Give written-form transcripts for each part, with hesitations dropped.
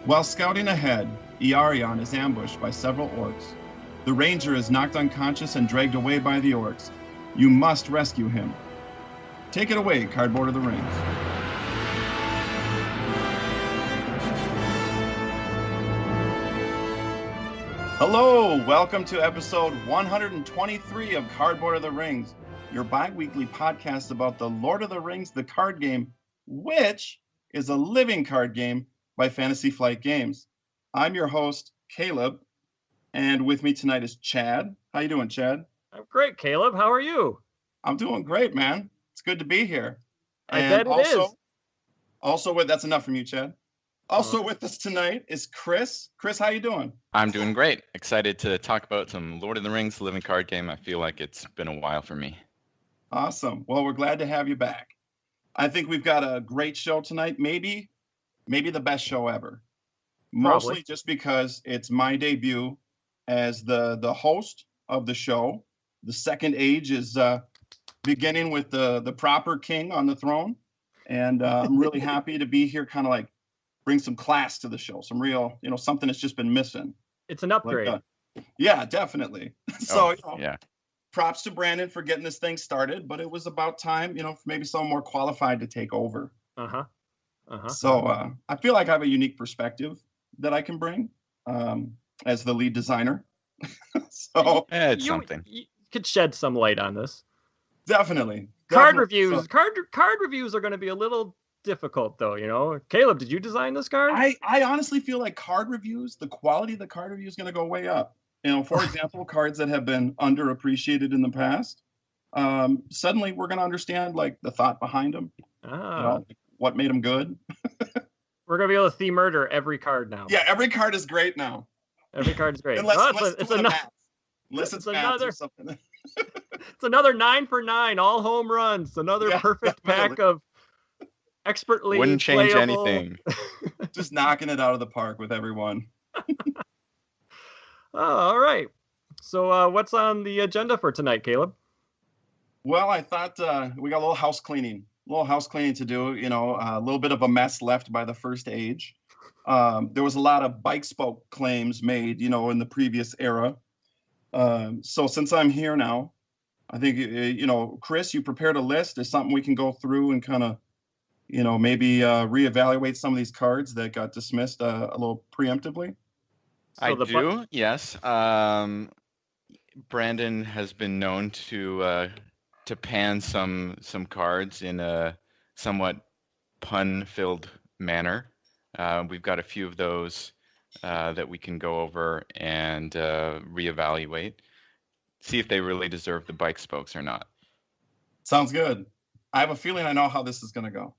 While scouting ahead, Iarion is ambushed by several orcs. The ranger is knocked unconscious and dragged away by the orcs. You must rescue him. Take it away, Cardboard of the Rings. Hello, welcome to episode 123 of Cardboard of the Rings, your bi-weekly podcast about the Lord of the Rings, the card game, which is a living card game by Fantasy Flight Games. I'm your host, Caleb, and with me tonight is Chad. How you doing, Chad? I'm great, Caleb. How are you? I'm doing great, man. It's good to be here. I bet it is. Also, that's enough from you, Chad. Also with us tonight is Chris. Chris, how you doing? I'm doing great. Excited to talk about some Lord of the Rings living card game. I feel like it's been a while for me. Awesome. Well, we're glad to have you back. I think we've got a great show tonight. Maybe the best show ever. Probably. Mostly just because it's my debut as the host of the show. The second age is beginning with the proper king on the throne. And I'm really happy to be here, kind of like bring some class to the show, some real, something that's just been missing. It's an upgrade. Yeah, definitely. So, yeah. Props to Brandon for getting this thing started, but it was about time, for maybe someone more qualified to take over. So I feel like I have a unique perspective that I can bring as the lead designer. So it's something. You could shed some light on this. Definitely. Card reviews. So, card reviews are going to be a little difficult, though. Caleb, did you design this card? I honestly feel like card reviews, the quality of the card review is going to go way up. For example, cards that have been underappreciated in the past. Suddenly, we're going to understand like the thought behind them. What made them good. We're going to be able to theme murder every card now. Yeah, every card is great now. Every card is great. Unless it's another 9 for 9, all home runs. Another perfect pack of expertly wouldn't change playable. Anything. Just knocking it out of the park with everyone. All right. So what's on the agenda for tonight, Caleb? Well, I thought we got a little house cleaning to do, a little bit of a mess left by the first age. There was a lot of bike spoke claims made, in the previous era. So since I'm here now, I think, Chris, you prepared a list. Is something we can go through and kind of, maybe reevaluate some of these cards that got dismissed a little preemptively? I do, yes. Brandon has been known to pan some cards in a somewhat pun-filled manner. We've got a few of those that we can go over and reevaluate, see if they really deserve the bike spokes or not. Sounds good. I have a feeling I know how this is going to go.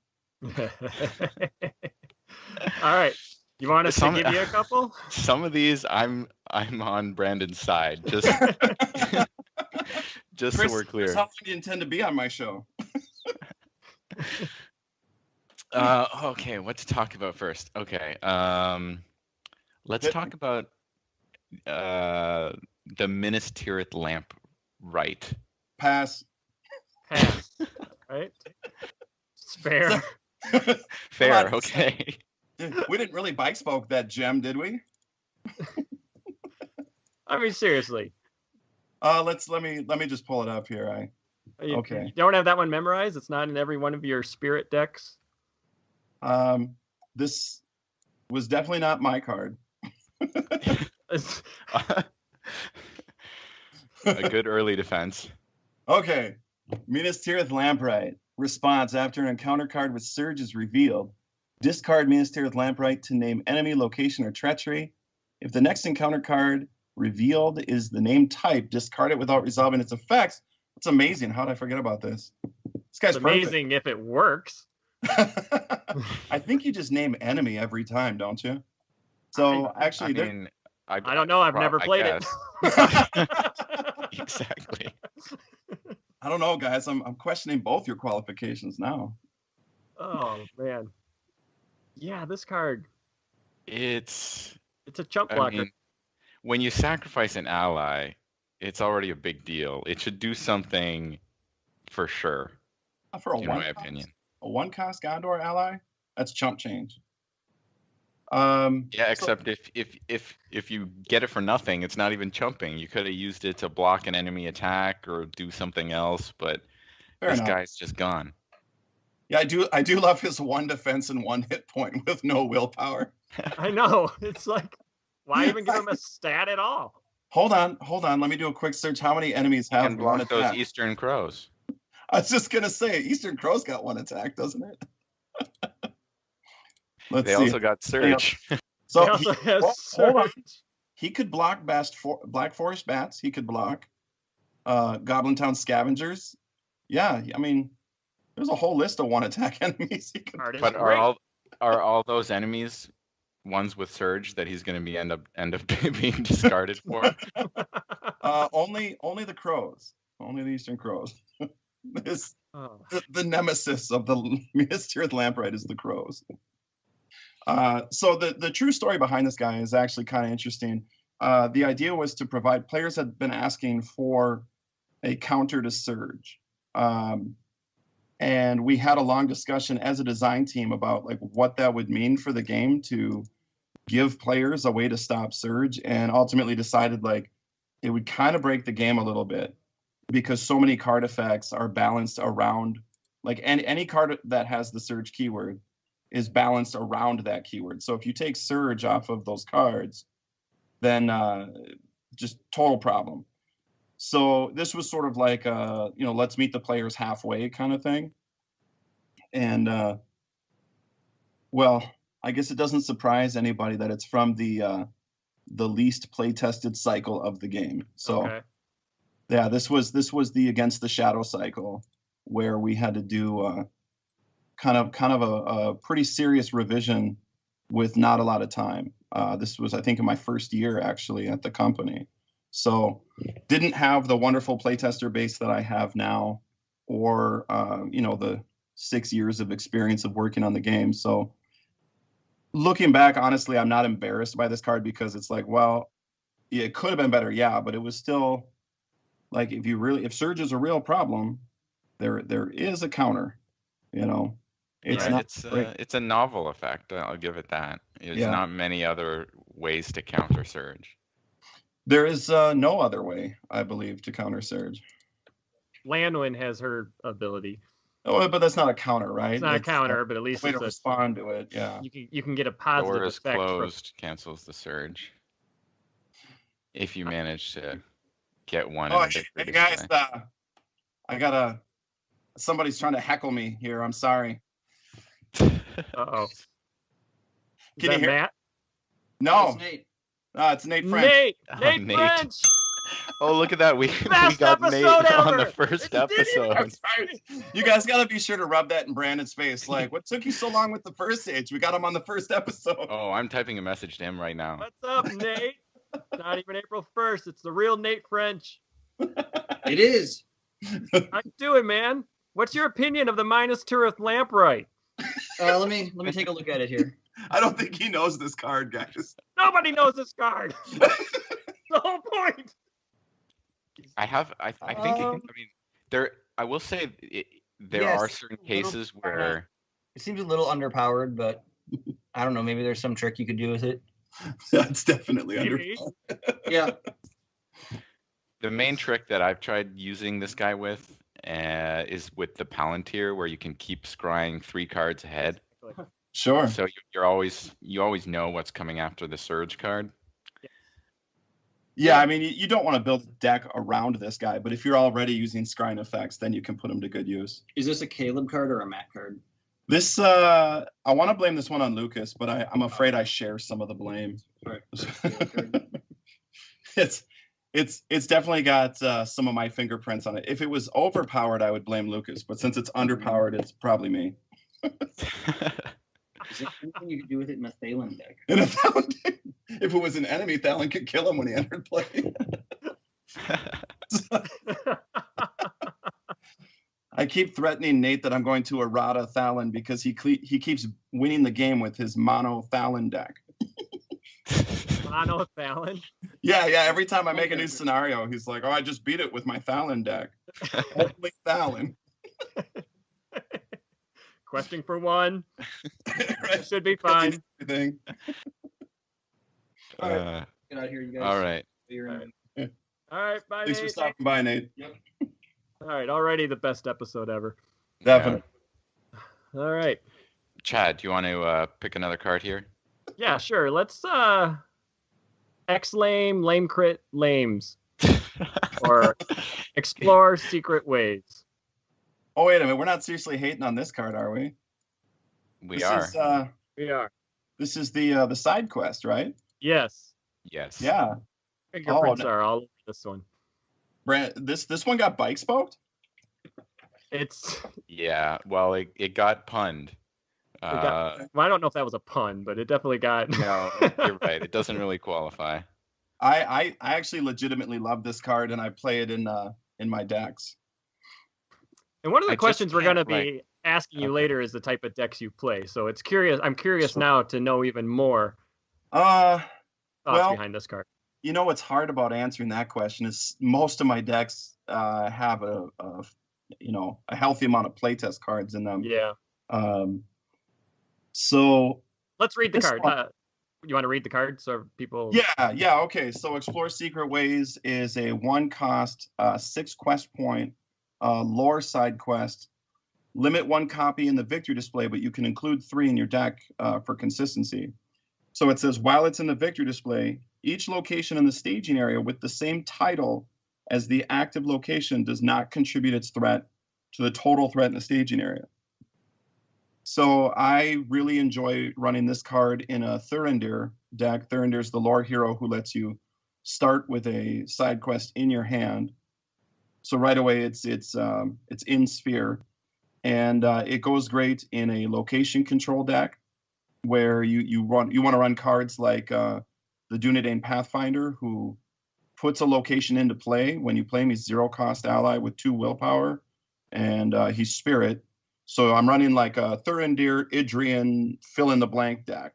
All right. You want us to give you a couple? Some of these, I'm on Brandon's side. Just Chris, so we're clear. Chris, how long do you intend to be on my show? Okay, what to talk about first? Okay, let's talk about the Minas Tirith lamp, right? Pass. Right? It's fair. Fair, okay. We didn't really bike spoke that gem, did we? I mean, seriously. Let me just pull it up here. Okay. You don't have that one memorized? It's not in every one of your spirit decks? This was definitely not my card. A good early defense. Okay. Minas Tirith Lamprite. Response: after an encounter card with Surge is revealed, discard Minas Tirith Lamprite to name enemy, location, or treachery. If the next encounter card revealed is the name type, discard it without resolving its effects. It's amazing. How did I forget about this? This guy's amazing perfect. If it works. I think you just name enemy every time, don't you? So I don't know. I've never played it. Exactly. I don't know, guys. I'm questioning both your qualifications now. Oh man. Yeah, this card. It's a chump blocker. When you sacrifice an ally, it's already a big deal. It should do something for sure. For a in my opinion. A one-cost Gondor ally? That's chump change. Yeah, So except if you get it for nothing, it's not even chumping. You could have used it to block an enemy attack or do something else, but fair this enough. guy's just gone. Yeah, I do love his 1 defense and 1 hit point with no willpower. I know. It's like, why even give him a stat at all? Hold on. Let me do a quick search. How many enemies have Can block 1 those attack? Eastern Crows. I was just gonna say, Eastern Crow's got 1 attack, doesn't it? Let's They see. also got Surge. So He also has hold on. Surge. He could block Black Forest Bats. He could block Goblin Town Scavengers. Yeah, I mean, there's a whole list of 1 attack enemies. He could... Card is But great. are all those enemies ones with Surge that he's going to be end up being discarded for? Only the Crows. Only the Eastern Crows. Oh. The nemesis of the Mystery of the Lamprite is the Crows. So the true story behind this guy is actually kind of interesting. The idea was to provide, players had been asking for a counter to Surge. And we had a long discussion as a design team about like what that would mean for the game to give players a way to stop Surge, and ultimately decided like it would kind of break the game a little bit because so many card effects are balanced around, like any card that has the Surge keyword is balanced around that keyword. So if you take Surge off of those cards, then just total problem. So this was sort of like let's meet the players halfway kind of thing. And well, I guess it doesn't surprise anybody that it's from the least play tested cycle of the game. So Okay. yeah, this was the Against the Shadow cycle, where we had to do kind of a pretty serious revision with not a lot of time. This was, I think, in my first year actually at the company. So didn't have the wonderful playtester base that I have now, or the 6 years of experience of working on the game. So looking back, honestly, I'm not embarrassed by this card because it's like, well, yeah, it could have been better, yeah, but it was still like, if Surge is a real problem, there is a counter. It's Yeah, not it's a novel effect. I'll give it that. There's Yeah. not many other ways to counter Surge. There is no other way, I believe, to counter Surge. Landwin has her ability. Oh, but that's not a counter, right? It's not a counter, but at a least way it's to respond to it. Yeah. you can get a positive Door is effect from closed, cancels the Surge. If you manage to get one. Oh, in a hey big guys, display. somebody's trying to heckle me here. I'm sorry. Uh-oh. Is Can you that hear? Matt? No, It's Nate. it's Nate French. Nate! Oh, Nate Nate. French! Oh, look at that. We Best got Nate episode on the ever! first It didn't even- episode. You guys got to be sure to rub that in Brandon's face. Like, what took you so long with the first stage? We got him on the first episode. Oh, I'm typing a message to him right now. What's up, Nate? It's not even April 1st. It's the real Nate French. It is. How you doing, man? What's your opinion of the Minas Tirith Lamprite? Let me take a look at it here. I don't think he knows this card, guys. Nobody knows this card. The whole point. I think there. I will say there Yes, are certain a little cases where It seems a little underpowered, but I don't know. Maybe there's some trick you could do with it. That's definitely under. Maybe. Yeah. the main trick that I've tried using this guy with is with the Palantir, where you can keep scrying 3 cards ahead. Sure. So you always know what's coming after the Surge card. Yeah, I mean, you don't want to build a deck around this guy, but if you're already using scrying effects, then you can put him to good use. Is this a Caleb card or a Matt card? This, I want to blame this one on Lucas, but I'm afraid I share some of the blame. Right. It's definitely got some of my fingerprints on it. If it was overpowered, I would blame Lucas, but since it's underpowered, it's probably me. Is there anything you could do with it in a Thalen deck? And if it was an enemy, Thalen could kill him when he entered play. I keep threatening Nate that I'm going to errata Thalen because he keeps winning the game with his mono Thalen deck. Mono Thalen? Yeah. Every time I make a new scenario, he's like, "Oh, I just beat it with my Thalen deck." Only Thalen. Questing for one. Right? Should be fine. everything. All right. Get out of here, you guys. All right. All right, bye, Thanks for Nate. stopping by, Nate. All right, already the best episode ever. Definitely. All right. Chad, do you want to pick another card here? Yeah, sure. Let's X-Lame, Lame Crit, Lames. Or Explore Secret Ways. Oh, wait a minute. We're not seriously hating on this card, are we? We are. We are. This is the side quest, right? Yes. Yes. Yeah. Fingerprints no. are all over this one. Brand, this one got bike spoked? It's. Yeah. Well, it got punned. Well, I don't know if that was a pun, but it definitely got. No, you're right. It doesn't really qualify. I actually legitimately love this card, and I play it in my decks. And one of the I just questions we're can't, going to be asking you later is the type of decks you play. So it's curious. I'm curious now to know even more thoughts behind this card. You know what's hard about answering that question is most of my decks have a healthy amount of playtest cards in them. Yeah. So let's read the card. You want to read the card so people? Yeah. Okay. So Explore Secret Ways is a 1-cost, 6 quest point lore side quest. Limit 1 copy in the victory display, but you can include 3 in your deck for consistency. So it says, while it's in the victory display, each location in the staging area with the same title as the active location does not contribute its threat to the total threat in the staging area. So I really enjoy running this card in a Thurindir deck. Thurindir is the lore hero who lets you start with a side quest in your hand. So right away it's in Sphere, and it goes great in a location control deck where you want to run cards like the Dunedain Pathfinder, who puts a location into play. When you play him, he's 0-cost ally with 2 willpower, and he's Spirit. So I'm running like a Thurindir, Idrian, fill-in-the-blank deck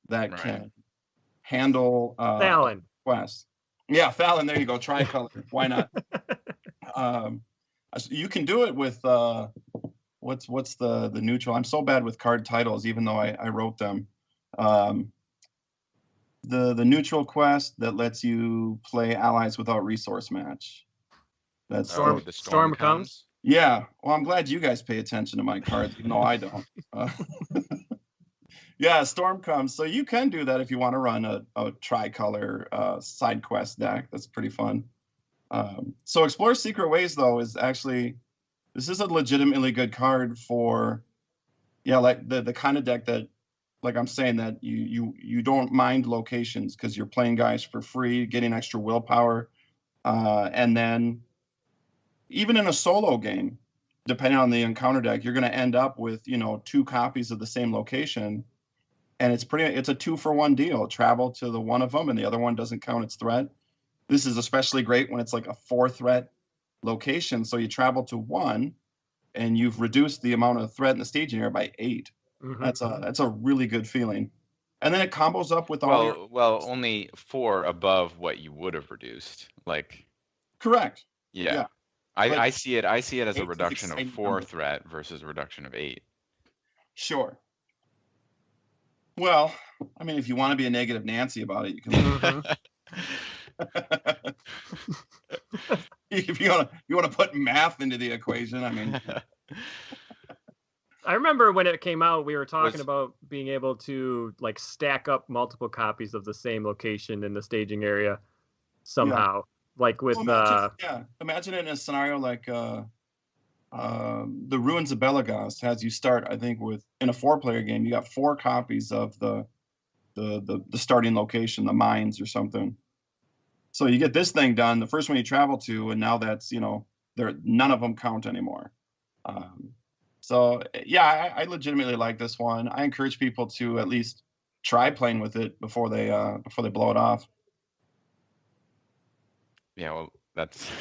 that can handle Fallon. quests. Yeah, Fallon, there you go, tricolor. Why not? You can do it with, what's the neutral? I'm so bad with card titles, even though I wrote them. The neutral quest that lets you play allies without resource match. That's the Storm Comes. Yeah, well, I'm glad you guys pay attention to my cards, even though I don't. Yeah, Storm Comes. So you can do that if you want to run a tricolor side quest deck. That's pretty fun. So Explore Secret Ways, though, is actually, this is a legitimately good card for, like the kind of deck that, like I'm saying, that you don't mind locations because you're playing guys for free, getting extra willpower, and then even in a solo game, depending on the encounter deck, you're going to end up with 2 copies of the same location, and it's a 2-for-1 deal. Travel to the one of them, and the other one doesn't count its threat. This is especially great when it's like a 4-threat location. So you travel to 1, and you've reduced the amount of threat in the staging area by 8. Mm-hmm. That's a really good feeling. And then it combos up with only 4 above what you would have reduced. Correct. Yeah. I see it as a reduction of 4 threat versus a reduction of 8. Sure. Well, I mean, if you want to be a negative Nancy about it, you can. If you want to put math into the equation, I mean. I remember when it came out, we were talking about being able to stack up multiple copies of the same location in the staging area somehow. Imagine it in a scenario like the Ruins of Belagost has you start, I think, in a 4-player game, you got 4 copies of the starting location, the mines or something. So you get this thing done, the first one you travel to, and now that's none of them count anymore. I legitimately like this one. I encourage people to at least try playing with it before they blow it off. Yeah, well, that's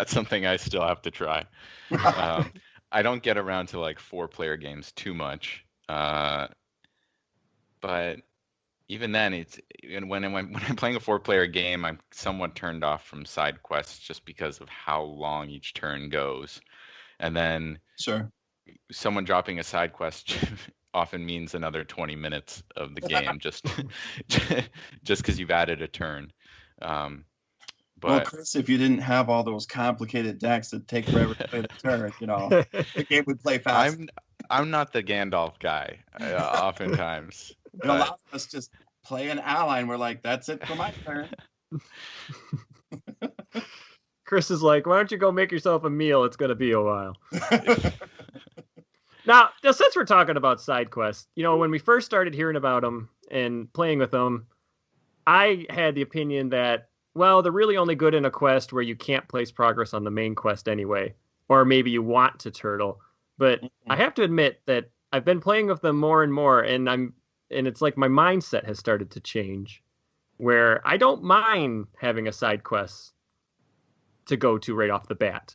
something I still have to try. I don't get around to 4-player games too much, but even then, when I'm playing a 4-player game, I'm somewhat turned off from side quests just because of how long each turn goes, and then sure, someone dropping a side quest often means another 20 minutes of the game just because you've added a turn. Well, But Chris, if you didn't have all those complicated decks that take forever to play the turn, the game would play fast. I'm not the Gandalf guy, oftentimes. A lot of us just play an ally and we're like, that's it for my turn. Chris is like, why don't you go make yourself a meal? It's going to be a while. Now, since we're talking about side quests, when we first started hearing about them and playing with them, I had the opinion that, well, they're really only good in a quest where you can't place progress on the main quest anyway, or maybe you want to turtle. But I have to admit that I've been playing with them more and more, and it's like my mindset has started to change, where I don't mind having a side quest to go to right off the bat.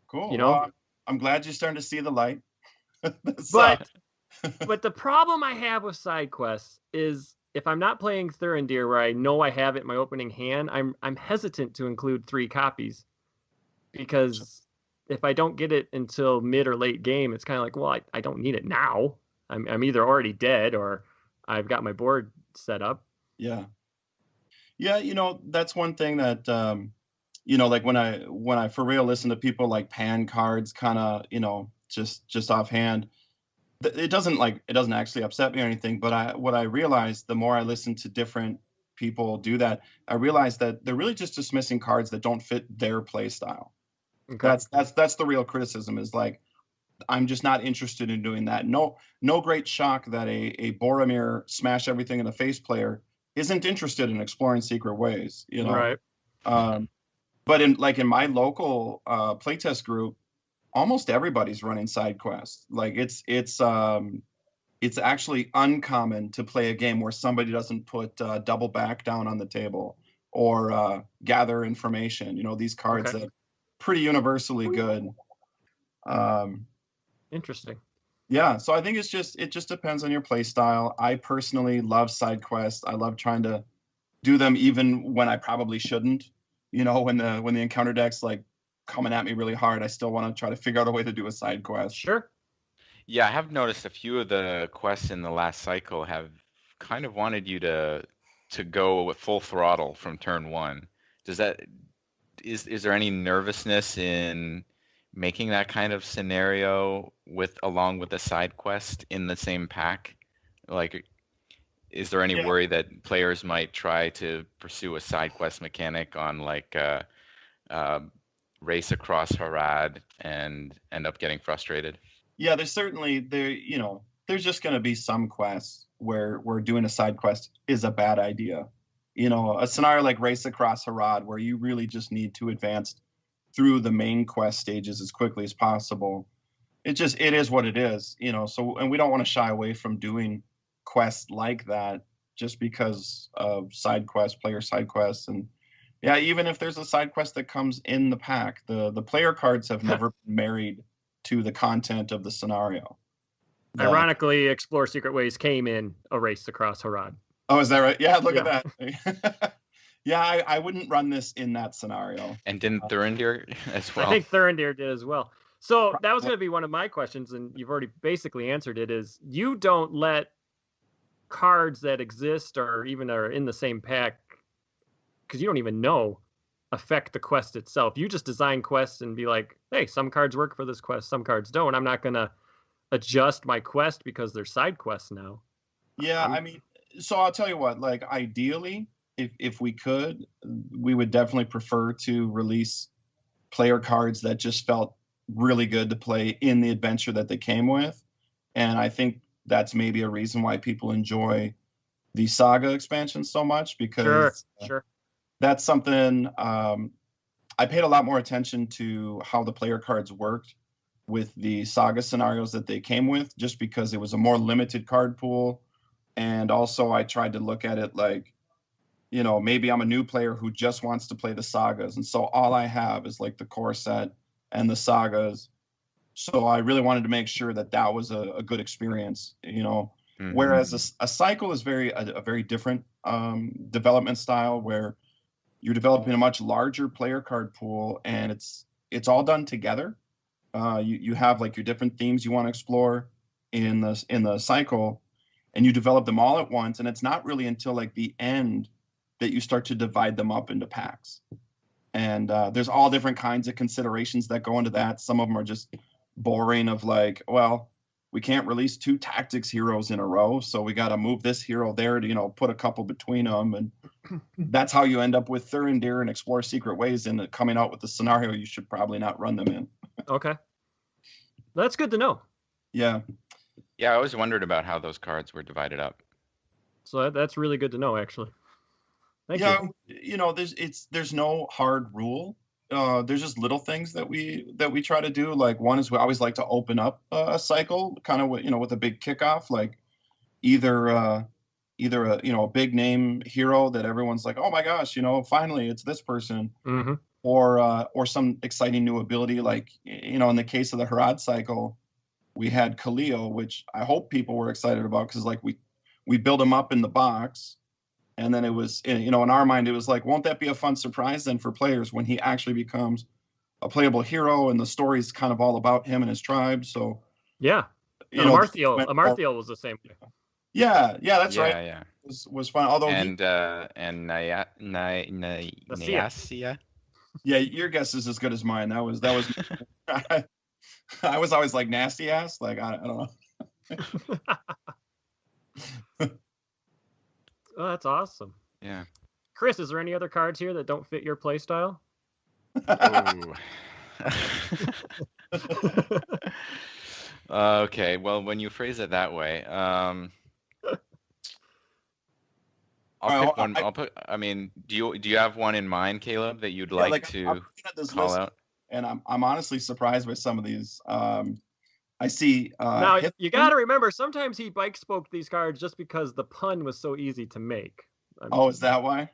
Cool. Well, I'm glad you're starting to see the light. But the problem I have with side quests is if I'm not playing Thurindir where I know I have it in my opening hand, I'm hesitant to include 3 copies, because if I don't get it until mid or late game, it's kind of like, well, I don't need it now. I'm either already dead or I've got my board set up. Yeah. That's one thing that like when I for real listen to people like pan cards, kind of just offhand, it doesn't actually upset me or anything. But what I realized, the more I listen to different people do that, I realized that they're really just dismissing cards that don't fit their play style. Okay. That's the real criticism, is like, I'm just not interested in doing that. No great shock that a Boromir smash everything in the face player isn't interested in exploring secret ways, Right. But in my local playtest group, almost everybody's running side quests. Like it's actually uncommon to play a game where somebody doesn't put double back down on the table or gather information. These cards that are pretty universally good. Interesting. Yeah, so I think it just depends on your play style. I personally love side quests. I love trying to do them even when I probably shouldn't. When the encounter deck's like coming at me really hard, I still want to try to figure out a way to do a side quest. Sure. Yeah, I have noticed a few of the quests in the last cycle have kind of wanted you to go with full throttle from turn 1. Is there any nervousness in making that kind of scenario along with a side quest in the same pack? Like, is there any worry that players might try to pursue a side quest mechanic on like Race Across Harad and end up getting frustrated? Yeah, there's just going to be some quests where doing a side quest is a bad idea. A scenario like Race Across Harad, where you really just need to advance through the main quest stages as quickly as possible. It is what it is, so, and we don't want to shy away from doing quests like that just because of player side quests. And yeah, even if there's a side quest that comes in the pack, the player cards have never been married to the content of the scenario. Ironically, Explore Secret Ways came in a Race Across Harad. Oh, is that right? Yeah, look at that. Yeah, I wouldn't run this in that scenario. And didn't Thurindir as well? I think Thurindir did as well. So that was going to be one of my questions, and you've already basically answered it, is you don't let cards that exist or even are in the same pack, because you don't even know, affect the quest itself. You just design quests and be like, hey, some cards work for this quest, some cards don't. I'm not going to adjust my quest because they're side quests now. Yeah, so I'll tell you what, like ideally, if we could, we would definitely prefer to release player cards that just felt really good to play in the adventure that they came with. And I think that's maybe a reason why people enjoy the Saga expansion so much, because sure. That's something I paid a lot more attention to how the player cards worked with the Saga scenarios that they came with, just because it was a more limited card pool. And also I tried to look at it like, maybe I'm a new player who just wants to play the Sagas. And so all I have is like the core set and the Sagas. So I really wanted to make sure that was a good experience, Mm-hmm. Whereas a cycle is a very different development style, where you're developing a much larger player card pool, and it's all done together. You have like your different themes you want to explore. in the cycle, and you develop them all at once, and it's not really until like the end that you start to divide them up into packs. And there's all different kinds of considerations that go into that. Some of them are just boring, of like, well, we can't release 2 tactics heroes in a row, so we got to move this hero there to put a couple between them, and that's how you end up with Thurindir and Explore Secret Ways and coming out with the scenario you should probably not run them in. Okay, that's good to know. Yeah. Yeah, I always wondered about how those cards were divided up. So that's really good to know, actually. Thank you. There's no hard rule. There's just little things that we try to do. Like, one is we always like to open up a cycle, kind of with a big kickoff, like either a big name hero that everyone's like, oh my gosh, finally it's this person, Mm-hmm. or some exciting new ability, like in the case of the Harad cycle, we had Khalil, which I hope people were excited about, because like we built him up in the box. And then it was, in our mind, it was like, won't that be a fun surprise then for players when he actually becomes a playable hero, and the story's kind of all about him and his tribe. So yeah, Amarthiel was the same way. Yeah, that's right. Yeah, was fun. Although Nyasia. Yeah, your guess is as good as mine. That was I was always like nasty ass. Like I don't know. Oh, that's awesome. Yeah. Chris, is there any other cards here that don't fit your play style? Okay, well, when you phrase it that way, I'll pick one. I mean, do you have one in mind, Caleb, that you'd like to call out? And I'm honestly surprised by some of these. I see. Now, you got to remember, sometimes he bike spoke these cards just because the pun was so easy to make. Is that why?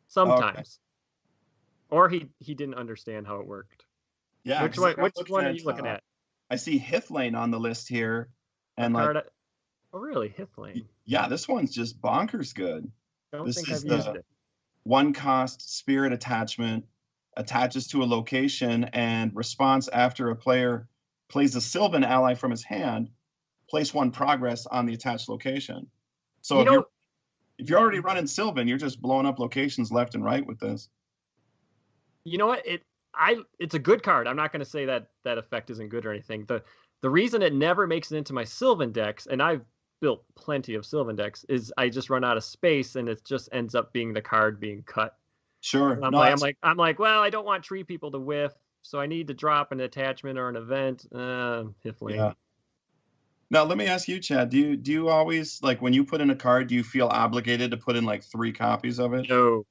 Sometimes. Okay. Or he didn't understand how it worked. Yeah. Which one are you looking at? I see Hithlane on the list here. And oh, really? Hithlane? Yeah, this one's just bonkers good. I don't this think is I've used it. 1-cost spirit attachment, attaches to a location, and response after a player plays a Sylvan ally from his hand, place 1 progress on the attached location. So if you're already running Sylvan, you're just blowing up locations left and right with this. You know what? It's a good card. I'm not going to say that effect isn't good or anything. The reason it never makes it into my Sylvan decks, and I've built plenty of Sylvan decks, is I just run out of space, and it just ends up being the card being cut. Sure. I'm like, well, I don't want tree people to whiff, so I need to drop an attachment or an event. Hithlane. Yeah. Now let me ask you, Chad. Do you always, like, when you put in a card, do you feel obligated to put in like 3 copies of it? No.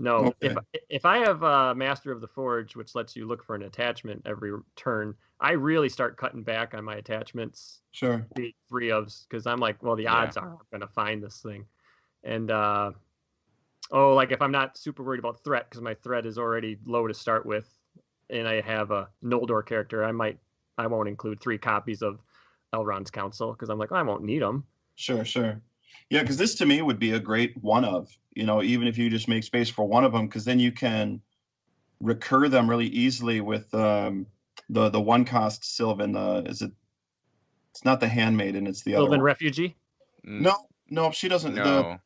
Okay. If I have Master of the Forge, which lets you look for an attachment every turn, I really start cutting back on my attachments. Sure. The 3 ofs, because I'm like, well, the odds are I'm going to find this thing. And like if I'm not super worried about threat, because my threat is already low to start with, and I have a Noldor character, I won't include 3 copies of Elrond's Council, because I'm like, I won't need them. Sure. Yeah, because this to me would be a great one of, even if you just make space for one of them, because then you can recur them really easily with the 1-cost Sylvan. It's not the Handmaiden, it's the Sylvan other one. Refugee? No, she doesn't. No.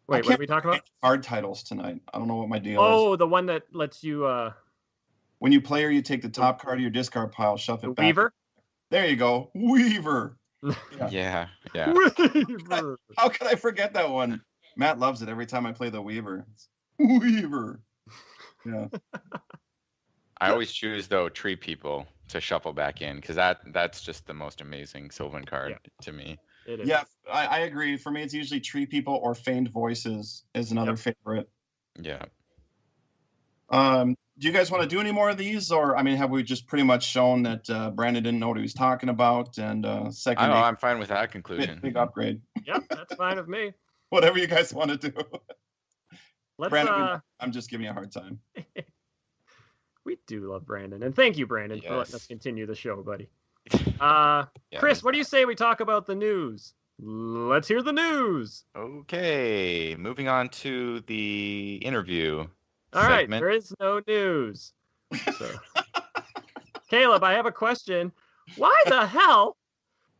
Wait, what are we talking about? Card titles tonight. I don't know what my deal is. Oh, the one that lets you... When you play her, you take the top card of your discard pile, shuffle it back. Weaver? There you go. Weaver. Yeah. Weaver. How could I forget that one? Matt loves it every time I play the Weaver. Weaver. Yeah. I always choose, though, Tree People to shuffle back in, because that's just the most amazing Sylvan card to me. It is. Yeah, I agree. For me, it's usually Tree People or Feigned Voices is another favorite. Yeah. Do you guys want to do any more of these, or have we just pretty much shown that Brandon didn't know what he was talking about? And second, I'm fine with that conclusion. Big upgrade. Yep, that's fine with me. Whatever you guys want to do. Brandon, I'm just giving you a hard time. We do love Brandon, and thank you, Brandon, for letting us continue the show, buddy. Chris, what do you say we talk about the news? Let's hear the news. Okay, moving on to the interview. All right, segment. there is no news. So. Caleb, I have a question. Why the hell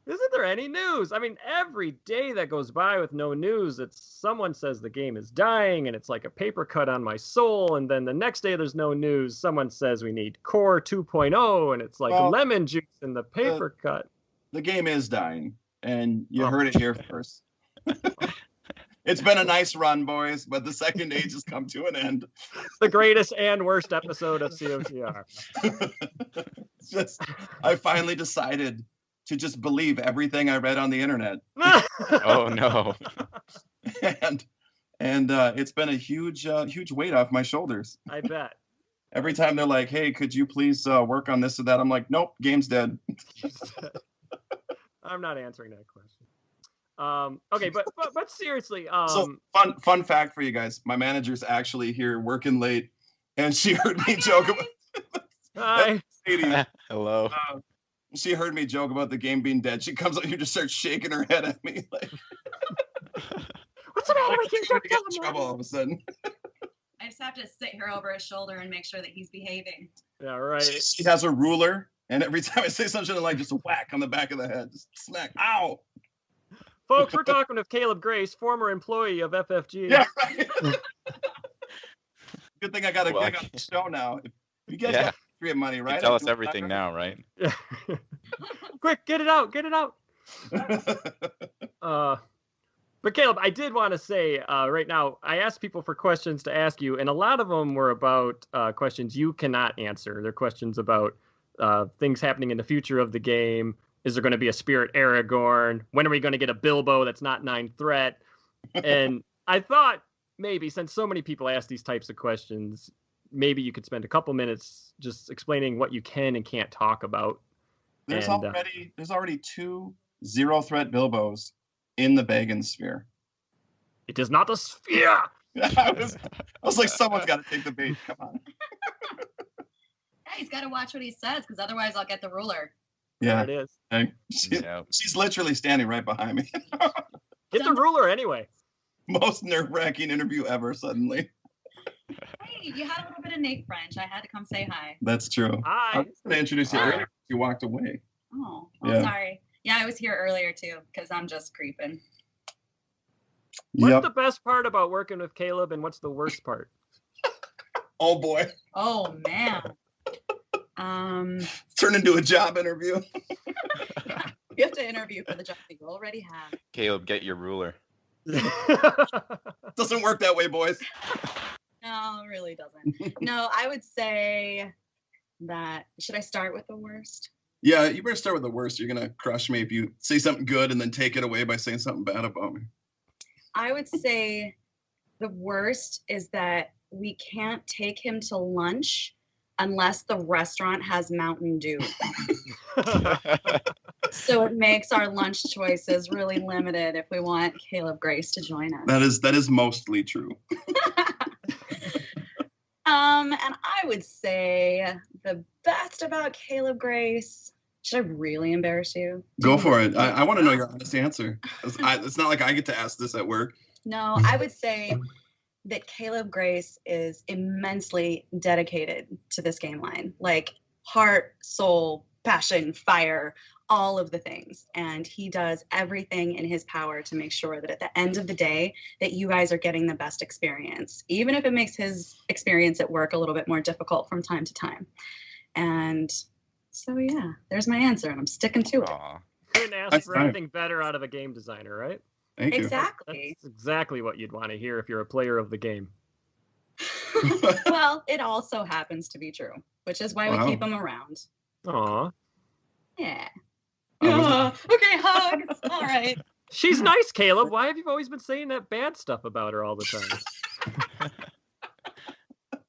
isn't there any news? I mean, every day that goes by with no news, it's someone says the game is dying, and it's like a paper cut on my soul. And then the next day there's no news. Someone says we need Core 2.0, and it's like lemon juice in the paper cut. The game is dying, and you heard it here first. It's been a nice run, boys, but the second age has come to an end. The greatest and worst episode of COTR. It's just, I finally decided to just believe everything I read on the internet. Oh no! And it's been a huge weight off my shoulders. I bet. Every time they're like, "Hey, could you please work on this or that?" I'm like, "Nope, game's dead." I'm not answering that question. Okay, but seriously, so fun fact for you guys: my manager's actually here working late, and she heard me joke about. Hi. Hello. She heard me joke about the game being dead. She comes up here, just starts shaking her head at me like, "What's the matter with you? Don't get in trouble all of a sudden." I just have to sit here over his shoulder and make sure that he's behaving. Yeah, right. She has a ruler, and every time I say something, like just a whack on the back of the head, just smack. Ow! Folks, we're talking with Caleb Grace, former employee of FFG. Yeah, right. Good thing I got a gig on the show now. If you guys got free money, right? You tell us everything now, right? Yeah. Quick, get it out. But Caleb, I did want to say right now, I asked people for questions to ask you, and a lot of them were about questions you cannot answer. They're questions about things happening in the future of the game. Is there going to be a Spirit Aragorn? When are we going to get a Bilbo that's not 9 threat? And I thought maybe, since so many people ask these types of questions, maybe you could spend a couple minutes just explaining what you can and can't talk about. There's already 2 0-threat Bilbos in the Bagan sphere. It is not a sphere. I was like, someone's got to take the bait. Come on. Yeah, he's got to watch what he says, because otherwise I'll get the ruler. Yeah, there it is. Hey, she's literally standing right behind me. Get the ruler anyway. Most nerve-wracking interview ever. Suddenly. Hey, you had a little bit of Nate French. I had to come say hi. That's true. Hi. I was going to introduce you earlier. You walked away. Oh, Yeah. Sorry. Yeah, I was here earlier too, because I'm just creeping. What's the best part about working with Caleb, and what's the worst part? Oh boy. Oh man. Turn into a job interview. You have to interview for the job that you already have. Caleb, get your ruler. Doesn't work that way, boys. No, it really doesn't. No, I would say that. Should I start with the worst? Yeah, you better start with the worst. You're gonna crush me if you say something good and then take it away by saying something bad about me. I would say the worst is that we can't take him to lunch unless the restaurant has Mountain Dew. So it makes our lunch choices really limited if we want Caleb Grace to join us. That is mostly true. And I would say the best about Caleb Grace. Should I really embarrass you? Go for it. I want to know your honest answer. It's not like I get to ask this at work. No, I would say that Caleb Grace is immensely dedicated to this game line. Like heart, soul, passion, fire, all of the things. And he does everything in his power to make sure that at the end of the day that you guys are getting the best experience, even if it makes his experience at work a little bit more difficult from time to time. And so, yeah, there's my answer, and I'm sticking to it. Couldn't ask for anything better out of a game designer, right? Thank you. Exactly. That's exactly what you'd want to hear if you're a player of the game. Well, it also happens to be true, which is why we keep him around. Aw. Yeah. Okay, hugs. All right. She's nice, Caleb. Why have you always been saying that bad stuff about her all the time?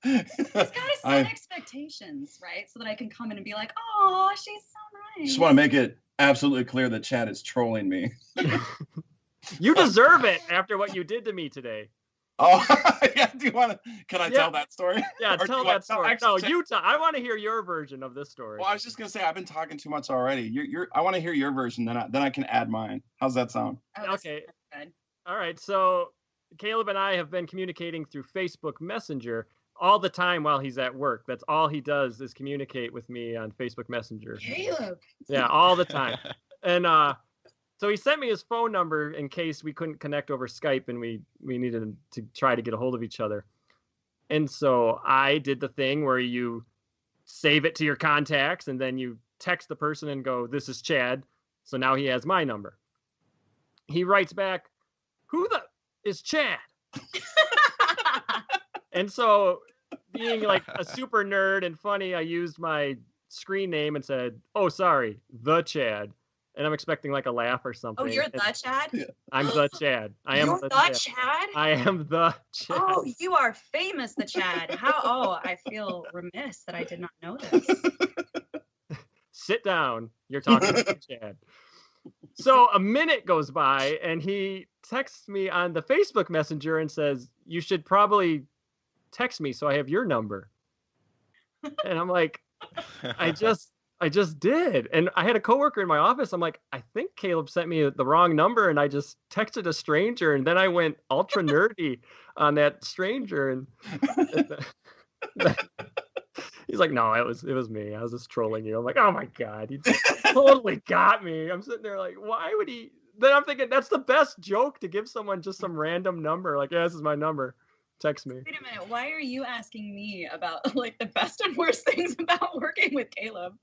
This guy set expectations, right? So that I can come in and be like, oh, she's so nice. Just want to make it absolutely clear that Chad is trolling me. You deserve it after what you did to me today. Oh, yeah. Do you want to? Can I tell that story? Yeah, tell that story. No, you tell. I want to hear your version of this story. Well, I was just gonna say I've been talking too much already. I want to hear your version, then I can add mine. How's that sound? Okay. Good. All right. So Caleb and I have been communicating through Facebook Messenger all the time while he's at work. That's all he does is communicate with me on Facebook Messenger. Caleb. Yeah, all the time. And so he sent me his phone number in case we couldn't connect over Skype and we needed to try to get a hold of each other. And so I did the thing where you save it to your contacts and then you text the person and go, "This is Chad." So now he has my number. He writes back, "Who the is Chad?" And so being like a super nerd and funny, I used my screen name and said, "Oh, sorry, the Chad." And I'm expecting like a laugh or something. Oh, you're And the Chad? I'm the Chad. I am You're the the Chad. Chad? I am the Chad. Oh, you are famous, the Chad. How? Oh, I feel remiss that I did not know this. Sit down. You're talking to Chad. So a minute goes by and he texts me on the Facebook Messenger and says, "You should probably text me so I have your number." And I'm like, I just did. And I had a coworker in my office. I'm like, "I think Caleb sent me the wrong number." And I just texted a stranger. And then I went ultra nerdy on that stranger. And he's like, "No, it was me. I was just trolling you." I'm like, "Oh my God, he totally got me." I'm sitting there like, why would he? Then I'm thinking that's the best joke to give someone just some random number. Like, "Yeah, this is my number. Text me." Wait a minute. Why are you asking me about like the best and worst things about working with Caleb?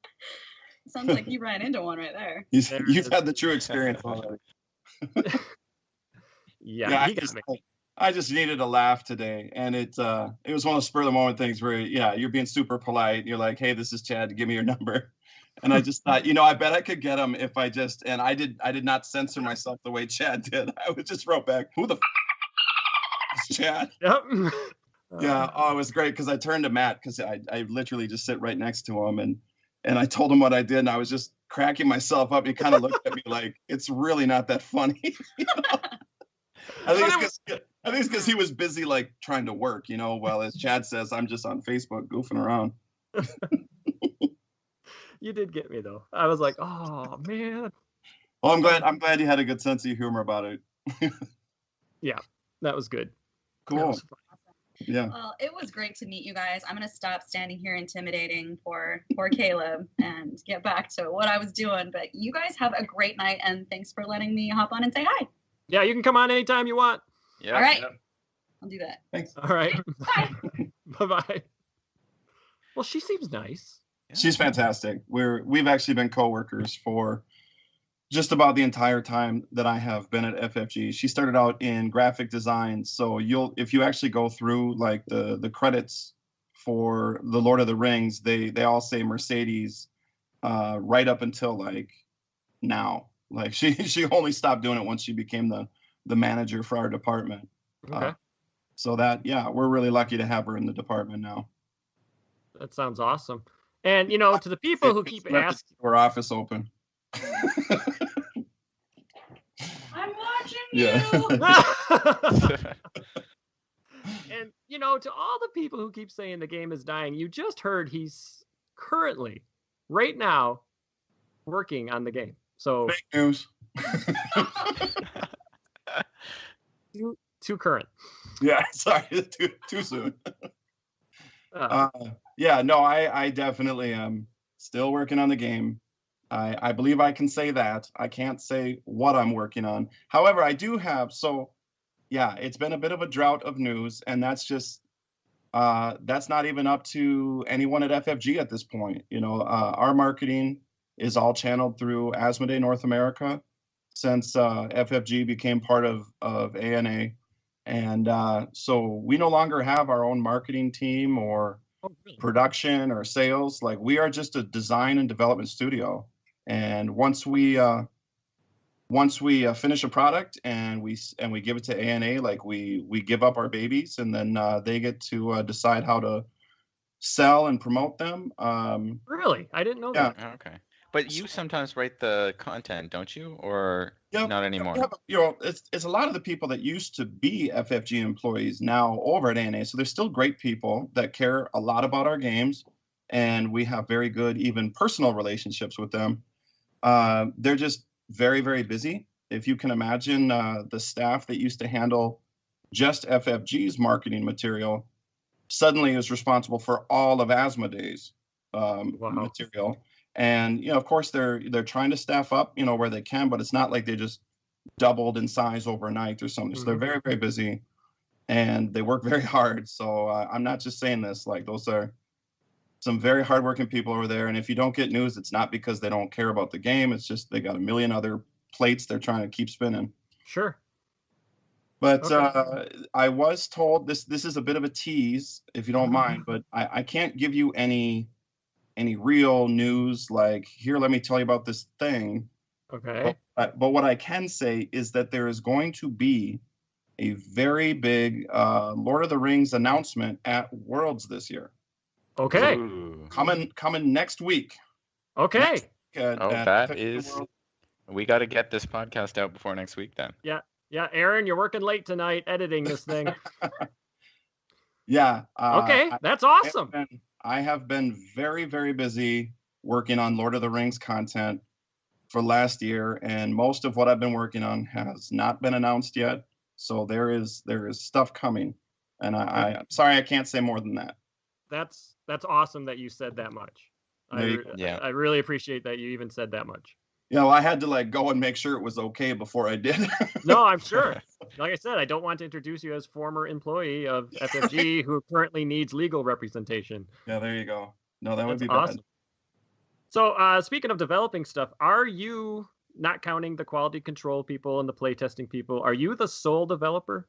Sounds like you ran into one right there. You've had the true experience already. Yeah, he got me. I just needed a laugh today, and it was one of those spur of the moment things where you're being super polite. You're like, "Hey, this is Chad. Give me your number." And I just thought, I bet I could get him if I just, and I did not censor myself the way Chad did. I would just wrote back, "Who the is Chad?" Yep. Yeah. Oh, it was great because I turned to Matt because I literally just sit right next to him, and I told him what I did, and I was just cracking myself up. He kind of looked at me like, "It's really not that funny." I think it's because he was busy like trying to work, while as Chad says, I'm just on Facebook goofing around. You did get me though. I was like, "Oh man." Well, I'm glad you had a good sense of humor about it. Yeah, that was good. Cool. That was fun. Yeah. Well, it was great to meet you guys. I'm gonna stop standing here intimidating poor Caleb and get back to what I was doing. But you guys have a great night, and thanks for letting me hop on and say hi. Yeah, you can come on anytime you want. Yeah. All right. Yeah. I'll do that. Thanks. All right. Bye. Bye-bye. Well, she seems nice. She's fantastic. We've actually been coworkers for just about the entire time that I have been at FFG. She started out in graphic design, so if you actually go through like the credits for the Lord of the Rings, they all say Mercedes right up until like now. Like she only stopped doing it once she became the manager for our department. Okay. So we're really lucky to have her in the department now. That sounds awesome. And to the people who keep asking, our office open. I'm watching Yeah. you. and to all the people who keep saying the game is dying, you just heard he's currently, right now, working on the game. So Fake news. too current. Yeah, sorry, too soon. I definitely am still working on the game. I believe I can say that. I can't say what I'm working on. However, I do have, it's been a bit of a drought of news, and that's just, that's not even up to anyone at FFG at this point. Our marketing is all channeled through Asmodee North America since FFG became part of ANA. And so we no longer have our own marketing team or production or sales. Like, we are just a design and development studio. And once we finish a product and we give it to ANA, like we give up our babies, and then they get to decide how to sell and promote them. Really? I didn't know that. Okay. But you sometimes write the content, don't you? Or not anymore? Yeah, it's a lot of the people that used to be FFG employees now over at ANA. So they're still great people that care a lot about our games, and we have very good, even personal relationships with them. They're just very, very busy. If you can imagine the staff that used to handle just FFG's marketing material, suddenly is responsible for all of Asmodee's Wow. material. And of course they're trying to staff up, where they can, but it's not like they just doubled in size overnight or something. So they're very, very busy, and they work very hard. So I'm not just saying this. Like, those are some very hardworking people over there. And if you don't get news, it's not because they don't care about the game. It's just they got a million other plates they're trying to keep spinning. Sure. But Okay. I was told this is a bit of a tease, if you don't mind, but I can't give you any real news. Like, here, let me tell you about this thing. Okay. But what I can say is that there is going to be a very big Lord of the Rings announcement at Worlds this year. Okay. Ooh. Coming next week. Okay. We got to get this podcast out before next week then. Yeah, Aaron, you're working late tonight editing this thing. Yeah. Okay, that's awesome. I have been very, very busy working on Lord of the Rings content for last year, and most of what I've been working on has not been announced yet. So there is stuff coming, and I'm sorry I can't say more than that. That's awesome that you said that much. Yeah. I really appreciate that you even said that much. I had to go and make sure it was okay before I did. No, I'm sure. Like I said, I don't want to introduce you as former employee of FFG who currently needs legal representation. Yeah, there you go. No, that would be awesome. bad. So speaking of developing stuff, are you, not counting the quality control people and the playtesting people, are you the sole developer?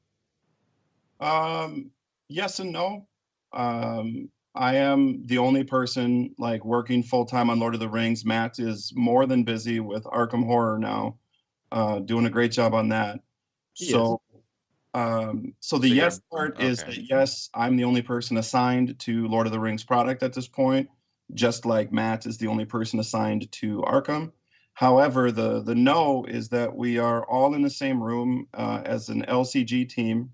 Yes and no. I am the only person working full time on Lord of the Rings. Matt is more than busy with Arkham Horror now, doing a great job on that. So the yes part is that yes, I'm the only person assigned to Lord of the Rings product at this point, just like Matt is the only person assigned to Arkham. However, the no is that we are all in the same room as an LCG team.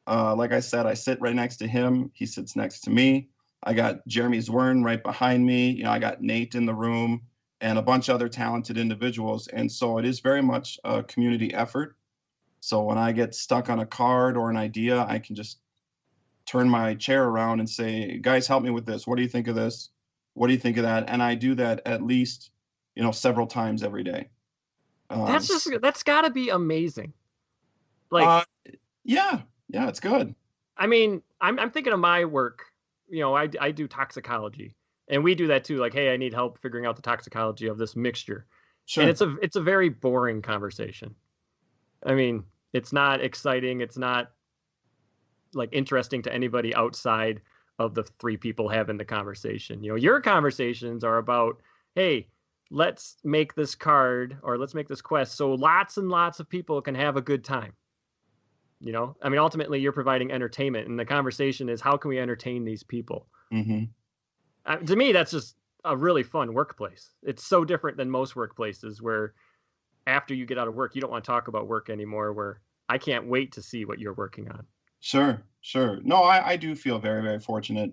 Like I said, I sit right next to him. He sits next to me. I got Jeremy Zwern right behind me. I got Nate in the room and a bunch of other talented individuals. And so it is very much a community effort. So when I get stuck on a card or an idea, I can just turn my chair around and say, guys, help me with this. What do you think of this? What do you think of that? And I do that at least, several times every day. That's gotta be amazing. Yeah, it's good. I mean, I'm thinking of my work. I do toxicology, and we do that too. Like, hey, I need help figuring out the toxicology of this mixture. Sure. And it's a very boring conversation. I mean, it's not exciting. It's not interesting to anybody outside of the three people having the conversation. Your conversations are about, hey, let's make this card or let's make this quest so lots and lots of people can have a good time. I mean, ultimately, you're providing entertainment, and the conversation is, how can we entertain these people? Mm-hmm. To me, that's just a really fun workplace. It's so different than most workplaces where after you get out of work, you don't want to talk about work anymore, where I can't wait to see what you're working on. Sure. No, I do feel very, very fortunate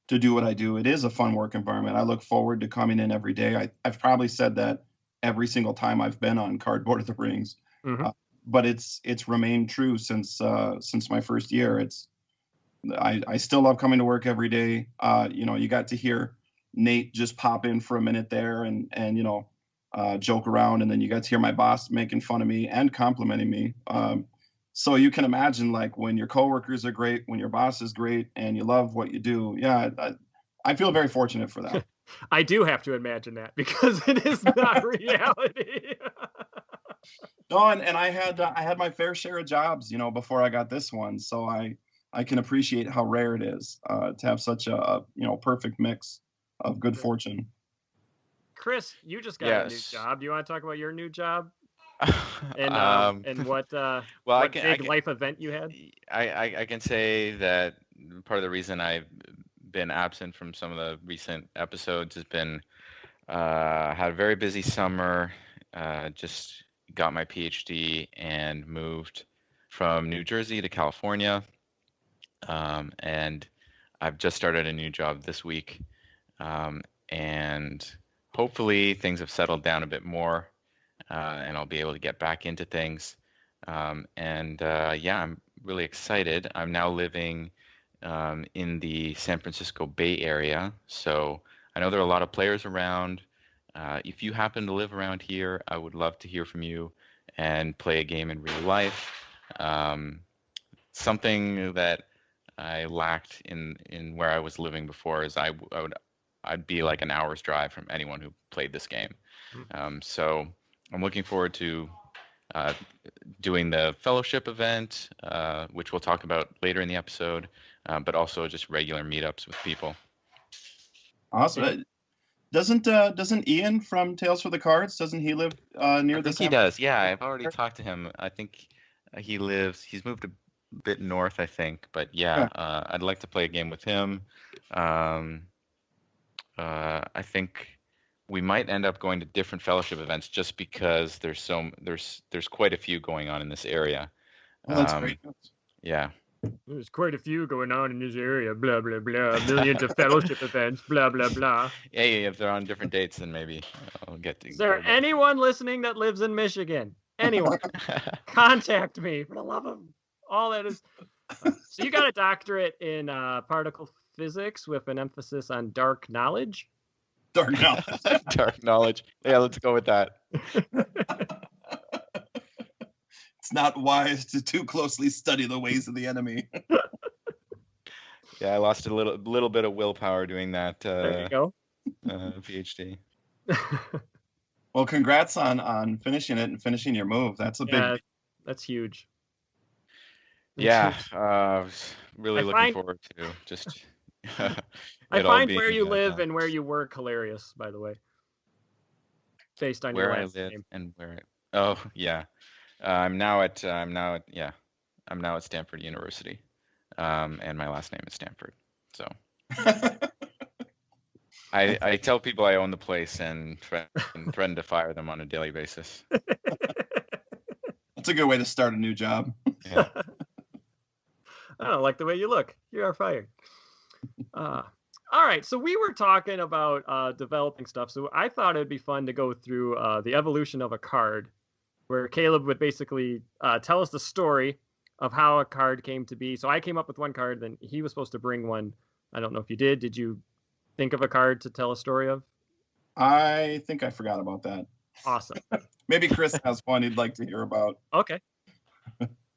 to do what I do. It is a fun work environment. I look forward to coming in every day. I've probably said that every single time I've been on Cardboard of the Rings. Mm-hmm. But it's remained true since my first year. I still love coming to work every day. You got to hear Nate just pop in for a minute there and joke around, and then you got to hear my boss making fun of me and complimenting me. So you can imagine, when your coworkers are great, when your boss is great, and you love what you do. Yeah, I feel very fortunate for that. I do have to imagine that, because it is not reality. No, and I had my fair share of jobs, before I got this one. So I can appreciate how rare it is to have such a perfect mix of good fortune. Chris, you just got a new job. Do you want to talk about your new job? And what big life event you had? I can say that part of the reason I've been absent from some of the recent episodes has been had a very busy summer. Just got my PhD and moved from New Jersey to California. And I've just started a new job this week. And hopefully things have settled down a bit more, and I'll be able to get back into things. I'm really excited. I'm now living in the San Francisco Bay Area. So I know there are a lot of players around. If you happen to live around here, I would love to hear from you and play a game in real life. Something that I lacked in where I was living before is I'd be like an hour's drive from anyone who played this game. So I'm looking forward to doing the fellowship event, which we'll talk about later in the episode, but also just regular meetups with people. Awesome. Doesn't Ian from Tales for the Cards, doesn't he live near this? He does. Yeah, I've already talked to him. I think he's moved a bit north, I think. But yeah, I'd like to play a game with him. I think we might end up going to different fellowship events just because there's quite a few going on in this area. Oh, that's great. Yeah. There's quite a few going on in this area. Blah blah blah. Millions of fellowship events. Blah blah blah. Hey, if they're on different dates, then maybe I'll get to. Is there anyone listening that lives in Michigan? Anyone? Contact me for the love of all that is. So you got a doctorate in particle physics with an emphasis on dark knowledge. Dark knowledge. Dark knowledge. Yeah, let's go with that. It's not wise to too closely study the ways of the enemy. Yeah, I lost a little bit of willpower doing that. There you go. PhD. Well, congrats on finishing it and finishing your move. That's a big. That's huge. Yeah, really looking forward to just. I find where you live and where you work hilarious, by the way. Based on where your I last live name. and where. Oh yeah, I'm now at Stanford University, and my last name is Stanford. So I tell people I own the place and threaten to fire them on a daily basis. That's a good way to start a new job. Yeah. I don't like the way you look. You are fired. All right, so we were talking about developing stuff. So I thought it'd be fun to go through the evolution of a card, where Caleb would basically tell us the story of how a card came to be. So I came up with one card, then he was supposed to bring one. I don't know if you did. Did you think of a card to tell a story of? I think I forgot about that. Awesome. Maybe Chris has one he'd like to hear about. Okay.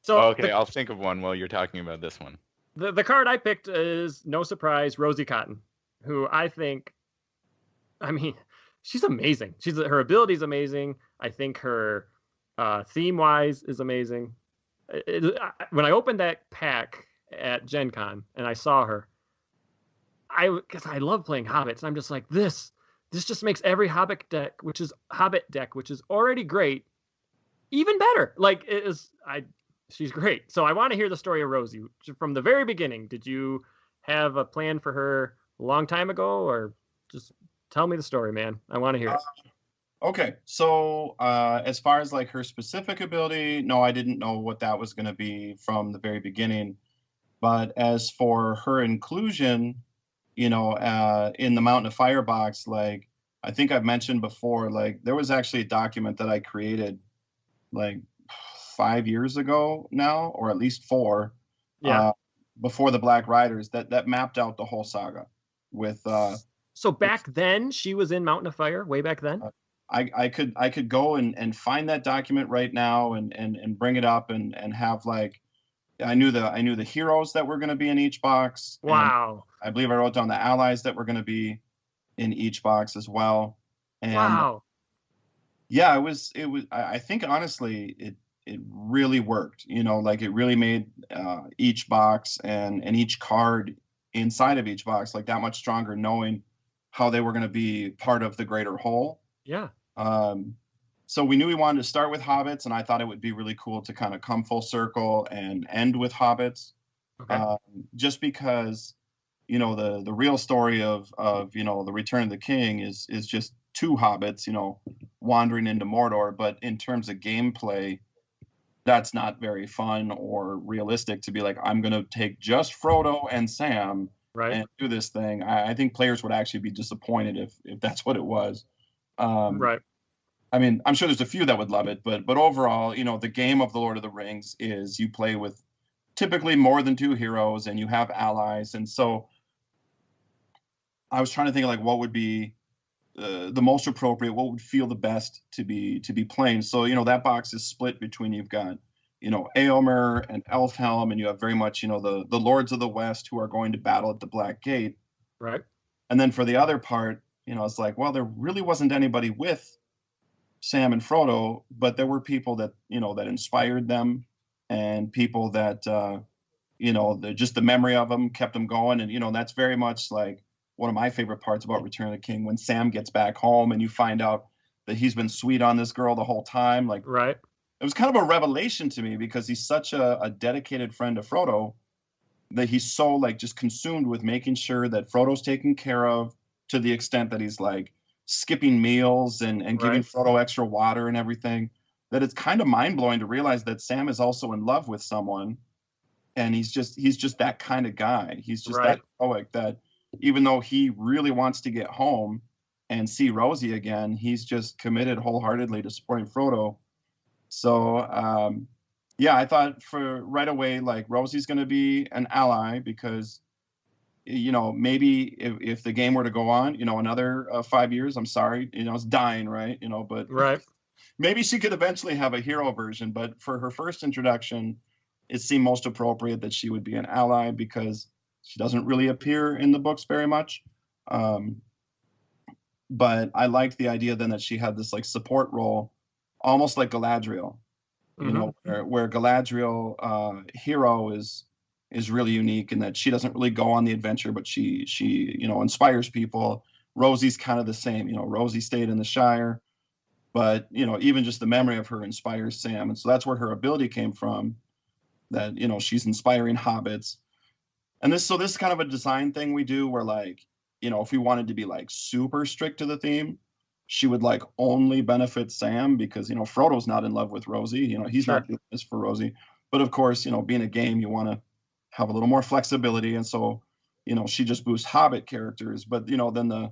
So okay, I'll think of one while you're talking about this one. The card I picked is, no surprise, Rosie Cotton, who I think, she's amazing. Her ability is amazing. I think her theme-wise is amazing. When I opened that pack at Gen Con and I saw her, because I love playing Hobbits, I'm just like, this just makes every Hobbit deck, which is already great, even better. Like, she's great. So I want to hear the story of Rosie from the very beginning. Did you have a plan for her a long time ago, or just tell me the story, man? I want to hear it. Okay. So as far as like her specific ability, no, I didn't know what that was going to be from the very beginning. But as for her inclusion, in the Mountain of Fire box, like I think I've mentioned before, like there was actually a document that I created like 5 years ago now, or at least 4, before the Black Riders, that mapped out the whole saga with. So back then she was in Mountain of Fire, way back then. I could go and find that document right now and bring it up and have like, I knew the heroes that were going to be in each box. Wow. I believe I wrote down the allies that were going to be in each box as well. And wow. Yeah, it was. I think honestly, it really worked. Like it really made each box and each card inside of each box like that much stronger, knowing how they were going to be part of the greater whole. Yeah. So we knew we wanted to start with hobbits, and I thought it would be really cool to kind of come full circle and end with hobbits. Okay. Just because, the real story of the Return of the King is just 2 hobbits, wandering into Mordor. But in terms of gameplay, that's not very fun or realistic to be like, I'm going to take just Frodo and Sam and do this thing. I think players would actually be disappointed if that's what it was. Right. I mean, I'm sure there's a few that would love it, but overall, the game of the Lord of the Rings is you play with typically more than 2 heroes, and you have allies. And so I was trying to think of like what would be the most appropriate, what would feel the best to be playing. So that box is split between, you've got Éomer and Elfhelm, and you have very much the Lords of the West who are going to battle at the Black Gate. Right. And then for the other part, it's like, well, there really wasn't anybody with Sam and Frodo, but there were people that that inspired them, and people that just the memory of them kept them going. And that's very much like one of my favorite parts about Return of the King, when Sam gets back home and you find out that he's been sweet on this girl the whole time. Like, right. It was kind of a revelation to me, because he's such a dedicated friend of Frodo, that he's so like just consumed with making sure that Frodo's taken care of, to the extent that he's like skipping meals and giving Frodo extra water and everything, that it's kind of mind blowing to realize that Sam is also in love with someone. And he's just that kind of guy. He's just that stoic, that even though he really wants to get home and see Rosie again, he's just committed wholeheartedly to supporting Frodo. So, I thought for right away, like, Rosie's going to be an ally, because, maybe if the game were to go on, another 5 years, I'm sorry, it's dying, right? But maybe she could eventually have a hero version. But for her first introduction, it seemed most appropriate that she would be an ally, because she doesn't really appear in the books very much. But I liked the idea then that she had this like support role, almost like Galadriel, where Galadriel hero is really unique in that she doesn't really go on the adventure, but she inspires people. Rosie's kind of the same. Rosie stayed in the Shire, but even just the memory of her inspires Sam, and so that's where her ability came from. That she's inspiring hobbits. And this is kind of a design thing we do, where like, if we wanted to be like super strict to the theme, she would like only benefit Sam, because, Frodo's not in love with Rosie. He's not doing this for Rosie. But of course, being a game, you want to have a little more flexibility. And so, she just boosts Hobbit characters. But, then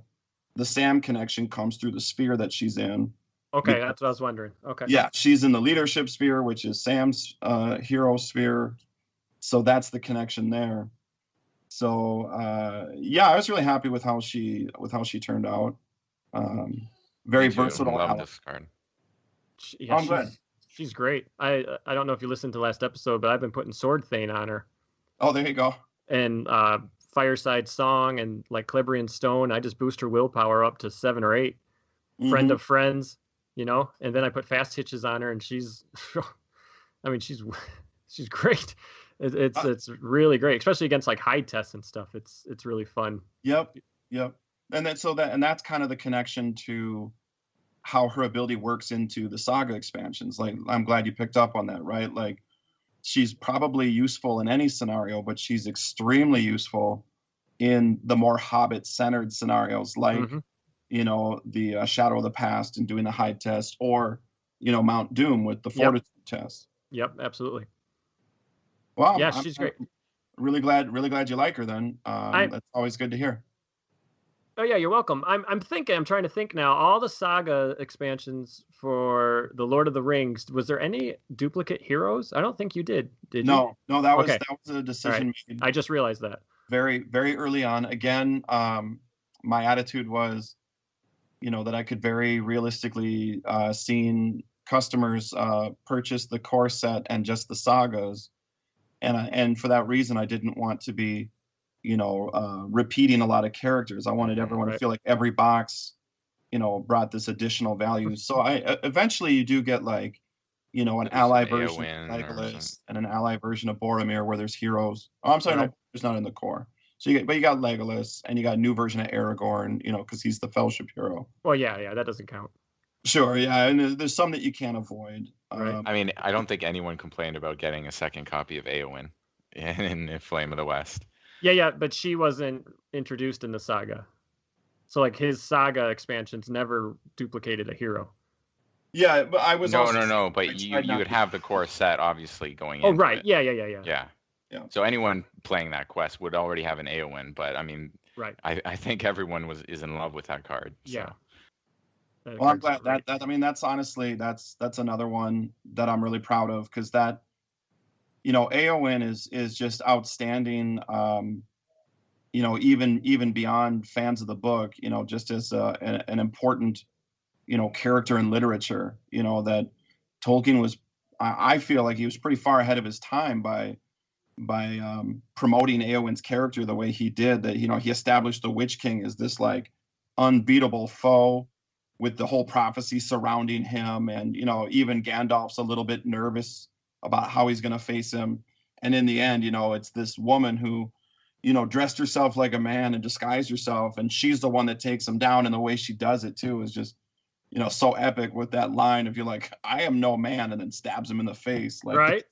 the Sam connection comes through the sphere that she's in. Okay, that's what I was wondering. Okay. Yeah, she's in the leadership sphere, which is Sam's hero sphere. So that's the connection there. So I was really happy with how she turned out. Very versatile. I love this card. She's great. I don't know if you listened to last episode, but I've been putting Sword Thane on her. Oh, there you go. And Fireside Song and like Celebrian Stone, I just boost her willpower up to 7 or 8. Friend of Friends, and then I put Fast Hitches on her, and she's great. It's really great, especially against like high tests and stuff. It's really fun. Yep. And that's kind of the connection to how her ability works into the Saga expansions. Like, I'm glad you picked up on that, right? Like, she's probably useful in any scenario, but she's extremely useful in the more Hobbit-centered scenarios, like the Shadow of the Past and doing the high test, or Mount Doom with the Fortitude test. Yep, absolutely. Wow. Yeah, she's great. Really glad you like her then. That's always good to hear. Oh yeah, you're welcome. I'm trying to think now. All the Saga expansions for the Lord of the Rings, was there any duplicate heroes? I don't think you did. Did you? No, that was a decision made. I just realized that. Very, very early on. Again, my attitude was, that I could very realistically seen customers purchase the core set and just the sagas. And for that reason, I didn't want to be, repeating a lot of characters. I wanted everyone to feel like every box, brought this additional value. So eventually you do get like, an ally version of Legolas and an ally version of Boromir where there's heroes. Oh, I'm sorry, no, there's not in the core. So you got Legolas, and you got a new version of Aragorn, because he's the Fellowship hero. Well, yeah, that doesn't count. Sure, yeah, and there's some that you can't avoid. Right. I mean, I don't think anyone complained about getting a second copy of Éowyn in Flame of the West. Yeah, but she wasn't introduced in the saga. So like his saga expansions never duplicated a hero. Yeah, but I was no. But you would have the core set obviously going. Oh, right. It. Yeah. So anyone playing that quest would already have an Éowyn, but I mean, right. I think everyone is in love with that card. So. Yeah. Well, I'm glad that's honestly that's another one that I'm really proud of, because that, Eowyn is just outstanding. Even beyond fans of the book, just as an important, character in literature, that Tolkien was, I feel like he was pretty far ahead of his time by promoting Eowyn's character the way he did, that, he established the Witch King as this like unbeatable foe with the whole prophecy surrounding him. And, even Gandalf's a little bit nervous about how he's going to face him. And in the end, it's this woman who, dressed herself like a man and disguised herself. And she's the one that takes him down. And the way she does it too is just, so epic with that line of, you're like, I am no man, and then stabs him in the face. Like, Right.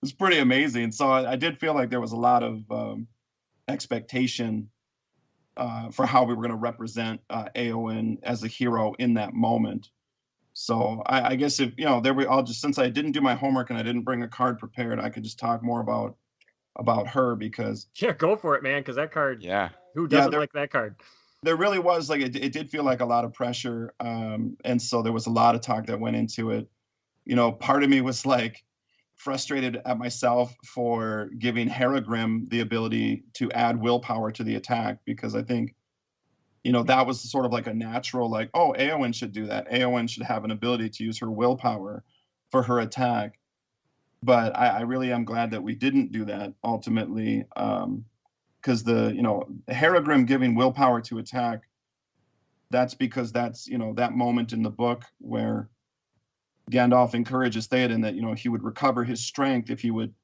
It's pretty amazing. So I did feel like there was a lot of expectation for how we were going to represent Eowyn as a hero in that moment. So I guess if, since I didn't do my homework and I didn't bring a card prepared, I could just talk more about her, because Yeah, go for it, man. Because that card. Yeah. Who doesn't like that card? there really was like, it did feel like a lot of pressure. And so there was a lot of talk that went into it. Part of me was like frustrated at myself for giving Harrogrim the ability to add willpower to the attack, because I think, that was sort of like a natural, like, oh, Eowyn should do that. Eowyn should have an ability to use her willpower for her attack. But I really am glad that we didn't do that ultimately, because Harrogrim giving willpower to attack, that's because that's, that moment in the book where Gandalf encourages Theoden that, he would recover his strength if he would,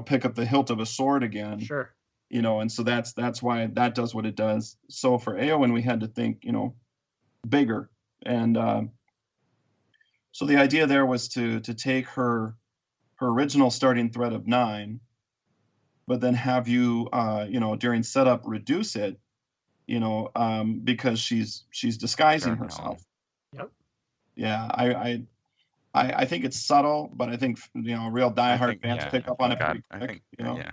pick up the hilt of a sword again. Sure. And so that's why that does what it does. So for Eowyn, we had to think, bigger. And so the idea there was to take her original starting threat of 9, but then have you, during setup reduce it, because she's disguising herself. Yep. Yeah, I think it's subtle, but I think, real diehard fans pick up on it pretty quick, Yeah.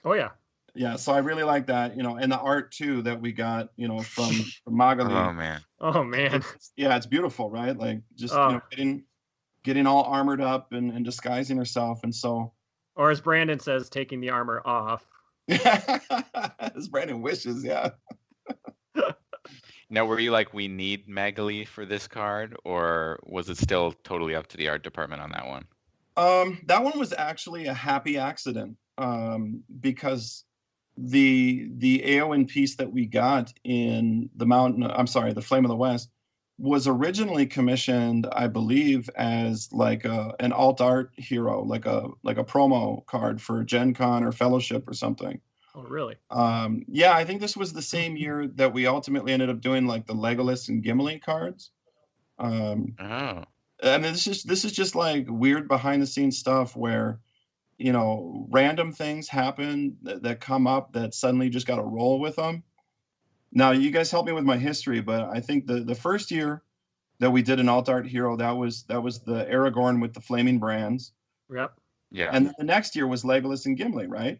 Oh, yeah. Yeah, so I really like that, and the art too that we got, from Magali. Oh man. Oh, man. It's beautiful, right? Like just getting all armored up and disguising herself, and so. Or as Brandon says, taking the armor off. As Brandon wishes, yeah. Now, were you like, we need Magali for this card, or was it still totally up to the art department on that one? That one was actually a happy accident, because the Eowyn piece that we got in the Flame of the West was originally commissioned, I believe, as like an alt art hero, like a promo card for Gen Con or Fellowship or something. Oh, really? Yeah, I think this was the same year that we ultimately ended up doing like the Legolas and Gimli cards. Oh. I mean, this is just like weird behind the scenes stuff where, random things happen that come up that suddenly just got to roll with them. Now, you guys help me with my history, but I think the first year that we did an alt art hero, that was the Aragorn with the flaming brands. Yep. Yeah. And then the next year was Legolas and Gimli, right?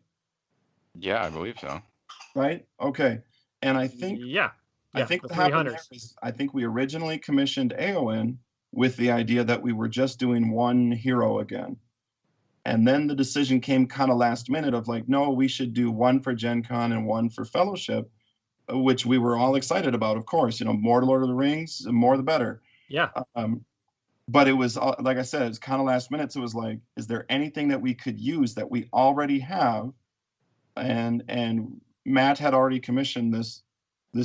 Yeah, I believe so. Right. Okay. And I think I think what happened there is, I think we originally commissioned Eowyn with the idea that we were just doing one hero again. And then the decision came kind of last minute of like, no, we should do one for Gen Con and one for Fellowship, which we were all excited about, of course. More Lord of the Rings, the more the better. Yeah. But it was, like I said, it was kind of last minute. So it was like, is there anything that we could use that we already have? And Matt had already commissioned this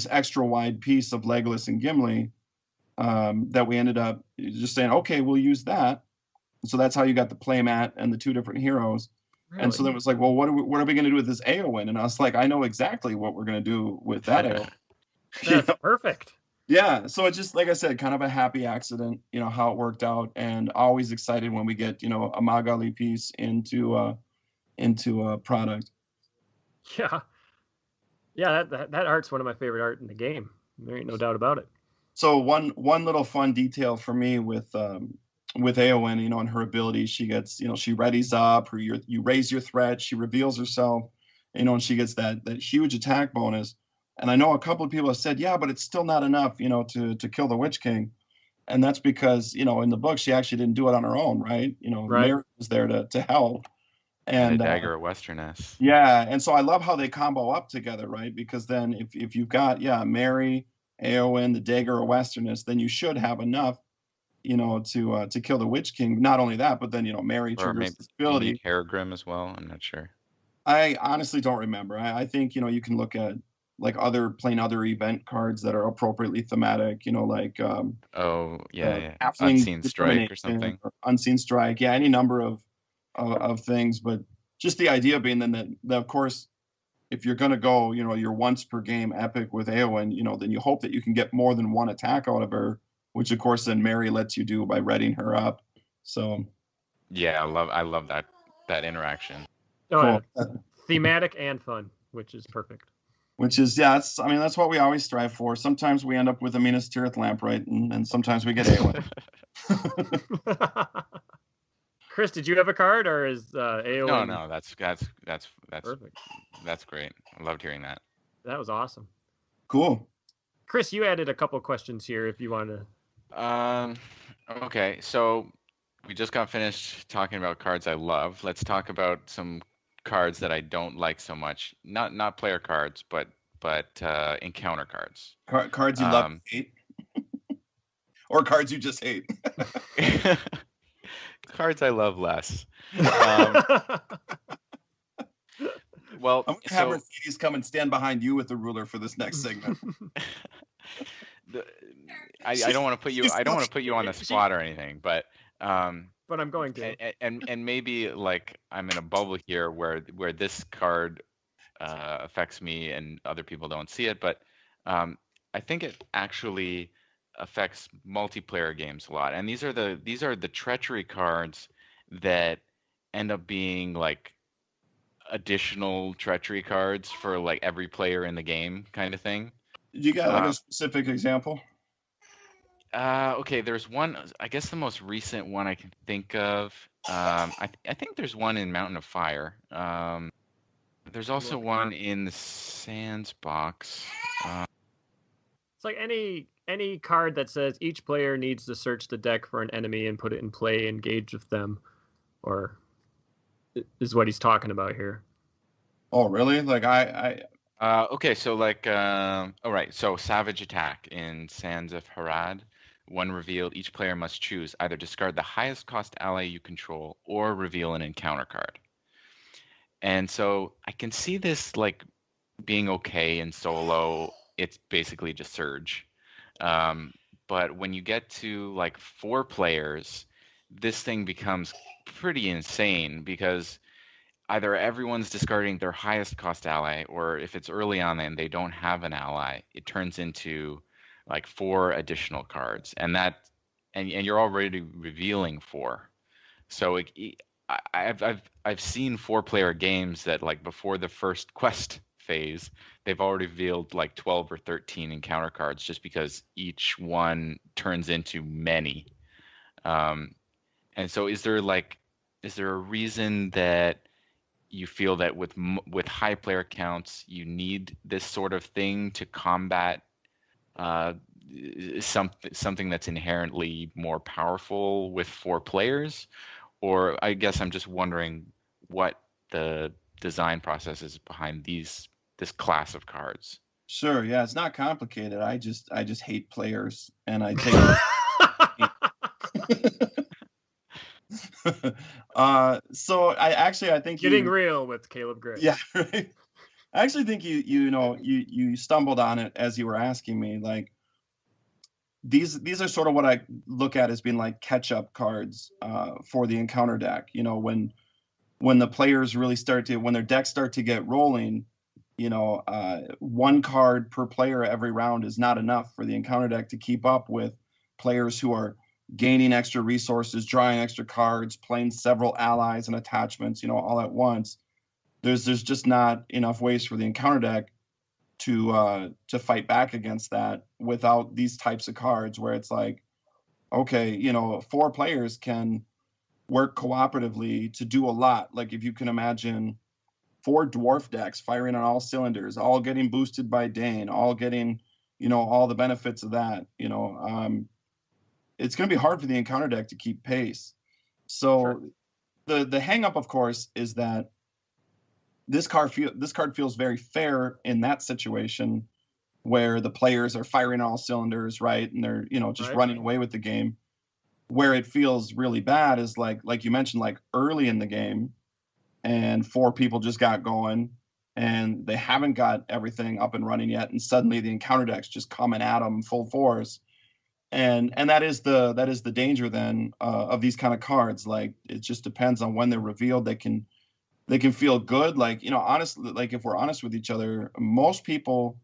extra wide piece of Legolas and Gimli, that we ended up just saying, okay, we'll use that. So that's how you got the playmat and the two different heroes. Really? And so then it was like, well, what are we going to do with this Eowyn? And I was like, I know exactly what we're going to do with that Eowyn. That's perfect. Yeah. So it's just, like I said, kind of a happy accident, how it worked out, and always excited when we get, a Magali piece into a product. Yeah. Yeah. That art's one of my favorite art in the game. There ain't no doubt about it. So one little fun detail for me with Eowyn, and her ability, she gets, she readies up, you raise your threat, she reveals herself, and she gets that huge attack bonus. And I know a couple of people have said, yeah, but it's still not enough, to kill the Witch King. And that's because, in the book, she actually didn't do it on her own, right? Right. Mary was there to help. And a And dagger of Westerness. yeah, and so I love how they combo up together, right? Because then if you've got Mary, Eowyn, the dagger of Westerness, then you should have enough, to kill the Witch King. Not only that, but then Mary Or triggers maybe this do you need ability. Harrogrim as well? I'm not sure. I honestly don't remember. I think you can look at like other event cards that are appropriately thematic. Like Oh, yeah. Halfling Unseen Strike or Determination, something. or Unseen Strike. Yeah, any number of things, but just the idea being then that of course, if you're going to go, your once per game epic with Eowyn, then you hope that you can get more than one attack out of her, which of course then Mary lets you do by readying her up. So Yeah, I love that interaction. Oh, cool. yeah. Thematic and fun, which is perfect. Which is, that's what we always strive for. Sometimes we end up with a Minas Tirith Lamprey, and sometimes we get Eowyn. Chris, did you have a card, or is Eowyn? No, that's Perfect. That's great. I loved hearing that. That was awesome. Cool. Chris, you added a couple questions here if you want to. Okay, so we just got finished talking about cards I love. Let's talk about some cards that I don't like so much. Not player cards, but encounter cards. Cards you love and hate, or cards you just hate. Cards I love less. Well, I'm gonna have Mercedes come and stand behind you with the ruler for this next segment. I don't want to put you. I don't want to put you on the spot or anything, but I'm going to. And maybe like I'm in a bubble here where this card affects me and other people don't see it, but I think it actually affects multiplayer games a lot. And these are the treachery cards that end up being like additional treachery cards for like every player in the game kind of thing. You got like a specific example? Okay, there's one. I guess the most recent one I can think of. I think there's one in Mountain of Fire. There's also one in the Sands box. It's like any card that says each player needs to search the deck for an enemy and put it in play, engage with them, or is what he's talking about here. Oh, really? Like okay, so like, all right, so Savage Attack in Sands of Harad. When revealed, each player must choose either discard the highest cost ally you control or reveal an encounter card. And so I can see this like being okay in solo. It's basically just Surge. But when you get to like 4 players, this thing becomes pretty insane because either everyone's discarding their highest cost ally, or if it's early on and they don't have an ally, it turns into like 4 additional cards, and you're already revealing 4. So I've seen 4-player games that like before the first quest phase, they've already revealed like 12 or 13 encounter cards just because each one turns into many. And so is there a reason that you feel that with high player counts you need this sort of thing to combat something that's inherently more powerful with 4 players? Or I guess I'm just wondering what the design process is behind this class of cards. Sure, yeah, it's not complicated. I just hate players, and I take so I think getting real with Caleb Gray. Yeah, right. I actually think you stumbled on it as you were asking me. Like these are sort of what I look at as being like catch-up cards for the encounter deck. When the players really when their decks start to get rolling, one card per player every round is not enough for the encounter deck to keep up with players who are gaining extra resources, drawing extra cards, playing several allies and attachments, all at once. There's just not enough ways for the encounter deck to fight back against that without these types of cards where it's like, okay, 4 players can work cooperatively to do a lot. Like if you can imagine 4 dwarf decks firing on all cylinders, all getting boosted by Dane, all getting, all the benefits of that, it's going to be hard for the encounter deck to keep pace. So the hang up, of course, is that this card feels very fair in that situation where the players are firing all cylinders, right, and they're just running away with the game. Where it feels really bad is like you mentioned, like early in the game, and 4 people just got going, and they haven't got everything up and running yet, and suddenly the encounter deck's just coming at them full force, and that is the danger then of these kind of cards. Like, it just depends on when they're revealed. They can feel good, like, honestly, like if we're honest with each other, most people,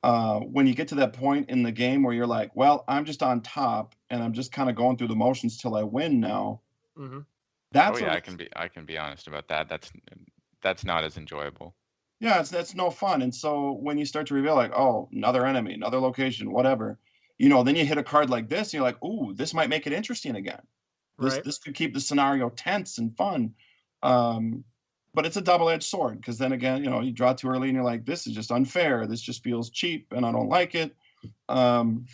when you get to that point in the game where you're like, well, I'm just on top and I'm just kind of going through the motions till I win now. Mm-hmm. That's I can be honest about that. That's not as enjoyable. Yeah, that's no fun. And so when you start to reveal, like, oh, another enemy, another location, whatever, then you hit a card like this, and you're like, ooh, this might make it interesting again. This could keep the scenario tense and fun. But it's a double-edged sword, because then again, you draw too early and you're like, this is just unfair. This just feels cheap and I don't like it. And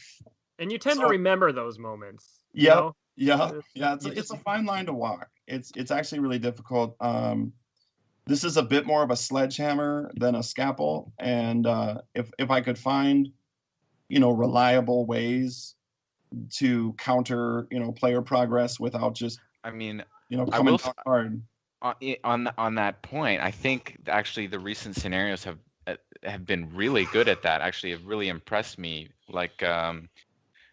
you tend to remember those moments. Yeah. It's a fine line to walk. It's actually really difficult. This is a bit more of a sledgehammer than a scalpel. And if I could find, reliable ways to counter, player progress without just, coming down hard. On that point, I think actually the recent scenarios have been really good at that. Actually, have really impressed me. Like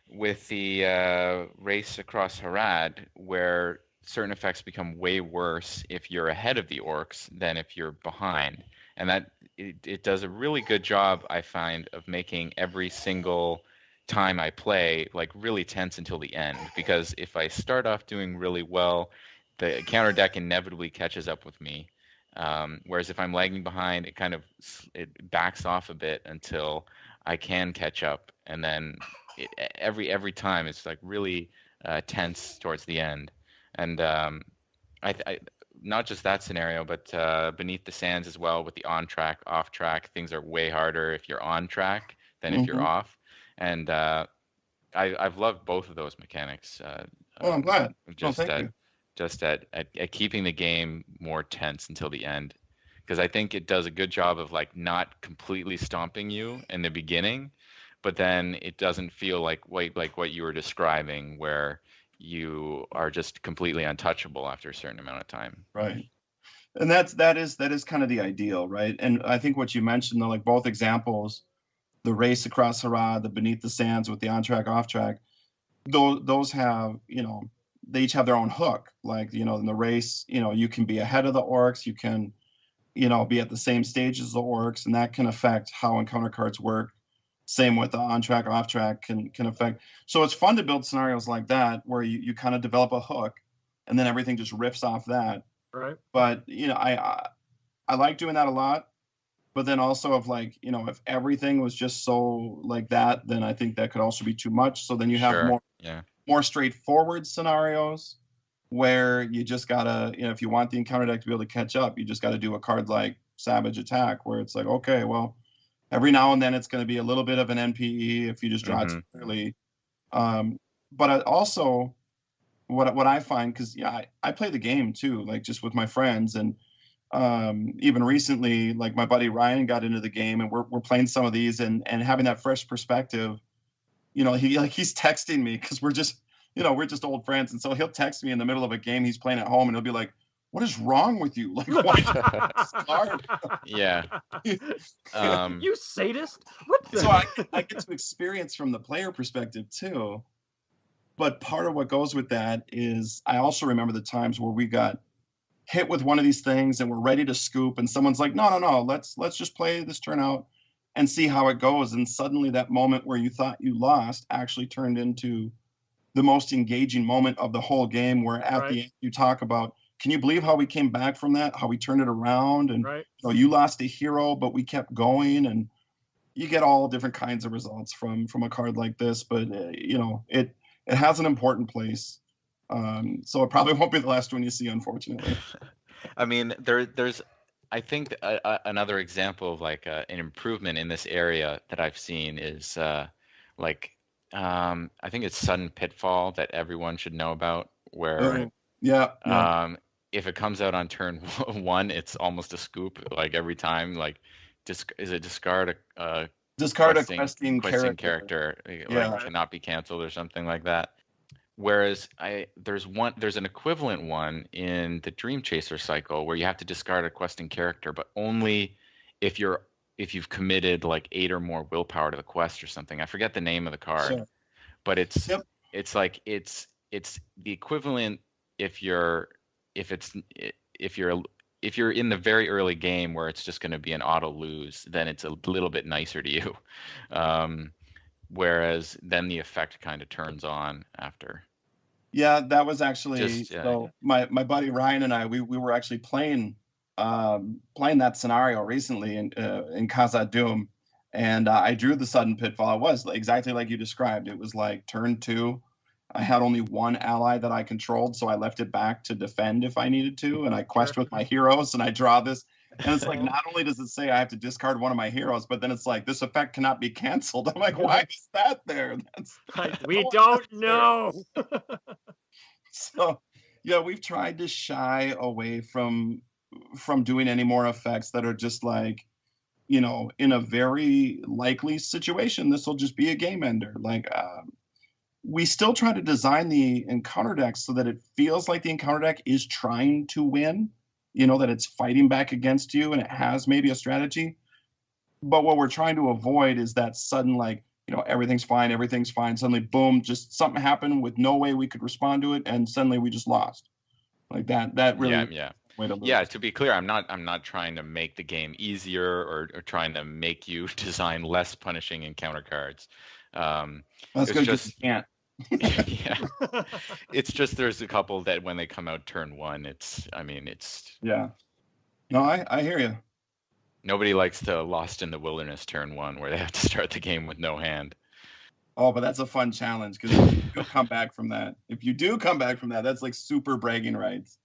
with the race across Harad, where certain effects become way worse if you're ahead of the orcs than if you're behind, and that it does a really good job, I find, of making every single time I play like really tense until the end. Because if I start off doing really well, the counter deck inevitably catches up with me. Whereas if I'm lagging behind, it backs off a bit until I can catch up, and then every time it's like really tense towards the end. And I not just that scenario, but Beneath the Sands as well, with the on track, off track, things are way harder if you're on track than if you're off. And I've loved both of those mechanics. I'm glad. Thank you. Just at keeping the game more tense until the end, because I think it does a good job of like not completely stomping you in the beginning, but then it doesn't feel like what you were describing, where you are just completely untouchable after a certain amount of time. Right. And that is kind of the ideal, right? And I think what you mentioned, though, like both examples, the race across Harad, the Beneath the Sands with the on track, off track, those have, they each have their own hook. Like, in the race, you can be ahead of the orcs, you can, be at the same stage as the orcs, and that can affect how encounter cards work. Same with the on track, off track can affect. So it's fun to build scenarios like that where you kind of develop a hook, and then everything just riffs off that. Right. But I like doing that a lot. But then also if everything was just so like that, then I think that could also be too much. So then you have more straightforward scenarios where you just gotta, if you want the encounter deck to be able to catch up, you just gotta do a card like Savage Attack, where it's like, okay, well, every now and then it's going to be a little bit of an NPE if you just draw too early. But also, what I find, because I play the game too, like just with my friends, and even recently, like my buddy Ryan got into the game, and we're playing some of these, and having that fresh perspective. He's texting me because we're just old friends, and so he'll text me in the middle of a game he's playing at home, and he'll be like, what is wrong with you? Like, why start? Yeah. You sadist. What the? So I get to experience from the player perspective too. But part of what goes with that is I also remember the times where we got hit with one of these things and we're ready to scoop, and someone's like, no, let's just play this turn out and see how it goes. And suddenly that moment where you thought you lost actually turned into the most engaging moment of the whole game, where at the end you talk about, can you believe how we came back from that? How we turned it around, and you lost a hero, but we kept going, and you get all different kinds of results from a card like this. But it has an important place, so it probably won't be the last one you see, unfortunately. I mean, there's I think another example of like an improvement in this area that I've seen is I think it's Sudden Pitfall that everyone should know about, where Yeah. Yeah. If it comes out on turn 1, it's almost a scoop. Like every time, like is it discard a Discard a questing character. character, Yeah. like cannot be canceled or something like that. Whereas there's an equivalent one in the Dream Chaser cycle where you have to discard a questing character, but only if you've committed like 8 or more willpower to the quest or something. I forget the name of the card, Sure. but it's Yep. it's like it's the equivalent if you're in the very early game where it's just going to be an auto lose, then it's a little bit nicer to you. Whereas then the effect kind of turns on after. Yeah, that was actually Yeah. so. My buddy Ryan and I, we were actually playing that scenario recently in COTR Doom, and I drew the sudden pitfall. It was exactly like you described. It was like turn 2. I had only one ally that I controlled, so I left it back to defend if I needed to, and I quest with my heroes, and I draw this. And it's like, not only does it say I have to discard one of my heroes, but then it's like, this effect cannot be canceled. I'm like, why is that there? We don't know. So, yeah, we've tried to shy away from doing any more effects that are just like, in a very likely situation, this will just be a game ender. Like, we still try to design the encounter deck so that it feels like the encounter deck is trying to win. That it's fighting back against you and it has maybe a strategy. But what we're trying to avoid is that sudden, like, everything's fine. Suddenly, boom, just something happened with no way we could respond to it. And suddenly we just lost. Like that really. Yeah. To be clear, I'm not trying to make the game easier or trying to make you design less punishing encounter cards. That's good. Just can't. Yeah, it's just there's a couple that when they come out turn 1, it's yeah. No, I hear you. Nobody likes the Lost in the Wilderness turn 1 where they have to start the game with no hand. Oh, but that's a fun challenge because if you do come back from that, that's like super bragging rights.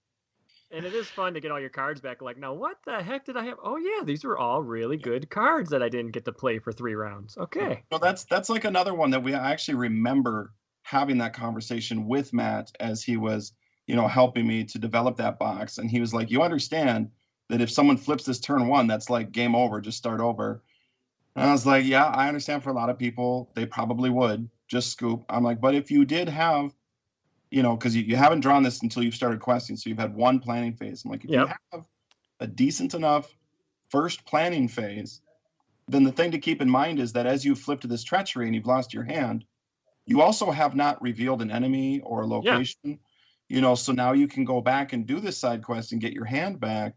And it is fun to get all your cards back. Like, now what the heck did I have? Oh yeah, these were all really good cards that I didn't get to play for 3 rounds. Okay. So that's like another one that we actually remember having that conversation with Matt as he was, helping me to develop that box. And he was like, you understand that if someone flips this turn 1, that's like game over, just start over. And I was like, yeah, I understand for a lot of people, they probably would just scoop. I'm like, but if you did have, because you haven't drawn this until you've started questing. So you've had one planning phase. I'm like, if you have a decent enough first planning phase, then the thing to keep in mind is that as you flip to this treachery and you've lost your hand, you also have not revealed an enemy or a location, so now you can go back and do this side quest and get your hand back.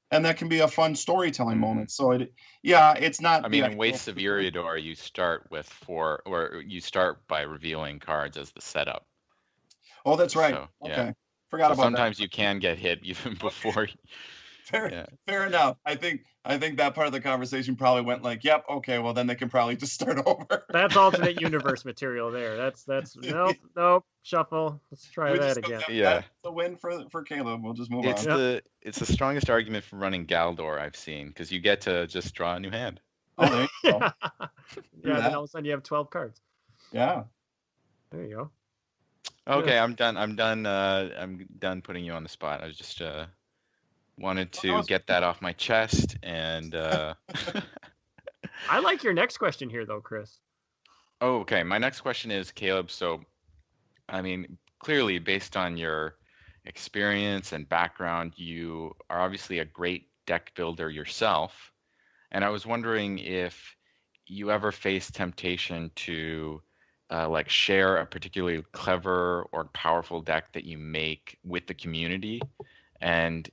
And that can be a fun storytelling moment. So it's not. In Wastes of Eriador, you start with 4, or you start by revealing cards as the setup. Oh, that's right. So, okay. Forgot about sometimes that. you can get hit even before. Fair enough. I think that part of the conversation probably went like, yep, okay, well then they can probably just start over. That's alternate universe material there. That's nope, shuffle. Let's try that again. That's a win for Caleb. We'll just move on. It's the strongest argument for running Galdor I've seen, because you get to just draw a new hand. Oh, there you go. Then all of a sudden you have 12 cards. Yeah. There you go. Okay, I'm done. I'm done putting you on the spot. I was just wanted to get that off my chest, and I like your next question here though, Chris. Oh, okay. My next question is, Caleb, so clearly based on your experience and background, you are obviously a great deck builder yourself, and I was wondering if you ever face temptation to share a particularly clever or powerful deck that you make with the community, and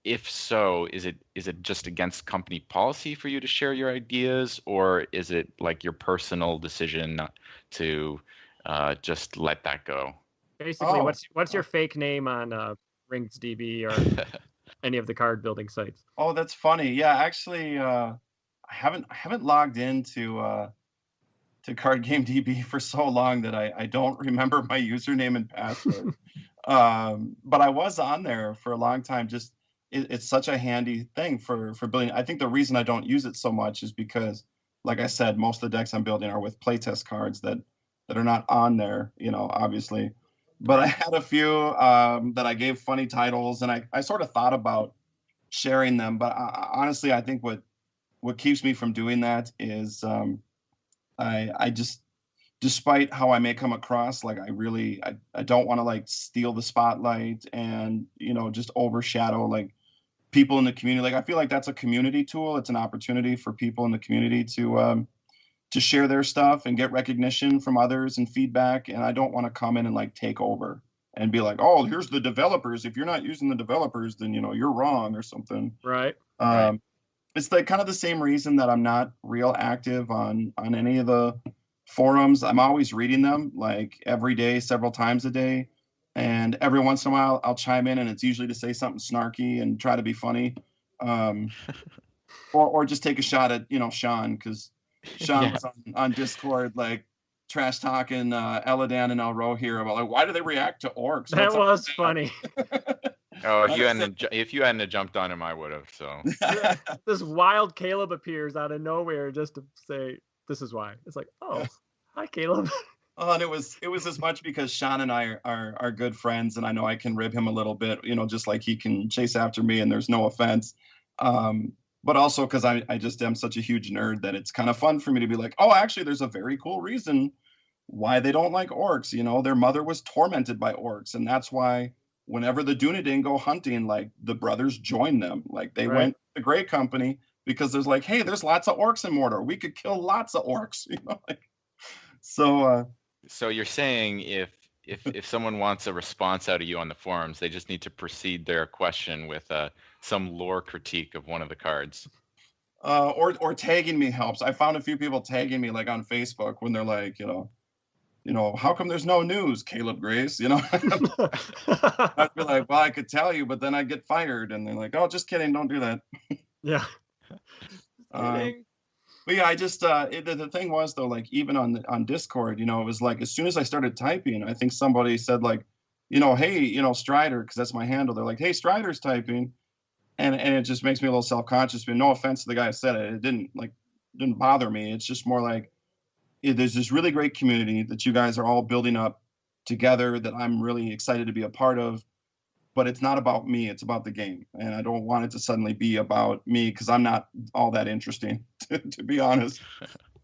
if so, is it just against company policy for you to share your ideas, or is it like your personal decision not to just let that go? Basically, what's your fake name on RingsDB or any of the card building sites? Oh, that's funny. Yeah, actually, I haven't logged into to Card Game DB for so long that I don't remember my username and password. But I was on there for a long time. Just it's such a handy thing for building. I think the reason I don't use it so much is because, like I said, most of the decks I'm building are with playtest cards that are not on there, obviously. But I had a few that I gave funny titles, and I sort of thought about sharing them. But honestly, I think what keeps me from doing that is I just, despite how I may come across, like I don't want to like steal the spotlight and just overshadow like people in the community. Like I feel like that's a community tool. It's an opportunity for people in the community to share their stuff and get recognition from others and feedback. And I don't want to come in and like take over and be like, oh, here's the developers. If you're not using the developers, then you're wrong or something. Right. Right. It's like kind of the same reason that I'm not real active on any of the forums. I'm always reading them like every day, several times a day. And every once in a while I'll chime in, and it's usually to say something snarky and try to be funny. Or just take a shot at, Sean, because Sean was on Discord, like trash talking Eladan and Elro here about like, why do they react to orcs? That was funny. Oh, if you hadn't jumped on him, I would have. So this wild Caleb appears out of nowhere just to say, "This is why." It's like, oh, hi, Caleb. Oh, and it was as much because Sean and I are good friends, and I know I can rib him a little bit, just like he can chase after me, and there's no offense. But also because I just am such a huge nerd that it's kind of fun for me to be like, oh, actually, there's a very cool reason why they don't like orcs. Their mother was tormented by orcs, and that's why whenever the Dunedain go hunting, like the brothers join them. Like they went to the Grey Company because there's like, hey, there's lots of orcs in Mordor. We could kill lots of orcs. So you're saying if someone wants a response out of you on the forums, they just need to precede their question with some lore critique of one of the cards. Or tagging me helps. I found a few people tagging me like on Facebook when they're like, how come there's no news, Caleb Grace? I'd be like, well, I could tell you, but then I'd get fired. And they're like, oh, just kidding. Don't do that. Yeah. But yeah, I just, the thing was though, like even on Discord, it was like, as soon as I started typing, I think somebody said like, hey, Strider, because that's my handle. They're like, hey, Strider's typing. And it just makes me a little self-conscious, but no offense to the guy who said it. It didn't bother me. It's just more like, there's this really great community that you guys are all building up together that I'm really excited to be a part of, but it's not about me. It's about the game. And I don't want it to suddenly be about me because I'm not all that interesting, to be honest.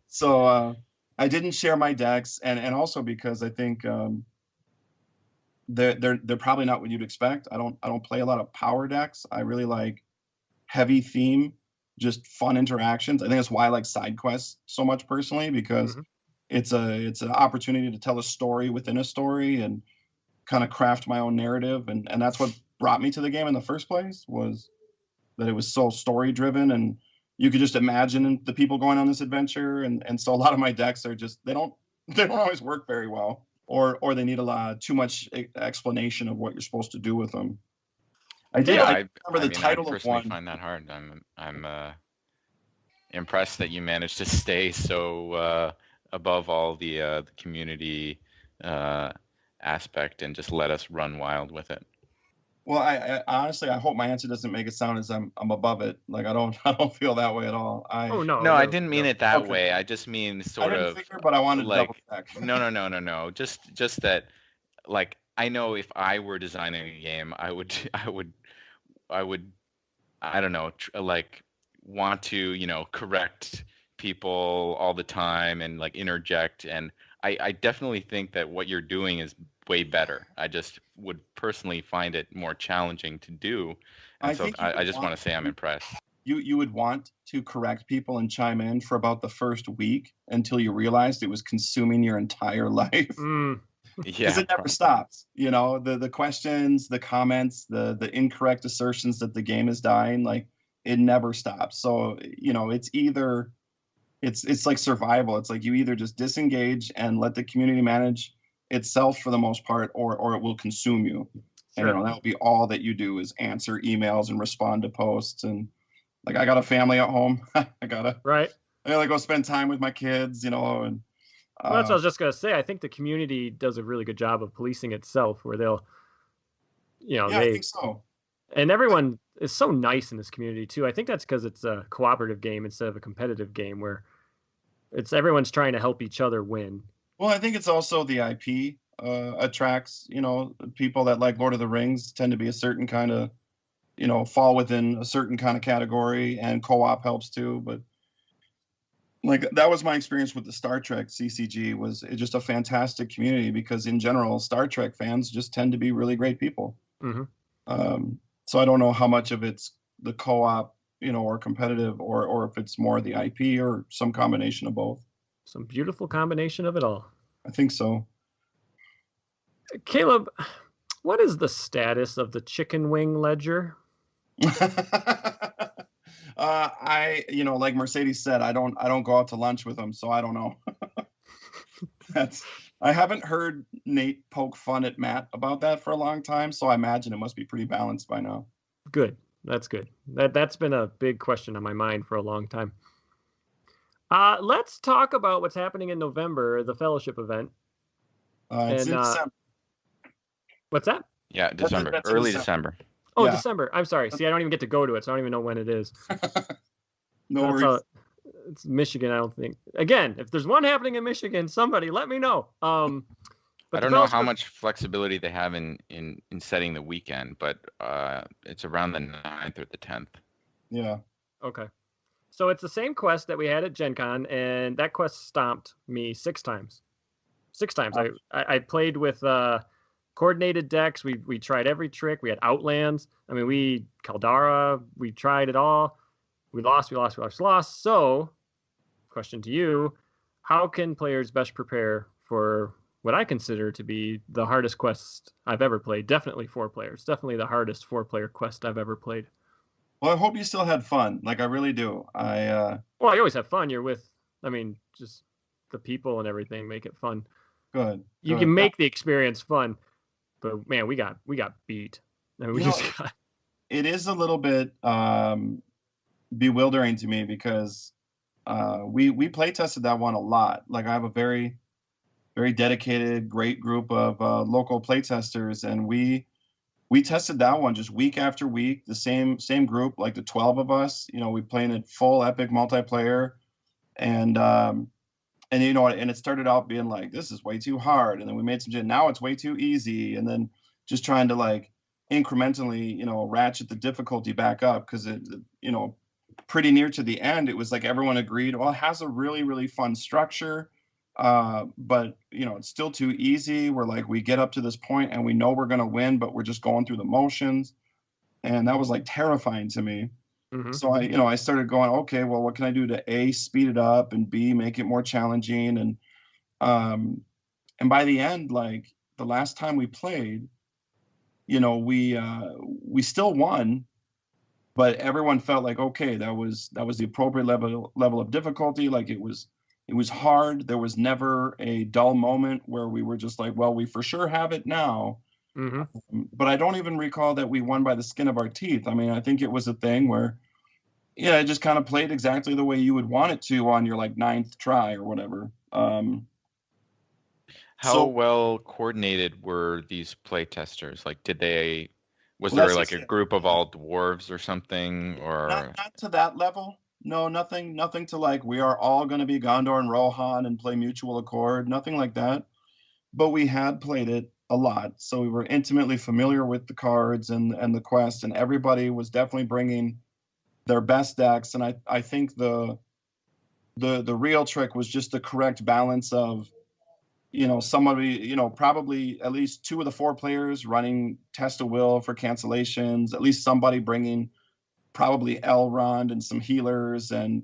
So I didn't share my decks. And also because I think they're probably not what you'd expect. I don't play a lot of power decks. I really like heavy theme, just fun interactions. I think that's why I like side quests so much personally, because it's an opportunity to tell a story within a story and kind of craft my own narrative. And that's what brought me to the game in the first place, was that it was so story driven and you could just imagine the people going on this adventure. And so a lot of my decks are just, they don't always work very well, or they need too much explanation of what you're supposed to do with them. I remember the title I of one. I find that hard. I'm impressed that you managed to stay so above all the community aspect and just let us run wild with it. Well, I honestly, I hope my answer doesn't make it sound as I'm above it. Like I don't feel that way at all. No, I didn't mean it that way. I just mean sort of. Figure, but I wanted to double check. No. Just that, like, I know if I were designing a game, I would, I don't know, like want to, correct people all the time and like interject. And I definitely think that what you're doing is way better. I just would personally find it more challenging to do. And I just want to say I'm impressed. You would want to correct people and chime in for about the first week until you realized it was consuming your entire life. Yeah, because it never stops. The questions, the comments, the incorrect assertions that the game is dying, like it never stops. So it's either it's like survival. It's like you either just disengage and let the community manage itself for the most part, or it will consume you. Sure. And that'll be all that you do is answer emails and respond to posts. And like I got a family at home. I gotta go spend time with my kids, and well, that's what I was just gonna say. I think the community does a really good job of policing itself, where they'll, I think so. And everyone is so nice in this community too. I think that's because it's a cooperative game instead of a competitive game, where everyone's trying to help each other win. Well, I think it's also the IP attracts, people that like Lord of the Rings tend to be a certain kind of, fall within a certain kind of category, and co-op helps too. But like that was my experience with the Star Trek CCG. Was it just a fantastic community, because in general Star Trek fans just tend to be really great people. Mm-hmm. So I don't know how much of it's the co-op, or competitive, or if it's more the IP or some combination of both. Some beautiful combination of it all. I think so. Caleb, what is the status of the chicken wing ledger? Like Mercedes said, I don't go out to lunch with them, so I don't know. I haven't heard Nate poke fun at Matt about that for a long time, so I imagine it must be pretty balanced by now. Good. That's good. That's been a big question on my mind for a long time. Let's talk about what's happening in November, the fellowship event. It's in December. What's that? Yeah, December. That's early December. Oh, Yeah. December. I'm sorry. See, I don't even get to go to it, so I don't even know when it is. No worries. It's Michigan, I don't think. Again, if there's one happening in Michigan, somebody let me know. But I don't know how much flexibility they have in setting the weekend, but it's around the 9th or the 10th. Yeah. Okay. So it's the same quest that we had at Gen Con, and that quest stomped me 6 times. 6 times. I played with coordinated decks. We tried every trick. We had Outlands. I mean, Caldara. We tried it all. We lost. So, question to you, how can players best prepare for what I consider to be the hardest quest I've ever played?—definitely 4 players. Definitely the hardest 4-player quest I've ever played. Well, I hope you still had fun. Like, I really do. Well, I always have fun. You're with, just the people and everything make it fun. Good. You can make the experience fun, but man, we got beat. It is a little bit bewildering to me, because we play tested that one a lot. Like, I have a very, very dedicated, great group of local play testers, and we tested that one just week after week. The same group, like the 12 of us. We playing it full epic multiplayer, and it started out being like, this is way too hard, and then we made some. Now it's way too easy, and then just trying to like incrementally, ratchet the difficulty back up, because it, pretty near to the end, it was like everyone agreed, well, it has a really, really fun structure, but it's still too easy. We're like, we get up to this point and we know we're going to win, but we're just going through the motions. And that was like terrifying to me. Mm-hmm. So I started going, okay, well, what can I do to A, speed it up, and B, make it more challenging? And by the end, like the last time we played, we still won, but everyone felt like, okay, that was the appropriate level of difficulty. Like it was hard. There was never a dull moment where we were just like, well, we for sure have it now. Mm-hmm. But I don't even recall that we won by the skin of our teeth. I mean, I think it was a thing where, it just kind of played exactly the way you would want it to on your like 9th try or whatever. How well coordinated were these play testers? Like, was there like a group of all dwarves or something, or not to that level? No, nothing to like, we are all going to be Gondor and Rohan and play Mutual Accord, nothing like that. But we had played it a lot, so we were intimately familiar with the cards and the quest, and everybody was definitely bringing their best decks. And I think the real trick was just the correct balance of, somebody, probably at least 2 of the 4 players running Test of Will for cancellations, at least somebody bringing probably Elrond and some healers, and,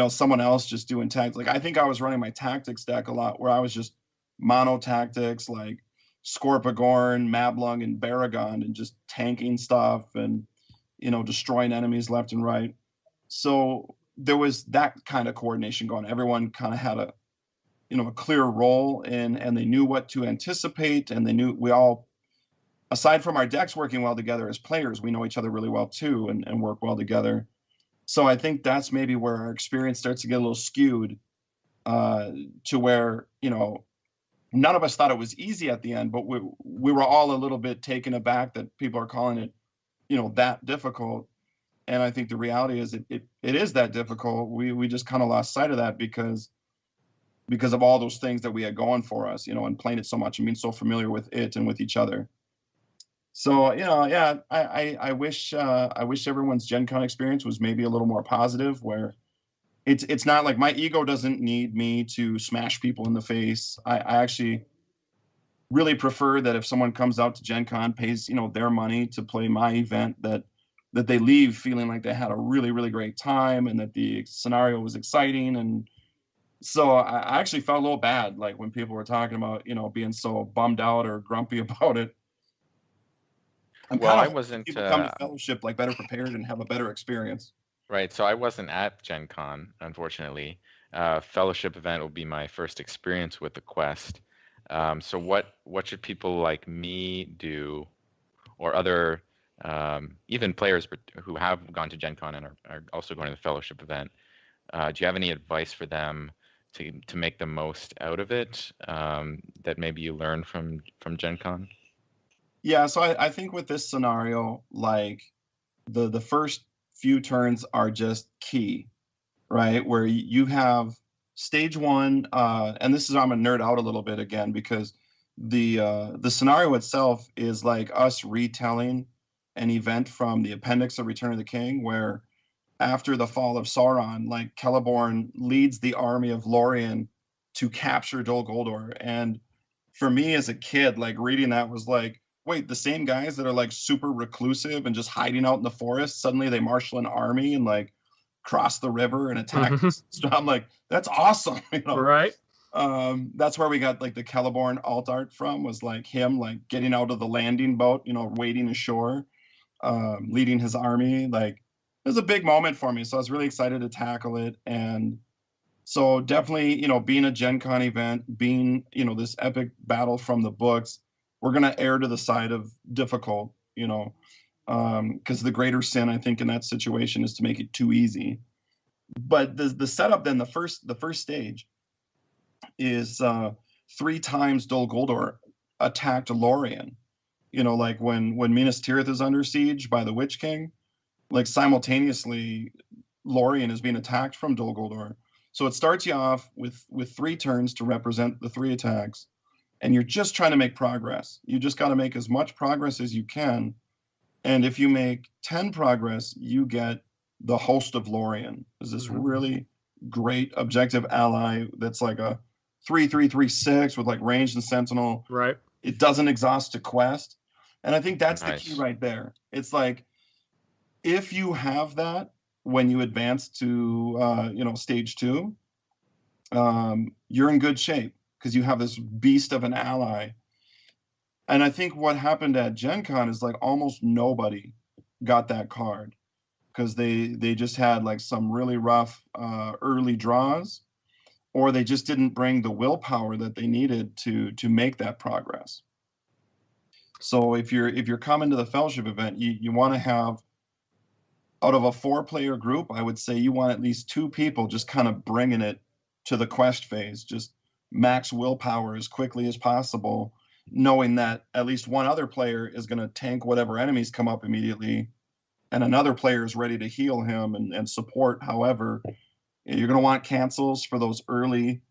someone else just doing tags. Like, I think I was running my tactics deck a lot, where I was just mono tactics, like Scorpigorn, Mablung, and Baragon, and just tanking stuff and, destroying enemies left and right. So there was that kind of coordination going. Everyone kind of had a clear role, and they knew what to anticipate, and they knew we all, aside from our decks working well together as players, we know each other really well too, and work well together. So I think that's maybe where our experience starts to get a little skewed, to where, none of us thought it was easy at the end, but we were all a little bit taken aback that people are calling it, that difficult. And I think the reality is it is that difficult. We just kind of lost sight of that, because because of all those things that we had going for us, and playing it so much and being so familiar with it and with each other. So, yeah, I wish everyone's Gen Con experience was maybe a little more positive, where it's not like my ego doesn't need me to smash people in the face. I actually really prefer that if someone comes out to Gen Con, pays, their money to play my event, that they leave feeling like they had a really, really great time and that the scenario was exciting. And so I actually felt a little bad, like when people were talking about, being so bummed out or grumpy about it. Well, I wasn't. People come to Fellowship like better prepared and have a better experience. Right. So I wasn't at Gen Con, unfortunately. Fellowship event will be my first experience with the quest. So what should people like me do, or other even players who have gone to Gen Con and are also going to the Fellowship event? Do you have any advice for them to make the most out of it, that maybe you learned from Gen Con? Yeah, so I think with this scenario, like the first few turns are just key, right? Where you have stage one, and this is, I'm gonna nerd out a little bit again, because the scenario itself is like us retelling an event from the appendix of Return of the King, where after the fall of Sauron, like Celeborn leads the army of Lorien to capture Dol Guldur. And for me as a kid, like reading that was like, wait, the same guys that are like super reclusive and just hiding out in the forest, suddenly they marshal an army and like cross the river and attack. So I'm like, that's awesome. Right. That's where we got like the Celeborn alt art from, was like him like getting out of the landing boat, wading ashore, leading his army. Like, it was a big moment for me. So I was really excited to tackle it. And so definitely, being a Gen Con event, being, this epic battle from the books, we're going to err to the side of difficult, because the greater sin, I think, in that situation is to make it too easy. But the setup then, the first stage is 3 times Dol Guldur attacked Lorien. Like when Minas Tirith is under siege by the Witch King, like simultaneously Lorien is being attacked from Dol Guldur. So it starts you off with 3 turns to represent the 3 attacks. And you're just trying to make progress. You just got to make as much progress as you can. And if you make 10 progress, you get the Host of Lorien. Is this really great objective ally that's like a 3/3/3/6 with like ranged and sentinel. Right. It doesn't exhaust a quest. And I think that's Nice. the key right there. It's like, if you have that when you advance to stage 2, you're in good shape, because you have this beast of an ally. And I think what happened at Gen Con is like almost nobody got that card, because they just had like some really rough early draws, or they just didn't bring the willpower that they needed to make that progress. So if you're coming to the Fellowship event, you want to have, out of a 4-player group, I would say you want at least 2 people just kind of bringing it to the quest phase, just max willpower as quickly as possible, knowing that at least one other player is going to tank whatever enemies come up immediately, and another player is ready to heal him and support. However, you're going to want cancels for those early,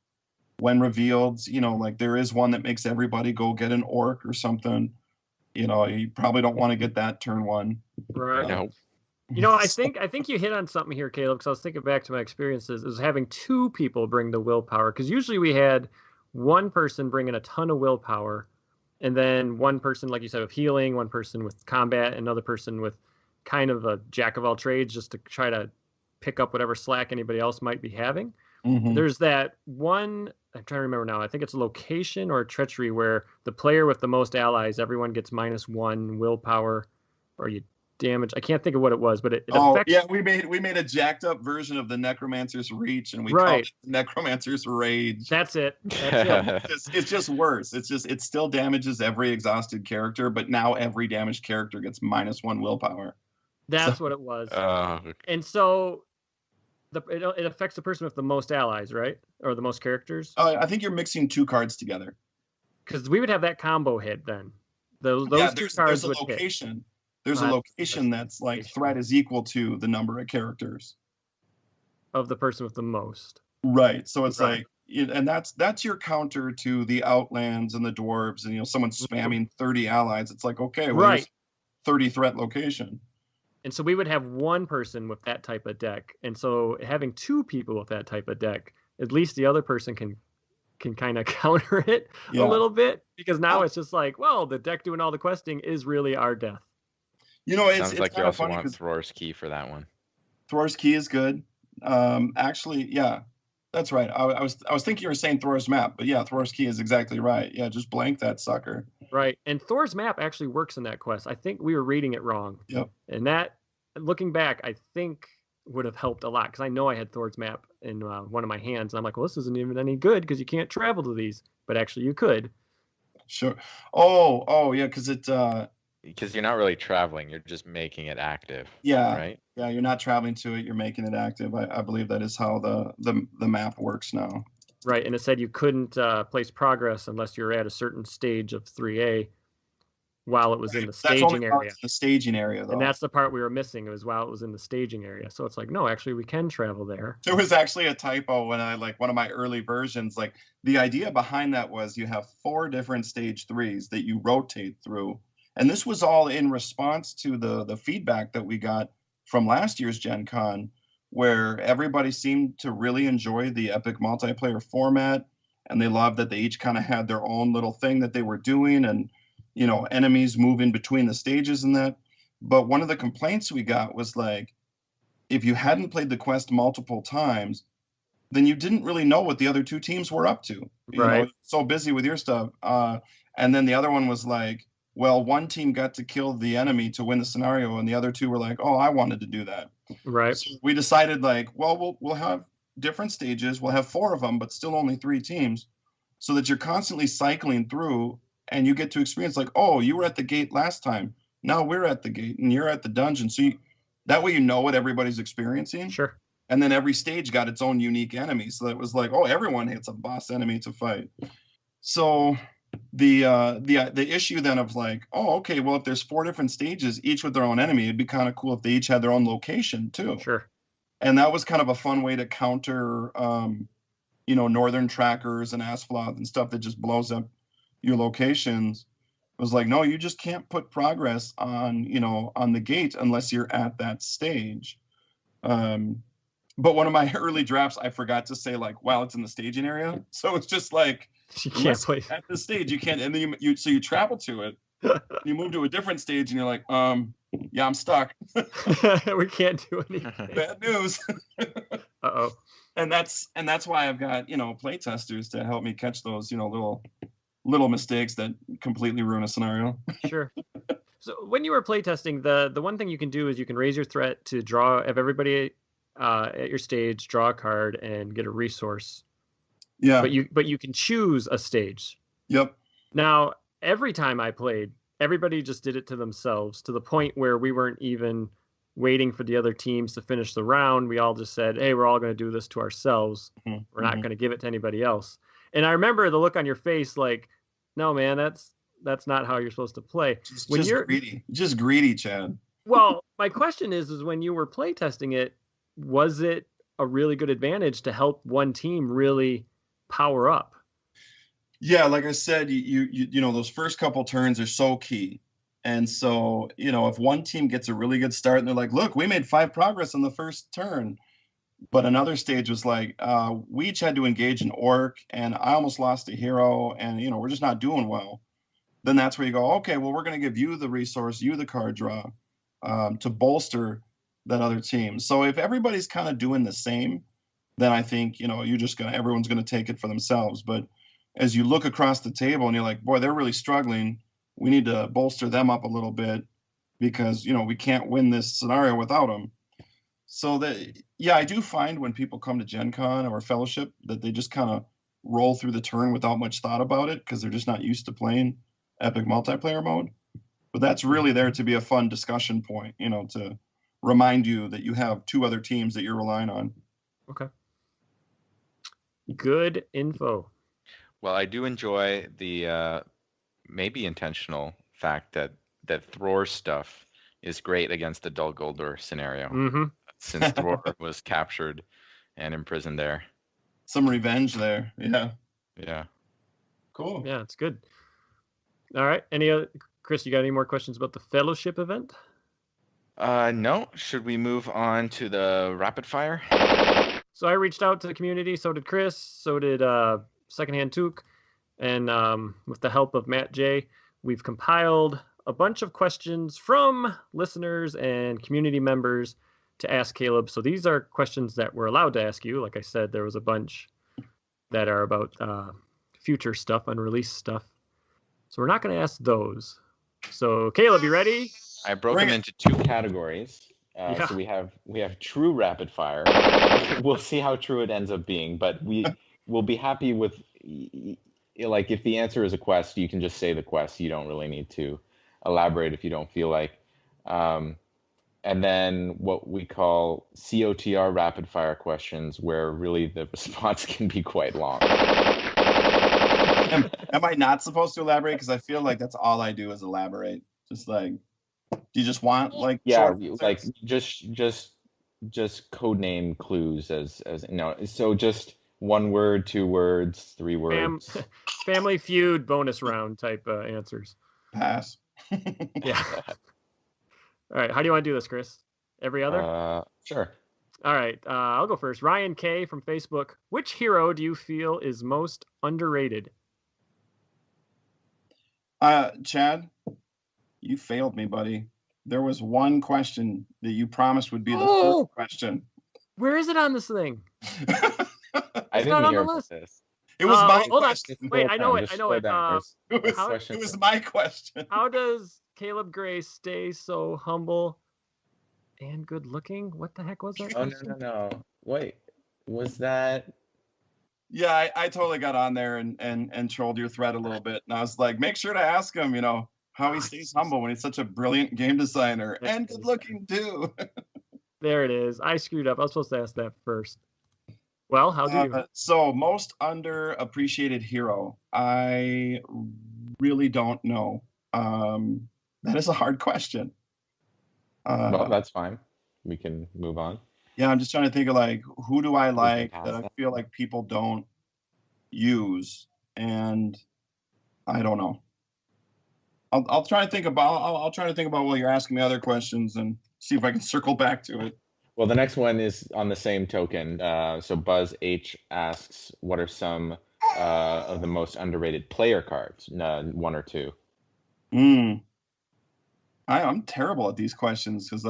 when revealed, like there is one that makes everybody go get an orc or something. You probably don't want to get that turn 1. Right. No. I think you hit on something here, Caleb, because I was thinking back to my experiences, is having 2 people bring the willpower, because usually we had one person bringing a ton of willpower, and then one person, like you said, with healing, one person with combat, another person with kind of a jack of all trades, just to try to pick up whatever slack anybody else might be having. Mm-hmm. There's that one, I'm trying to remember now, I think it's a location or a treachery where the player with the most allies, everyone gets -1 willpower, or you damage. I can't think of what it was, but it affects. Yeah, we made a jacked up version of the Necromancer's Reach, and we called it Necromancer's Rage. That's it. It's just worse. It still damages every exhausted character, but now every damaged character gets -1 willpower. That's what it was. And so it affects the person with the most allies, right? Or the most characters? I think you're mixing 2 cards together. Because we would have that combo hit then. Those 2 cards there's a would location. hit. There's a location that's like threat is equal to the number of characters of the person with the most. Right. So it's like And that's your counter to the Outlands and the Dwarves, and someone's spamming 30 allies. It's like, okay, well, Right. here's 30 threat location. And so we would have one person with that type of deck. And so having two people with that type of deck, at least the other person can kind of counter it a little bit, because now it's just like, well, the deck doing all the questing is really our death. Sounds like you also want Thror's Key for that one. Thror's Key is good. Actually, yeah, that's right. I was thinking you were saying Thor's Map, but yeah, Thor's Key is exactly right. Yeah, just blank that sucker. Right, and Thor's Map actually works in that quest. I think we were reading it wrong. Yep. And that, looking back, I think would have helped a lot, because I know I had Thor's Map in one of my hands, and I'm like, well, this isn't even any good because you can't travel to these, but actually you could. Sure. Oh, yeah, because it. Because you're not really traveling, you're just making it active. Yeah. Right. Yeah, you're not traveling to it, you're making it active. I believe that is how the map works now. Right, and it said you couldn't place progress unless you're at a certain stage of 3A while it was in the staging area. The staging area, though. And that's the part we were missing. It was while it was in the staging area. So it's like, no, actually, we can travel there. There was actually a typo when one of my early versions, the idea behind that was you have 4 different stage 3s that you rotate through. And this was all in response to the feedback that we got from last year's Gen Con, where everybody seemed to really enjoy the epic multiplayer format, and they loved that they each kind of had their own little thing that they were doing, and enemies moving between the stages and that. But one of the complaints we got was if you hadn't played the quest multiple times, then you didn't really know what the other 2 teams were up to. Right. So busy with your stuff. And then the other one was well, one team got to kill the enemy to win the scenario, and the other 2 were like, oh, I wanted to do that. Right. So we decided well, we'll have different stages. We'll have 4 of them, but still only 3 teams, so that you're constantly cycling through, and you get to experience oh, you were at the gate last time. Now we're at the gate, and you're at the dungeon. So that way you know what everybody's experiencing. Sure. And then every stage got its own unique enemy. So it was oh, everyone hits a boss enemy to fight. So the issue then of oh, okay, well, if there's 4 different stages, each with their own enemy, it'd be kind of cool if they each had their own location too. Sure. And that was kind of a fun way to counter, northern trackers and Asphalth and stuff that just blows up your locations. It was no, you just can't put progress on the gate unless you're at that stage. But one of my early drafts, I forgot to say wow, it's in the staging area. So it's just you can't play at the stage, you can't, and then you travel to it, you move to a different stage, and you're yeah, I'm stuck. We can't do anything. Bad news. Uh-oh. And that's why I've got play testers to help me catch those little mistakes that completely ruin a scenario. Sure. So when you were playtesting, the one thing you can do is you can raise your threat to have everybody at your stage draw a card and get a resource. Yeah. But you can choose a stage. Yep. Now, every time I played, everybody just did it to themselves, to the point where we weren't even waiting for the other teams to finish the round. We all just said, hey, we're all going to do this to ourselves. Mm-hmm. We're not going to give it to anybody else. And I remember the look on your face no, man, that's not how you're supposed to play. You're greedy. Just greedy, Chad. Well, my question is when you were playtesting it, was it a really good advantage to help one team really power up? Yeah, like I said, you those first couple turns are so key. And so, if one team gets a really good start and they're look, we made 5 progress on the first turn, but another stage was we each had to engage an orc, and I almost lost a hero, and we're just not doing well. Then that's where you go, okay, well, we're going to give you the resource, you the card draw, to bolster that other team. So if everybody's kind of doing the same, then I think everyone's going to take it for themselves. But as you look across the table and you're boy, they're really struggling, we need to bolster them up a little bit, because we can't win this scenario without them. So I do find when people come to Gen Con or Fellowship that they just kind of roll through the turn without much thought about it, because they're just not used to playing epic multiplayer mode. But that's really there to be a fun discussion point, to remind you that you have 2 other teams that you're relying on. Okay. Good info. Well, I do enjoy the maybe intentional fact that Thror stuff is great against the Dol Guldur scenario. Mm-hmm. Since Thror was captured and imprisoned there. some revenge there. Yeah. Yeah. Cool. Yeah, it's good. All right. Chris, you got any more questions about the fellowship event? No. Should we move on to the rapid fire? So I reached out to the community. So did Chris. So did Secondhand Took. And with the help of Matt J, we've compiled a bunch of questions from listeners and community members to ask Caleb. So these are questions that we're allowed to ask you. Like I said, there was a bunch that are about future stuff, unreleased stuff. So we're not going to ask those. So Caleb, you ready? I broke them into 2 categories. Yeah. So we have true rapid fire. We'll see how true it ends up being, but we'll be happy with, like, if the answer is a quest, you can just say the quest. You don't really need to elaborate if you don't feel like. And then what we call COTR rapid fire questions, where really the response can be quite long. Am I not supposed to elaborate? Because I feel like that's all I do is elaborate. Just like, do you just want like short like answers? just code name clues as so just 1 word, 2 words, 3 words. Family Feud bonus round type answers. Pass. Yeah. All right. How do you want to do this, Chris? Every other? Sure. All right. I'll go first. Ryan K from Facebook. Which hero do you feel is most underrated? Chad, you failed me, buddy. There was one question that you promised would be the first question. Where is it on this thing? I didn't hear about this. It was my hold question. on. Wait, I know it. It was my question. How does Caleb Gray stay so humble and good looking? What the heck was that? Oh, no. Wait, was that? Yeah, I totally got on there and trolled your thread a little bit. And I was like, make sure to ask him, how he stays humble when he's such a brilliant game designer and good looking too. There it is. I screwed up. I was supposed to ask that first. Well, how do you? So most underappreciated hero, I really don't know. That is a hard question. Well, that's fine. We can move on. Yeah, I'm just trying to think of like, who do I like that I feel like people don't use, and I don't know. I'll try to think about. I'll try to think about while you're asking me other questions and see if I can circle back to it. Well, the next one is on the same token. So Buzz H asks, what are some of the most underrated player cards? 1 or 2. I'm terrible at these questions because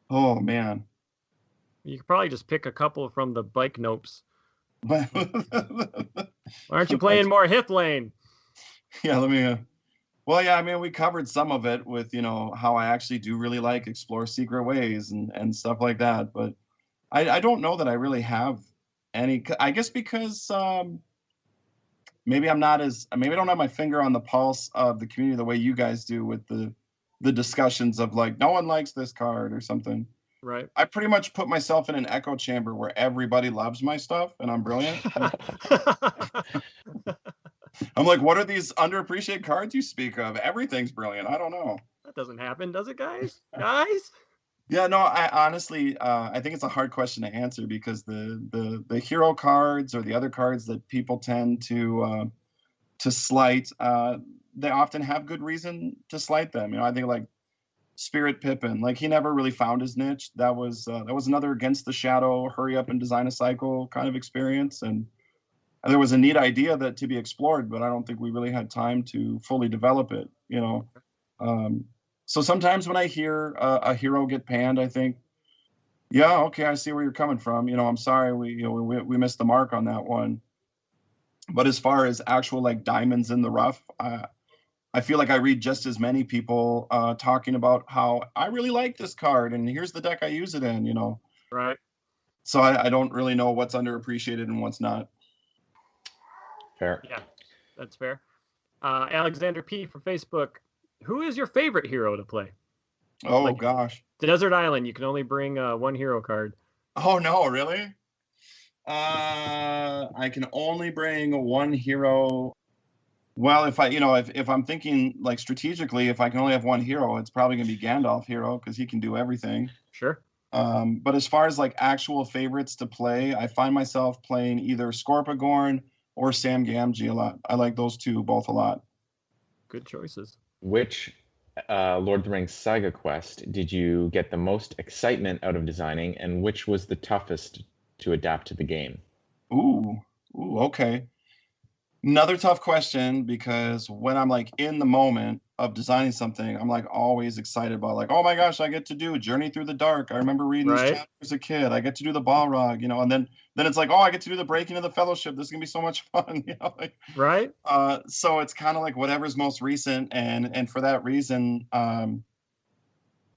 oh man. You could probably just pick a couple from the bike nopes. But Why aren't you playing more Hip Lane? Yeah, well, yeah, I mean, we covered some of it with, how I actually do really like Explore Secret Ways and stuff like that. But I don't know that I really have any, I guess because maybe I don't have my finger on the pulse of the community the way you guys do with the discussions of like, no one likes this card or something. Right. I pretty much put myself in an echo chamber where everybody loves my stuff and I'm brilliant. I'm like, what are these underappreciated cards you speak of? Everything's brilliant. I don't know. That doesn't happen, does it, guys? Guys? Yeah, no, I honestly, I think it's a hard question to answer because the hero cards or the other cards that people tend to slight, they often have good reason to slight them. I think like Spirit Pippin, like he never really found his niche. That was another Against the Shadow, hurry up and design a cycle kind of experience, and there was a neat idea that to be explored, but I don't think we really had time to fully develop it. So sometimes when I hear a hero get panned, I think, yeah, okay, I see where you're coming from. I'm sorry we missed the mark on that one. But as far as actual like diamonds in the rough, I feel like I read just as many people talking about how I really like this card and here's the deck I use it in. Right. So I don't really know what's underappreciated and what's not. Fair. Yeah, that's fair. Alexander P from Facebook. Who is your favorite hero to play? Oh, gosh. Desert Island. You can only bring 1 hero card. Oh, no, really? I can only bring 1 hero. Well, if I'm thinking like strategically, if I can only have 1 hero, it's probably going to be Gandalf hero because he can do everything. Sure. But as far as like actual favorites to play, I find myself playing either Scorpigorn or Sam Gamgee a lot. I like those two both a lot. Good choices. Which Lord of the Rings Saga quest did you get the most excitement out of designing, and which was the toughest to adapt to the game? Ooh, okay. Another tough question, because when I'm like in the moment of designing something, I'm like always excited about like, oh my gosh, I get to do Journey Through the Dark. I remember reading this chapter as a kid. I get to do the Balrog, and then it's like, oh, I get to do the Breaking of the Fellowship. This is gonna be so much fun, like, right. So it's kind of like whatever's most recent, and for that reason, I'm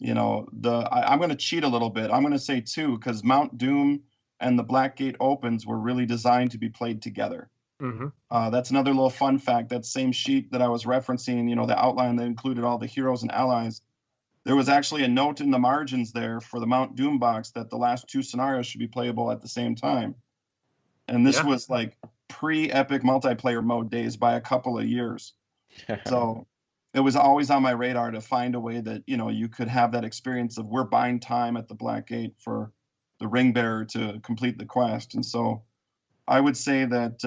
gonna cheat a little bit. I'm gonna say two, because Mount Doom and the Blackgate Opens were really designed to be played together. Mm-hmm. That's another little fun fact. That same sheet that I was referencing, the outline that included all the heroes and allies, there was actually a note in the margins there for the Mount Doom box that the last two scenarios should be playable at the same time. And this was like pre-epic multiplayer mode days by a couple of years. So it was always on my radar to find a way that, you could have that experience of we're buying time at the Blackgate for the ring bearer to complete the quest. And so I would say that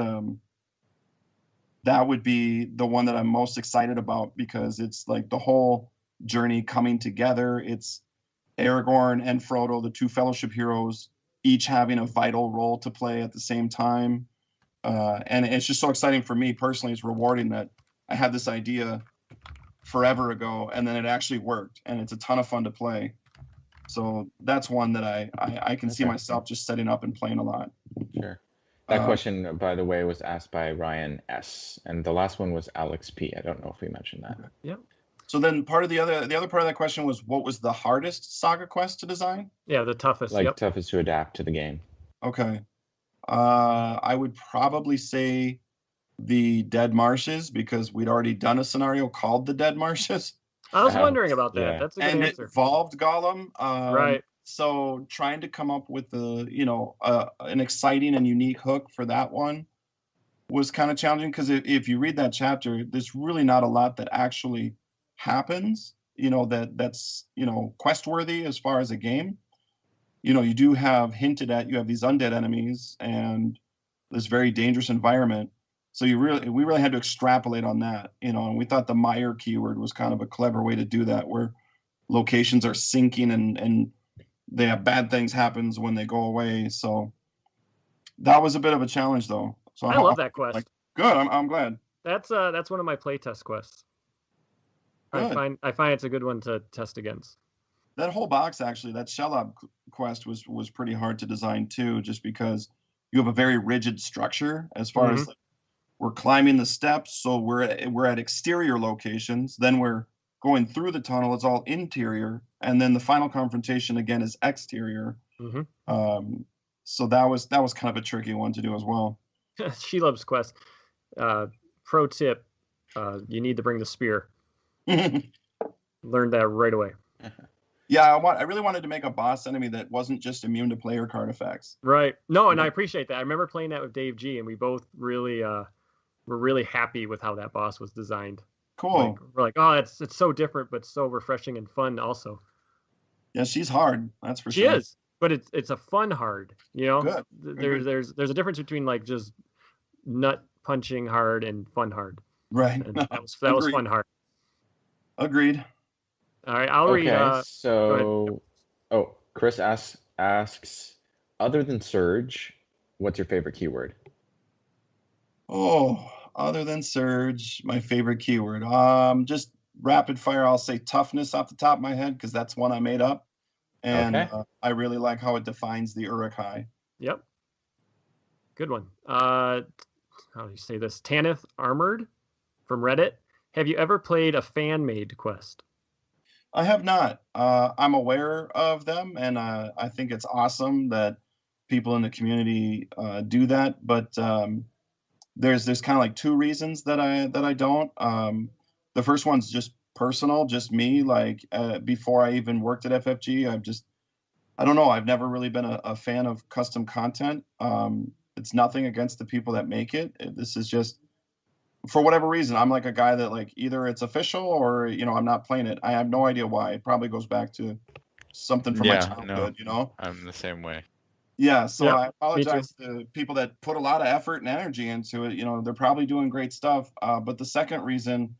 that would be the one that I'm most excited about, because it's like the whole journey coming together. It's Aragorn and Frodo, the two Fellowship heroes, each having a vital role to play at the same time. And it's just so exciting for me personally. It's rewarding that I had this idea forever ago, and then it actually worked, and it's a ton of fun to play. So that's one that I can see myself just setting up and playing a lot. Sure. That question, by the way, was asked by Ryan S. And the last one was Alex P. I don't know if we mentioned that. Yep. So then the other part of that question was, what was the hardest Saga quest to design? Yeah, the toughest. Toughest to adapt to the game. Okay. I would probably say the Dead Marshes, because we'd already done a scenario called the Dead Marshes. I was wondering about that. Yeah. That's a good answer. It involved Gollum. Right. So trying to come up with an exciting and unique hook for that one was kind of challenging, because if you read that chapter, there's really not a lot that actually happens, that's quest worthy as far as a game. You do have hinted at, you have these undead enemies and this very dangerous environment. So we really had to extrapolate on that, and we thought the mire keyword was kind of a clever way to do that, where locations are sinking and they have bad things happens when they go away. So that was a bit of a challenge, though. So I love that quest. Good. I'm glad. That's one of my playtest quests. Good. I find it's a good one to test against. That whole box, actually, that Shelob quest was pretty hard to design too, just because you have a very rigid structure as far as we're climbing the steps. So we're at exterior locations, then we're going through the tunnel. It's all interior, and then the final confrontation again is exterior. So that was kind of a tricky one to do as well. Shelob's quest. Pro tip: you need to bring the spear. Learned that right away. Yeah, I really wanted to make a boss enemy that wasn't just immune to player card effects. Right. No, and I appreciate that. I remember playing that with Dave G, and we both really were really happy with how that boss was designed. Cool. We're like, oh, it's so different, but so refreshing and fun also. Yeah, she's hard. That's for sure. She is, but it's a fun hard. Good. There's a difference between like just nut punching hard and fun hard. Right. And that was fun hard. Agreed. All right, I'll read. So, Chris asks, other than Surge, what's your favorite keyword? Oh, other than Surge, my favorite keyword. Just rapid fire. I'll say toughness off the top of my head, because that's one I made up, and I really like how it defines the Uruk-hai. Yep. Good one. How do you say this? Tanith Armored from Reddit. Have you ever played a fan-made quest? I have not. I'm aware of them, and I think it's awesome that people in the community do that. But there's kind of like two reasons that I don't. The first one's just personal, just me. Like before I even worked at FFG, I don't know. I've never really been a fan of custom content. It's nothing against the people that make it. This is just, for whatever reason, I'm like a guy that like either it's official or I'm not playing it. I have no idea why. It probably goes back to something from my Yeah, childhood, you know? I'm the same way. Yeah, so Yep, I me too. apologize to people that put a lot of effort and energy into it. You know, they're probably doing great stuff. But the second reason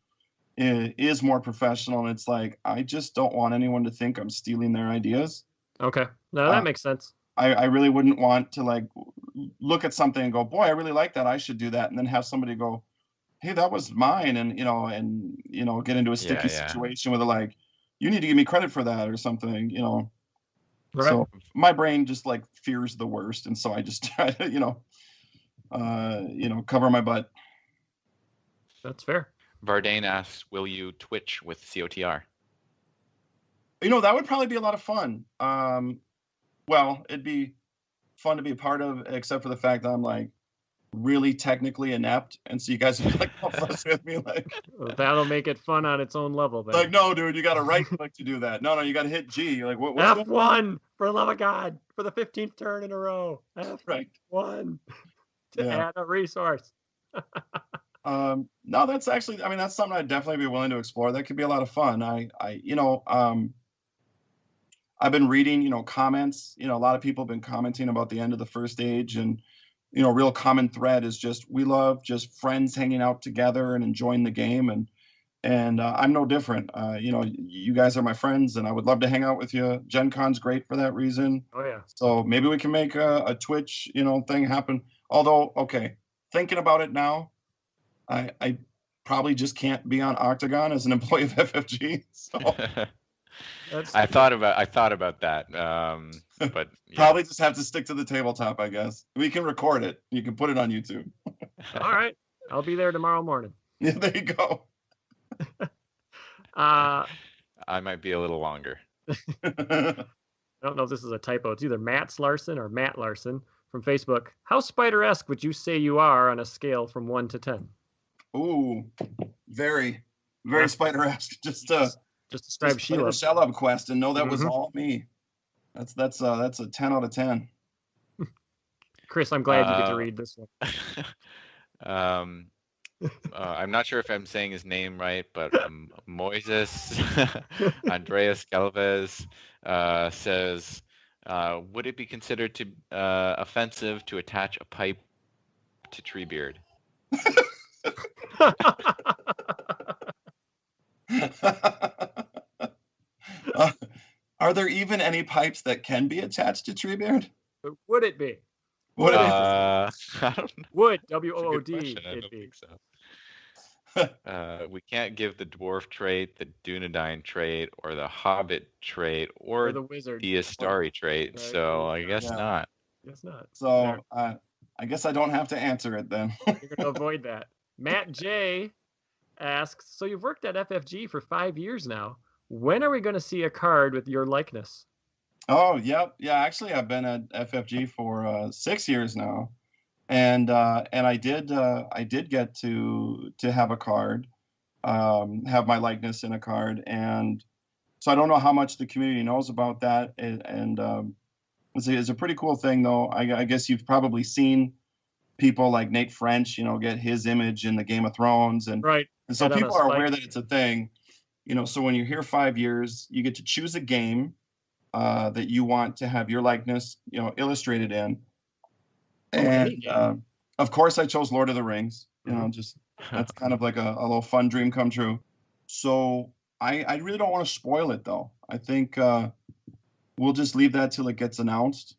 is more professional, and it's like I just don't want anyone to think I'm stealing their ideas. Okay. No, that Uh, makes sense. I really wouldn't want to like look at something and go, boy, I really like that. I should do that, and then have somebody go, hey, that was mine, and get into a sticky Yeah. situation with like, you need to give me credit for that or something, you know. Right. So my brain just like fears the worst, and so I just try to, cover my butt. That's fair. Vardane asks, will you Twitch with COTR? You know, that would probably be a lot of fun. Well, it'd be fun to be a part of, except for the fact that I'm like really technically inept, and so you guys would be like, "Oh, fuss with me," like, That'll make it fun on its own level. Then. like, no, dude, you got to right click to do that. No, you got to hit G. You're like, what's going F1 for the love of God for the 15th turn in a row. F1 right? to Yeah. add a resource. No, that's actually, I mean, that's something I'd definitely be willing to explore. That could be a lot of fun. I've been reading, comments. A lot of people have been commenting about the end of the first age, and real common thread is just we love just friends hanging out together and enjoying the game, and I'm no different. You guys are my friends, and I would love to hang out with you. Gen Con's great for that reason. Oh yeah. So maybe we can make a Twitch, thing happen. Although, okay, thinking about it now, I probably just can't be on Octagon as an employee of FFG. So I thought about that, but yeah. probably just have to stick to the tabletop, I guess. We can record it. You can put it on YouTube. All right. I'll be there tomorrow morning. Yeah, there you go. I might be a little longer. don't know if this is a typo. It's either Matt Larson or Matt Larson from Facebook. How spider-esque would you say you are on a scale from 1 to 10? Ooh, very, very spider-esque. Just describe play Sheila. the Shelob quest and know that was Mhm. all me. That's a 10 out of 10. Chris, I'm glad you get to read this one. I'm not sure if I'm saying his name right, but Moises Andreas Galvez says, would it be considered to offensive to attach a pipe to Treebeard? Are there even any pipes that can be attached to Treebeard? Would it be? Would it be? I don't know. Would, That's a good W-O-O-D, question. I it don't be. think so. We can't give the dwarf trait, the Dunedain trait, or the hobbit trait, or the wizard. the Astari trait. Right. So I guess Yeah. not. Guess not. So I guess I don't have to answer it then. You're going to avoid that. Matt J asks, so you've worked at FFG for 5 years now. When are we going to see a card with your likeness? Oh, yep. Yeah, actually, I've been at FFG for 6 years now, and I did get to have a card, have my likeness in a card, and so I don't know how much the community knows about that, and it's a pretty cool thing though. I guess you've probably seen people like Nate French, get his image in the Game of Thrones, and Right. so Head on a people are spike. aware that it's a thing. So when you're here 5 years, you get to choose a game that you want to have your likeness, illustrated in. And of course, I chose Lord of the Rings. Just that's kind of like a little fun dream come true. So I really don't want to spoil it though. I think we'll just leave that till it gets announced.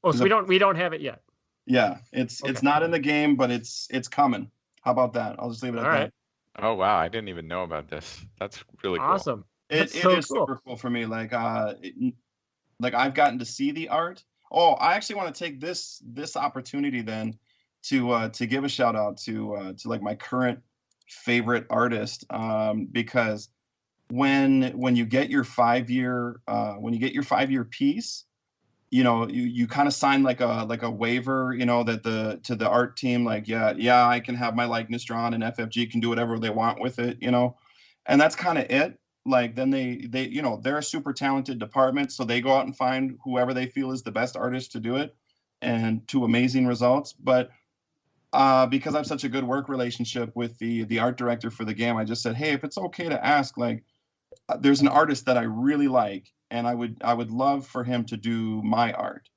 Oh, so we don't have it yet. Yeah, it's not in the game, but it's coming. How about that? I'll just leave it at All right. that. Oh wow, I didn't even know about this. That's really cool. Awesome. It That's so is cool. super cool for me. Like I've gotten to see the art. Oh, I actually want to take this opportunity then to give a shout out to like my current favorite artist, because when you get your 5-year piece, you kind of sign like a waiver, that to the art team, like, yeah, I can have my likeness drawn and FFG can do whatever they want with it, and that's kind of it. Like then they they're a super talented department, so they go out and find whoever they feel is the best artist to do it, and to amazing results. But because I have such a good work relationship with the art director for the game, I just said, hey, if it's okay to ask, like, there's an artist that I really like, and I would love for him to do my art.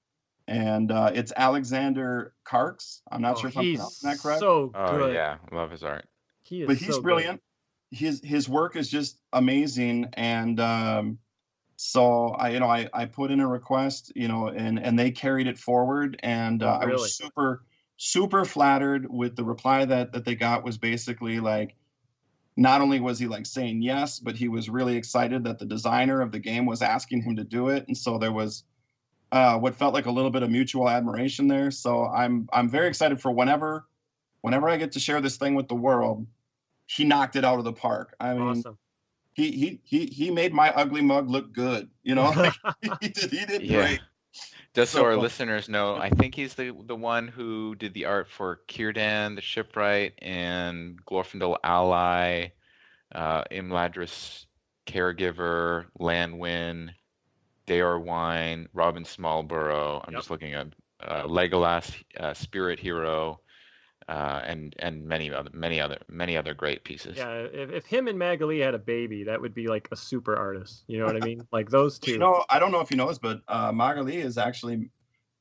And it's Alexander Karks. I'm not sure if I'm pronouncing that correct. So Oh good. yeah, love his art. He is But he's so brilliant. His work is just amazing, and so I put in a request, and they carried it forward, and I Really? was super flattered with the reply that they got. Was basically like, not only was he like saying yes, but he was really excited that the designer of the game was asking him to do it, and so there was what felt like a little bit of mutual admiration there. So I'm very excited for whenever I get to share this thing with the world. He knocked it out of the park. I mean, awesome. he made my ugly mug look good. Like, he did great. Just so our listeners know, I think he's the one who did the art for Círdan, the Shipwright, and Glorfindel Ally, Imladris Caregiver, Landwin, Daor Wine, Robin Smallborough. I'm just looking at Legolas, Spirit Hero, and many other great pieces. Yeah, if him and Magali had a baby, that would be like a super artist. You know what I mean? Like those two. I don't know if you know this, but Magali is actually,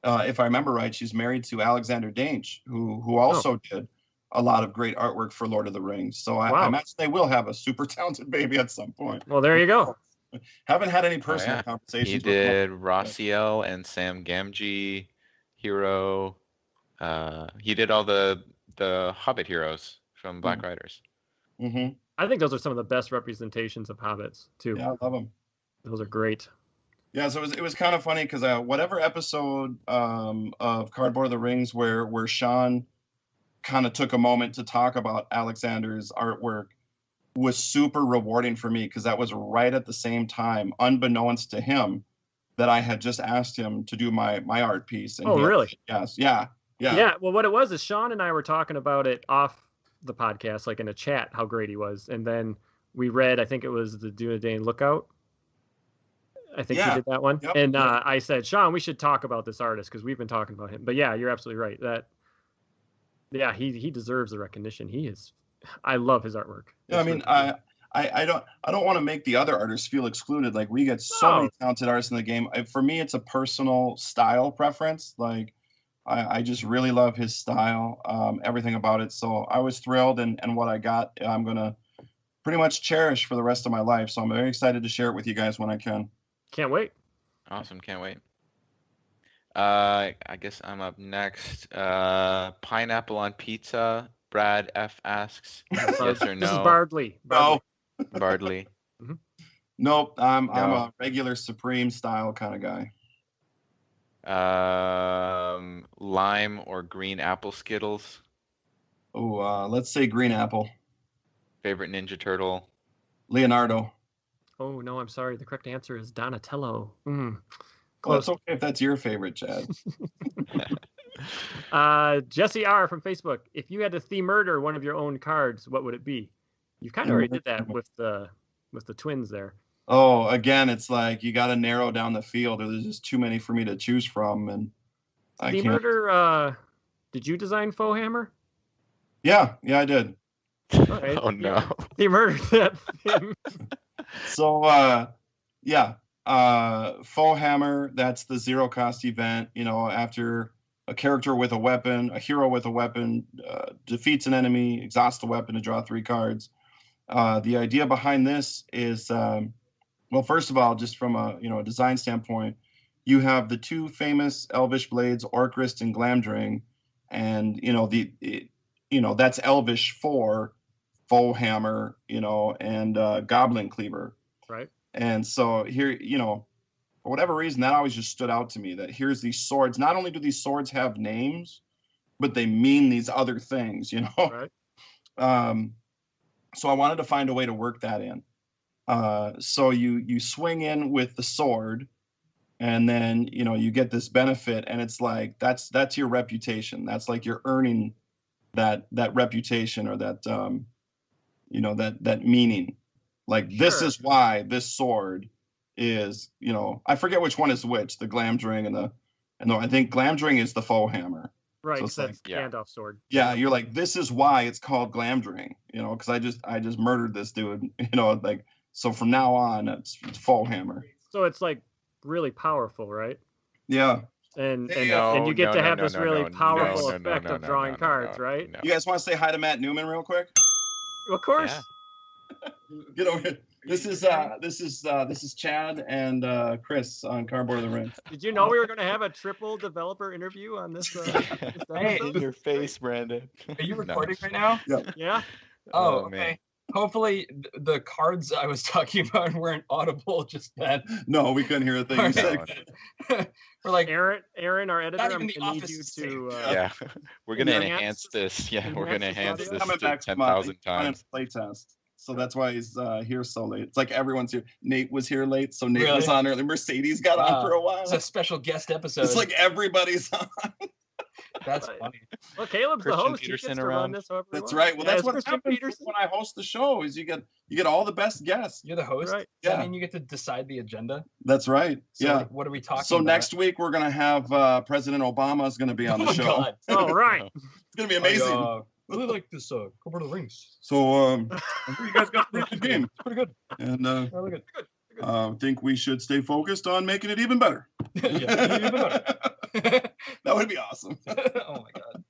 if I remember right, she's married to Alexander Dainch, who also did a lot of great artwork for Lord of the Rings. So I imagine they will have a super talented baby at some point. Well, there you go. Haven't had any personal conversations. He did Rossiel and Sam Gamgee hero. He did all the Hobbit heroes from Black Riders. Mm-hmm. I think those are some of the best representations of hobbits too. Yeah, I love them. Those are great. Yeah, so it was kind of funny because whatever episode of Cardboard of the Rings where Sean kind of took a moment to talk about Alexander's artwork was super rewarding for me, because that was right at the same time, unbeknownst to him, that I had just asked him to do my art piece. And really? Yes. Yeah. Well, what it was is Sean and I were talking about it off the podcast, like in a chat, how great he was, and then we read, I think it was the Dunedain Lookout. I think he did that one. Yep. And I said, Sean, we should talk about this artist because we've been talking about him. But yeah, you're absolutely right. He deserves the recognition. I love his artwork. Yeah, I mean, I don't want to make the other artists feel excluded. Like, we get so many talented artists in the game. For me, it's a personal style preference. Like, I just really love his style, everything about it. So I was thrilled, and what I got, I'm gonna pretty much cherish for the rest of my life. So I'm very excited to share it with you guys when I can. Can't wait. Awesome, can't wait. I guess I'm up next. Pineapple on pizza. Brad F asks, yes or no? This is Bardley. No. Bardley. Mm-hmm. Nope. I'm a regular Supreme style kind of guy. Lime or green apple Skittles? Oh, let's say green apple. Favorite Ninja Turtle? Leonardo. Oh no, I'm sorry. The correct answer is Donatello. Well, it's okay if that's your favorite, Chad. Jesse R from Facebook. If you had to theme murder one of your own cards, what would it be? You kind of already did that with the twins there. Oh, again, it's like you got to narrow down the field, or there's just too many for me to choose from, and I can't. Murder. Did you design Foehammer? Yeah, I did. Right. Oh no. He murdered that thing. So Foehammer, that's the zero cost event. After a character with a weapon, a hero with a weapon, defeats an enemy, exhausts the weapon to draw 3 cards. The idea behind this is, well, first of all, just from a design standpoint, you have the 2 famous Elvish blades, Orcrist and Glamdring, and that's Elvish for Foehammer, and Goblin Cleaver. Right. And so here, for whatever reason, that always just stood out to me, that here's these swords. Not only do these swords have names, but they mean these other things, Right. So I wanted to find a way to work that in. So you swing in with the sword, and then, you get this benefit, and it's like, that's your reputation. That's like you're earning that reputation, or that, that meaning. Like, sure. This is why this sword is, I forget which one is which, the Glamdring and I think Glamdring is the Foehammer. Right, so that's Gandalf's sword. Yeah, you're like, this is why it's called Glamdring, because I just murdered this dude, so from now on it's Foehammer. So it's like really powerful, right? Yeah. And No, and you get no, to no, have no, this no, really no, powerful no, no, effect no, of no, drawing no, cards, no, right? no. You guys want to say hi to Matt Newman real quick? Of course. Yeah. Get over here. This is Chad and Chris on Cardboard of the Rings. Did you know we were going to have a triple developer interview on this? This Hey, In your face, Brandon. Are you No. recording right now? Yeah. Oh, Oh, okay. man. Hopefully the cards I was talking about weren't audible just then. No, we couldn't hear a thing you said. We're like, Aaron, our editor, Not I'm even the going to need office you is safe. to Yeah, we're gonna enhance- enhance this. Yeah, we're gonna enhance enhance this this Coming to back from 10,000 running times. a playtest. So that's why he's here so late. It's like everyone's here. Nate was here late, so Nate was Really? on early. Mercedes got on Wow. for a while. it's a special guest episode. It's like everybody's on. That's funny. Well, Caleb's Christian the host. Peterson he gets to around? run this however he That's wants. right. Well, Yeah, that's it's what Christian happens Peterson. when I host the show. Is you get all the best guests. You're the host. Right. Does that Yeah. mean you get to decide the agenda? That's right. So yeah. What are we talking So about? next week we're gonna have President Obama is gonna be on Oh the my show. God. All right. It's gonna be amazing. I really like this Cardboard of the Rings. So I think you guys got a pretty good game, It's pretty good. and Really good. think we should stay focused on making it even better. Yeah, even better. That would be awesome. Oh my God.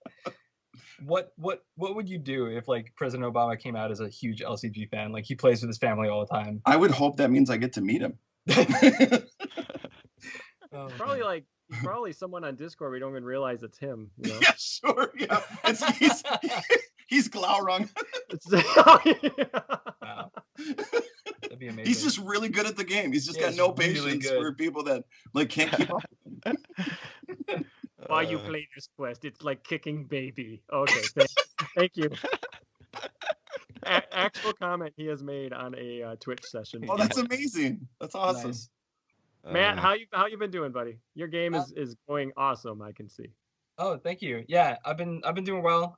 What would you do if like President Obama came out as a huge LCG fan? Like he plays with his family all the time. I would hope that means I get to meet him. Oh, Probably someone on Discord we don't even realize it's him. You know? Yeah, sure. Yeah, he's Glaurung. wow. That'd be amazing. He's just really good at the game. He's just Yeah, got he's no really patience good. for people that like can't keep up. Why you play this quest? It's like kicking baby. Okay, thank you. Actual comment he has made on a Twitch session. Oh, that's amazing. That's awesome. Nice. Matt, how you been doing, buddy? Your game is going awesome. I can see. Oh, thank you. Yeah, I've been doing well.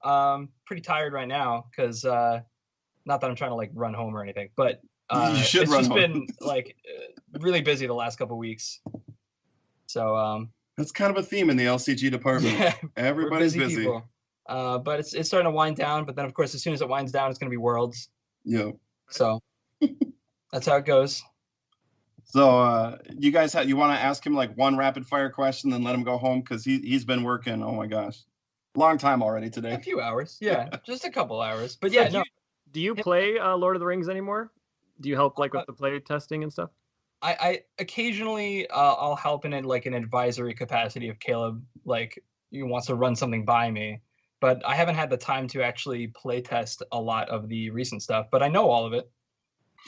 Pretty tired right now because not that I'm trying to like run home or anything, but You should it's run just home. been like really busy the last couple weeks. So That's kind of a theme in the LCG department. yeah, we're Everybody's busy. people. But it's starting to wind down. But then of course, as soon as it winds down, it's going to be Worlds. Yeah. So that's how it goes. So you guys you want to ask him like one rapid fire question, then let him go home because he's been working. Oh my gosh, long time already A today. few hours, yeah, just a couple hours. But yeah, no, Do you play Lord of the Rings anymore? Do you help like with the play testing and stuff? I occasionally I'll help in like an advisory capacity if Caleb like he wants to run something by me, but I haven't had the time to actually play test a lot of the recent stuff. But I know all of it.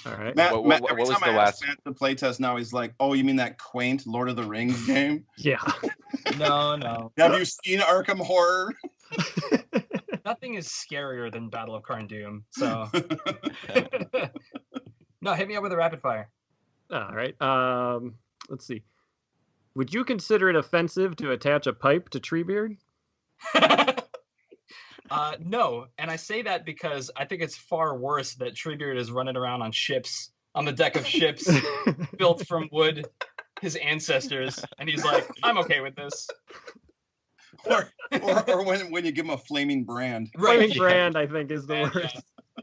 All right. Matt, What- Matt, what every was time the I last- ask Matt to play test now, he's like, "Oh, you mean that quaint Lord of the Rings game? Yeah. No, Have you seen Arkham Horror?" nothing is scarier than Battle of Carn-Dûm. So no, hit me up with a rapid fire. All right. Let's see. Would you consider it offensive to attach a pipe to Treebeard? No, and I say that because I think it's far worse that Treebeard is running around on ships, on the deck of ships built from wood, his ancestors, and he's like, I'm okay with this. or when you give him a flaming brand, Flaming yeah. brand, I think, is the Yeah, worst. yeah.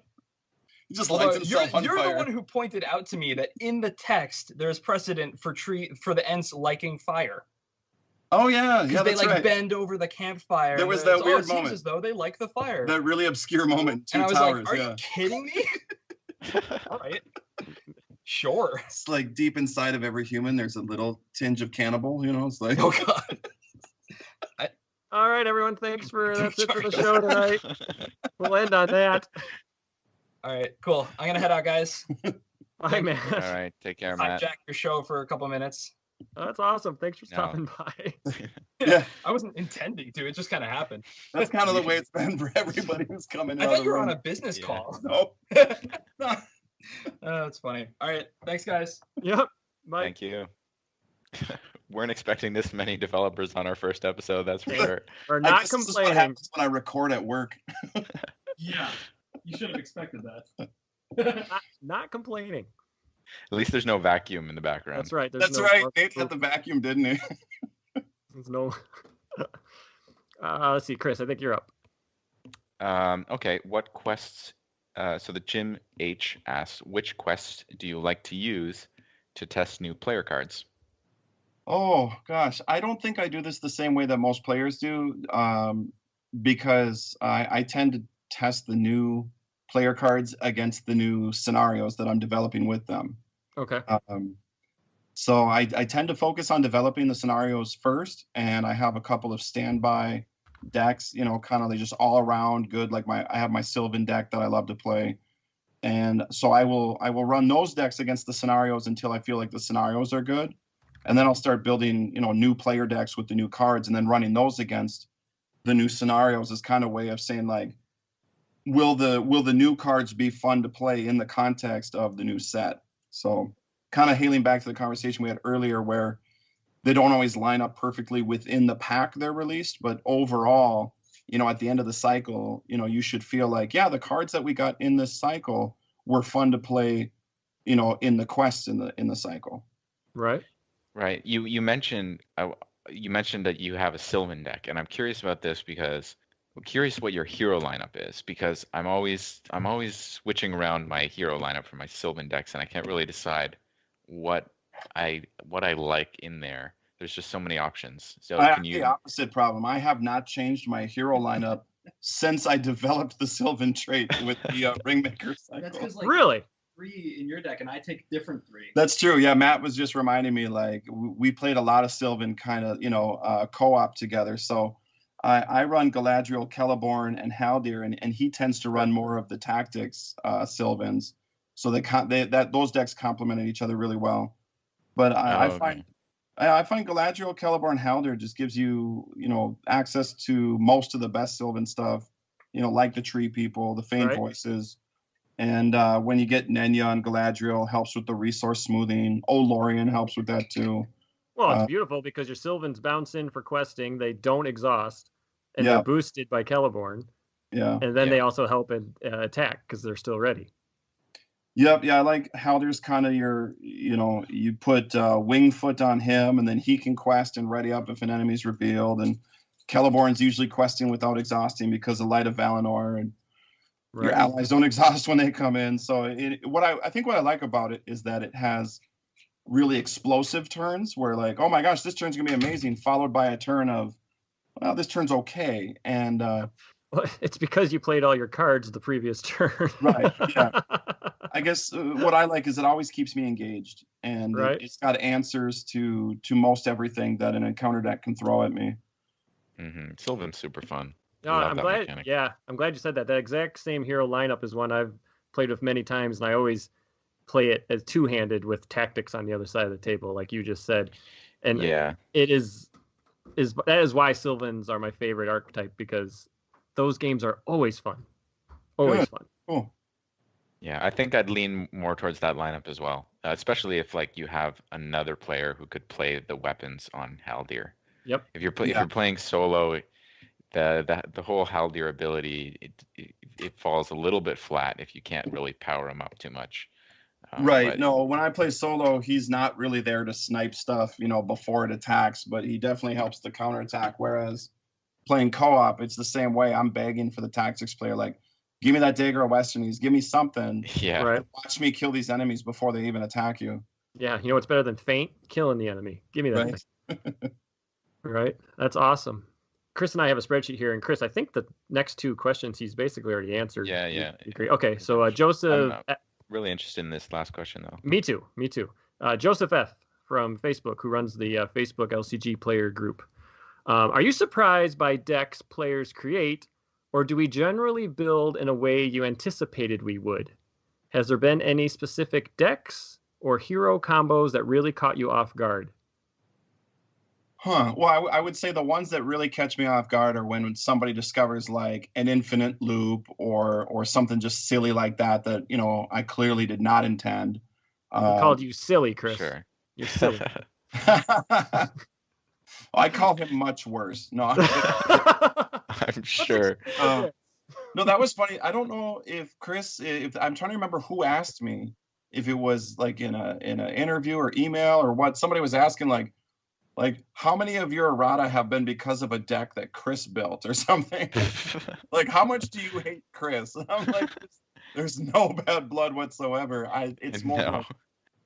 he just Although lights himself on you're fire. the one who pointed out to me that in the text there's precedent for the Ents liking fire. Oh yeah, Because yeah, they that's like right. bend over the campfire. There and was it's, that weird it seems moment. as though they like the fire. That really obscure moment, Two and I was Towers. like, "Are Yeah, you kidding me?" All right, sure. it's like deep inside of every human, there's a little tinge of cannibal. You know, it's like Oh God. All right, everyone. That's it for the show tonight. We'll end on that. All right, cool. I'm gonna head out, guys. Bye, man. All right, take care, Matt. Hijack your show for a couple minutes. Oh, that's awesome. Thanks for No. stopping by. Yeah. I wasn't intending to. It just kind of happened. that's kind of the way it's been for everybody who's coming I out thought of you the were on room. a business Yeah. call. No. Oh, that's funny. All right, thanks, guys. Yep. Bye. Thank you. Weren't expecting this many developers on our first episode, that's for sure. We're I not guess this is what complaining. happens when I record at work. Yeah, you should have expected that. Not complaining. At least there's no vacuum in the background. That's right. There's That's no right. Nate had the vacuum, didn't he? There's no. Let's see, Chris. I think you're up. Okay, what quests? So the Jim H asks, which quests do you like to use, to test new player cards? Oh gosh, I don't think I do this the same way that most players do, because I tend to test the new player cards against the new scenarios that I'm developing with them. Okay. So I tend to focus on developing the scenarios first, and I have a couple of standby decks, kind of like just all around good. Like I have my Sylvan deck that I love to play, and so I will run those decks against the scenarios until I feel like the scenarios are good. And then I'll start building, new player decks with the new cards, and then running those against the new scenarios as kind of way of saying like, will the new cards be fun to play in the context of the new set? So kind of hailing back to the conversation we had earlier, where they don't always line up perfectly within the pack they're released, but overall, at the end of the cycle, you should feel like, yeah, the cards that we got in this cycle were fun to play, in the quests in the cycle. Right. Right. You mentioned that you have a Sylvan deck, and I'm curious about this because I'm curious what your hero lineup is, because I'm always switching around my hero lineup for my Sylvan decks, and I can't really decide what I like in there. There's just so many options. So I have the opposite problem. I have not changed my hero lineup since I developed the Sylvan trait with the Ringmaker cycle. That's because Really? 3 in your deck, and I take different 3. That's true. Yeah, Matt was just reminding me, like, we played a lot of Sylvan kind of, co-op together. So I run Galadriel, Celeborn, and Haldir, and he tends to run more of the tactics Sylvans. So those decks complemented each other really well. But I find Galadriel, Celeborn, Haldir just gives you, access to most of the best Sylvan stuff, like the Tree People, the Faint Voices. And when you get Nenya and Galadriel, helps with the resource smoothing. Lorien helps with that too. Well, it's beautiful because your Sylvans bounce in for questing. They don't exhaust, and they're boosted by Celeborn. Yeah. And then they also help in attack because they're still ready. Yep. Yeah, I like Haldir's kind of your, you put Wingfoot on him, and then he can quest and ready up if an enemy's revealed. And Celeborn's usually questing without exhausting because of Light of Valinor, and your allies don't exhaust when they come in. So I think what I like about it is that it has really explosive turns where, like, oh my gosh, this turn's gonna be amazing, followed by a turn of, well, this turn's okay. And well, it's because you played all your cards the previous turn. Right. Yeah. I guess what I like is it always keeps me engaged, and it's got answers to most everything that an encounter deck can throw at me. Mm-hmm. Sylvan's super fun. No, I'm glad. Mechanic. Yeah, I'm glad you said that. That exact same hero lineup is one I've played with many times, and I always play it as two-handed with tactics on the other side of the table, like you just said. And it is that is why Sylvans are my favorite archetype, because those games are always fun. Always fun. Cool. Yeah, I think I'd lean more towards that lineup as well, especially if like you have another player who could play the weapons on Haldir. Yep. If you're playing solo, the whole Haldir ability it falls a little bit flat if you can't really power him up too much. Right. No, when I play solo, he's not really there to snipe stuff, before it attacks, but he definitely helps the counterattack. Whereas playing co-op, it's the same way. I'm begging for the tactics player, like, give me that Dagger of Westernies, give me something. Yeah. Right. Watch me kill these enemies before they even attack you. Yeah. You know what's better than feint? Killing the enemy. Give me that thing. Right. That's awesome. Chris and I have a spreadsheet here, and Chris, I think the next 2 questions he's basically already answered. Yeah. You agree? Okay. So Joseph. I'm really interested in this last question though. Me too. Joseph F. from Facebook, who runs the Facebook LCG player group. Are you surprised by decks players create, or do we generally build in a way you anticipated we would? Has there been any specific decks or hero combos that really caught you off guard? Well, I would say the ones that really catch me off guard are when somebody discovers like an infinite loop or something just silly like that I clearly did not intend. We called you silly, Chris. Sure. You're silly. I call him much worse. No, I'm sure. No, that was funny. I don't know if Chris, if I'm trying to remember who asked me, if it was like in an interview or email or what. Somebody was asking like how many of your errata have been because of a deck that Chris built or something? Like, how much do you hate Chris? And I'm like, there's no bad blood whatsoever. It's more like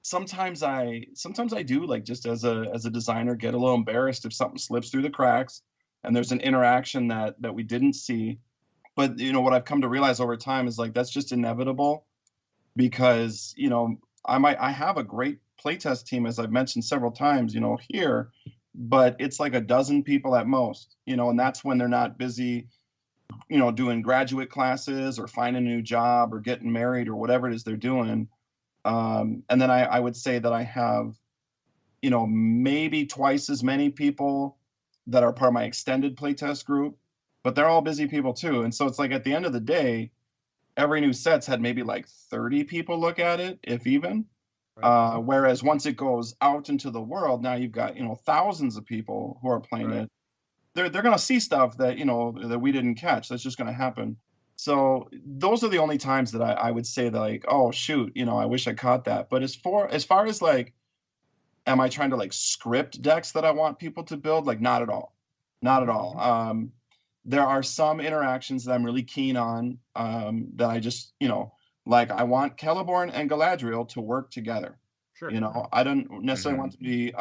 sometimes I do, like, just as a designer, get a little embarrassed if something slips through the cracks and there's an interaction that we didn't see. But what I've come to realize over time is, like, that's just inevitable, because I have a great playtest team, as I've mentioned several times, here, but it's like a dozen people at most, and that's when they're not busy, doing graduate classes or finding a new job or getting married or whatever it is they're doing. And then I would say that I have, maybe twice as many people that are part of my extended playtest group, but they're all busy people too. And so it's like, at the end of the day, every new set's had maybe like 30 people look at it, if even. Right. Whereas once it goes out into the world, now you've got, thousands of people who are playing Right. it. They're going to see stuff that, that we didn't catch. That's just going to happen. So those are the only times that I would say that, like, oh shoot, I wish I caught that. But as far as like, am I trying to, like, script decks that I want people to build? Like, not at all. Not at all. There are some interactions that I'm really keen on, that I just, like, I want Celeborn and Galadriel to work together. Sure. I don't necessarily want to be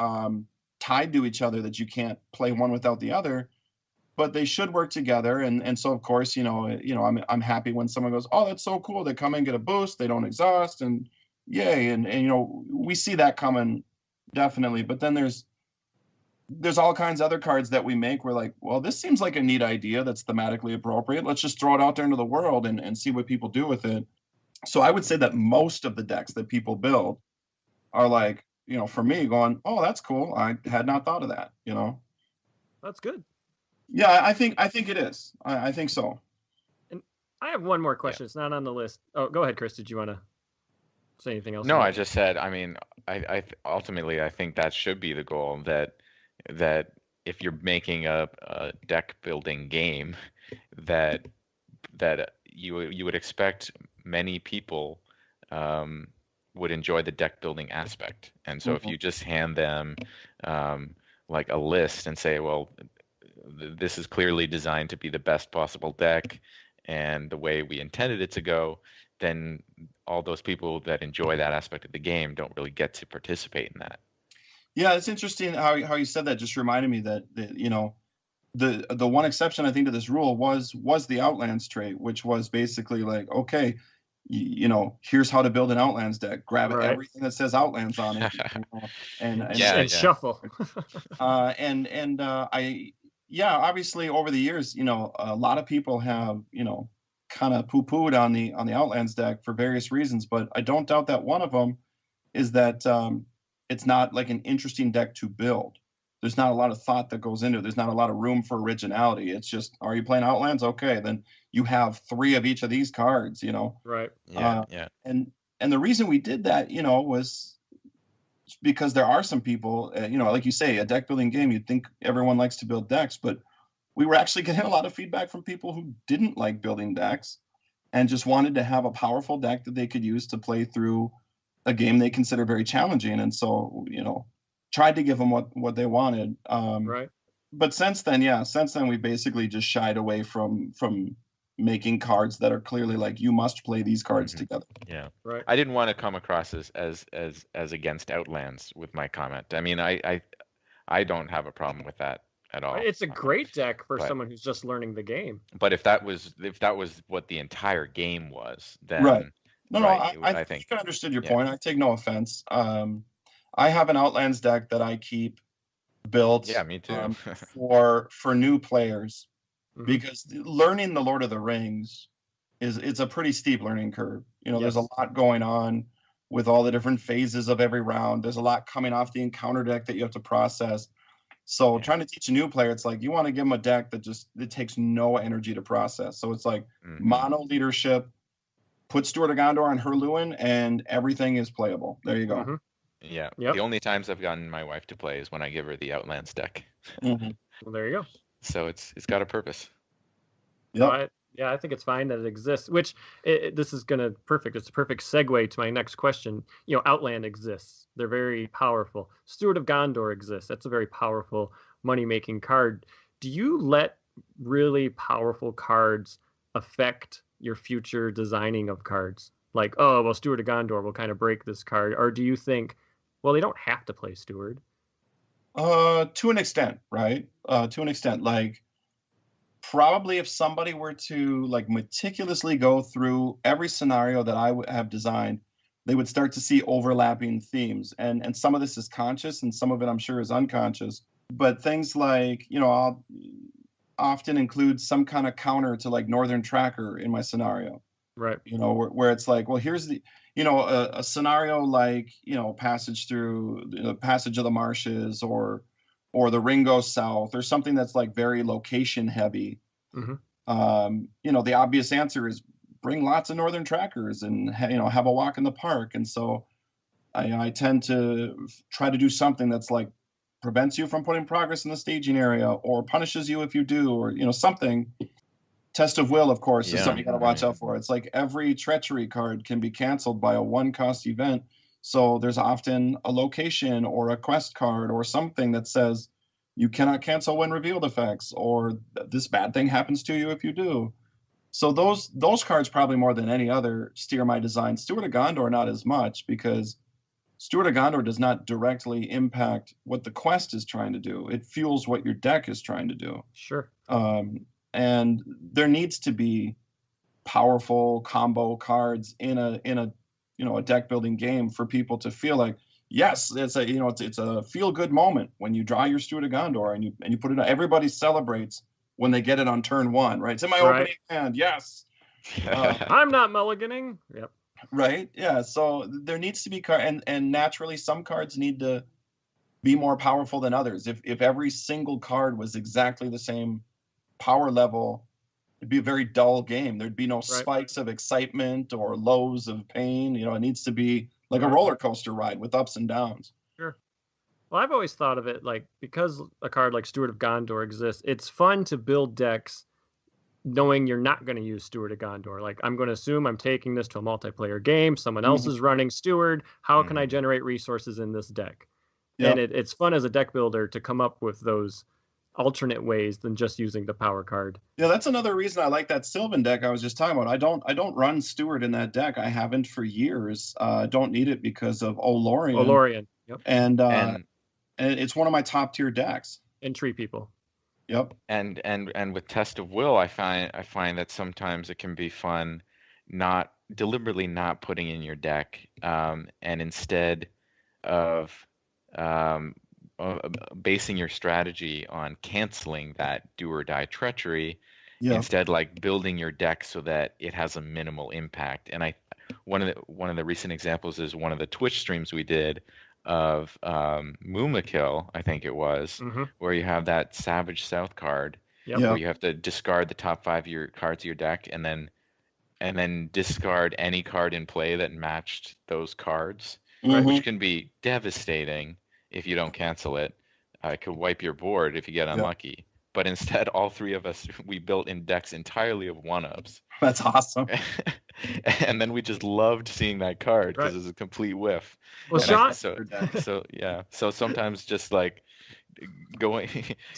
tied to each other, that you can't play one without the other, but they should work together. And so, of course, I'm happy when someone goes, oh, that's so cool. They come and get a boost. They don't exhaust, and yay. And we see that coming, definitely. But then there's all kinds of other cards that we make. We're like, well, this seems like a neat idea that's thematically appropriate. Let's just throw it out there into the world and see what people do with it. So I would say that most of the decks that people build are like, for me, going, oh, that's cool. I had not thought of that, That's good. Yeah, I think it is. I think so. And I have one more question. It's not on the list. Oh, go ahead, Chris. Did you want to say anything else? No, I just said, I mean, I ultimately, I think that should be the goal, that if you're making a deck building game, that you would expect many people would enjoy the deck building aspect. And so if you just hand them like a list and say, well, this is clearly designed to be the best possible deck and the way we intended it to go, then all those people that enjoy that aspect of the game don't really get to participate in that. Yeah, it's interesting how you said that. Just reminded me that the one exception, I think, to this rule was the Outlands trait, which was basically like, okay, here's how to build an Outlands deck. Grab everything that says Outlands on it, and shuffle. Obviously over the years, a lot of people have, kind of poo-pooed on the Outlands deck for various reasons, but I don't doubt that one of them is that it's not like an interesting deck to build. There's not a lot of thought that goes into it. There's not a lot of room for originality. It's just, are you playing Outlands? Okay, then you have 3 of each of these cards, Right. Yeah. And the reason we did that, was because there are some people, like you say, a deck building game, you'd think everyone likes to build decks, but we were actually getting a lot of feedback from people who didn't like building decks and just wanted to have a powerful deck that they could use to play through a game they consider very challenging. And so, tried to give them what they wanted. Right. But since then, we basically just shied away from making cards that are clearly like, you must play these cards together. Yeah. Right. I didn't want to come across as against Outlands with my comment. I mean, I don't have a problem with that at all. It's a great deck for someone who's just learning the game. But if that was what the entire game was, then right. No, I think I understood your point. I take no offense. I have an Outlands deck that I keep built. Yeah, me too. for new players, because learning the Lord of the Rings it's a pretty steep learning curve. There's a lot going on with all the different phases of every round. There's a lot coming off the encounter deck that you have to process. So trying to teach a new player, it's like you want to give them a deck that it takes no energy to process. So it's like mono leadership, put Steward of Gondor on Herluin, and everything is playable. There you go. Yeah. Yep. The only times I've gotten my wife to play is when I give her the Outlands deck. Well, there you go. So it's got a purpose. Yep. I think it's fine that it exists, which this is perfect. It's a perfect segue to my next question. Outland exists. They're very powerful. Steward of Gondor exists. That's a very powerful money-making card. Do you let really powerful cards affect your future designing of cards? like, oh, well, Steward of Gondor will kind of break this card? Or do you think, well, they don't have to play Steward? To an extent, right? To an extent, like probably if somebody were to like meticulously go through every scenario that I would have designed, they would start to see overlapping themes. And some of this is conscious and some of it I'm sure is unconscious. But things like, I'll often include some kind of counter to like Northern Tracker in my scenario. Right. Where it's like, well, here's the, a scenario like, passage through the Passage of the Marshes or the Ring Goes South or something that's like very location heavy. The obvious answer is bring lots of Northern Trackers and, have a walk in the park. And so I tend to try to do something that's like prevents you from putting progress in the staging area or punishes you if you do, or, something. Test of Will, of course, is something you got to watch out for. It's like every treachery card can be canceled by a 1-cost event. So there's often a location or a quest card or something that says you cannot cancel when revealed effects, or this bad thing happens to you if you do. So those cards probably more than any other steer my design. Steward of Gondor, not as much, because Steward of Gondor does not directly impact what the quest is trying to do. It fuels what your deck is trying to do. Sure. And there needs to be powerful combo cards in a deck building game for people to feel like, yes, it's a feel good moment when you draw your Steward of Gondor and you put it on. Everybody celebrates when they get it on turn 1, right? It's in my opening hand. Yes. I'm not mulliganing. Yep. Right. Yeah. So there needs to be and naturally some cards need to be more powerful than others. If every single card was exactly the same power level, it'd be a very dull game. There'd be no spikes of excitement or lows of pain. It needs to be like a roller coaster ride with ups and downs. Sure. Well, I've always thought of it like, because a card like Steward of Gondor exists, it's fun to build decks knowing you're not going to use Steward of Gondor. Like, I'm going to assume I'm taking this to a multiplayer game. Someone else is running Steward. How can I generate resources in this deck? Yep. And it's fun as a deck builder to come up with those alternate ways than just using the power card. Yeah, that's another reason I like that Sylvan deck I was just talking about. I don't run Steward in that deck. I haven't for years. Don't need it because of Olorian. Yep. And it's one of my top tier decks. And Tree People. Yep. And with Test of Will, I find that sometimes it can be fun not deliberately not putting in your deck, and instead of basing your strategy on canceling that do or die treachery, instead like building your deck so that it has a minimal impact. And one of the recent examples is one of the Twitch streams we did of Moomakill, I think it was, where you have that Savage South card, where you have to discard the top 5 of your cards of your deck and then discard any card in play that matched those cards, which can be devastating if you don't cancel it. It could wipe your board if you get unlucky. But instead, all 3 of us, we built in decks entirely of 1-ups. That's awesome. And then we just loved seeing that card because it's a complete whiff. Well, Sean, so sometimes just like going,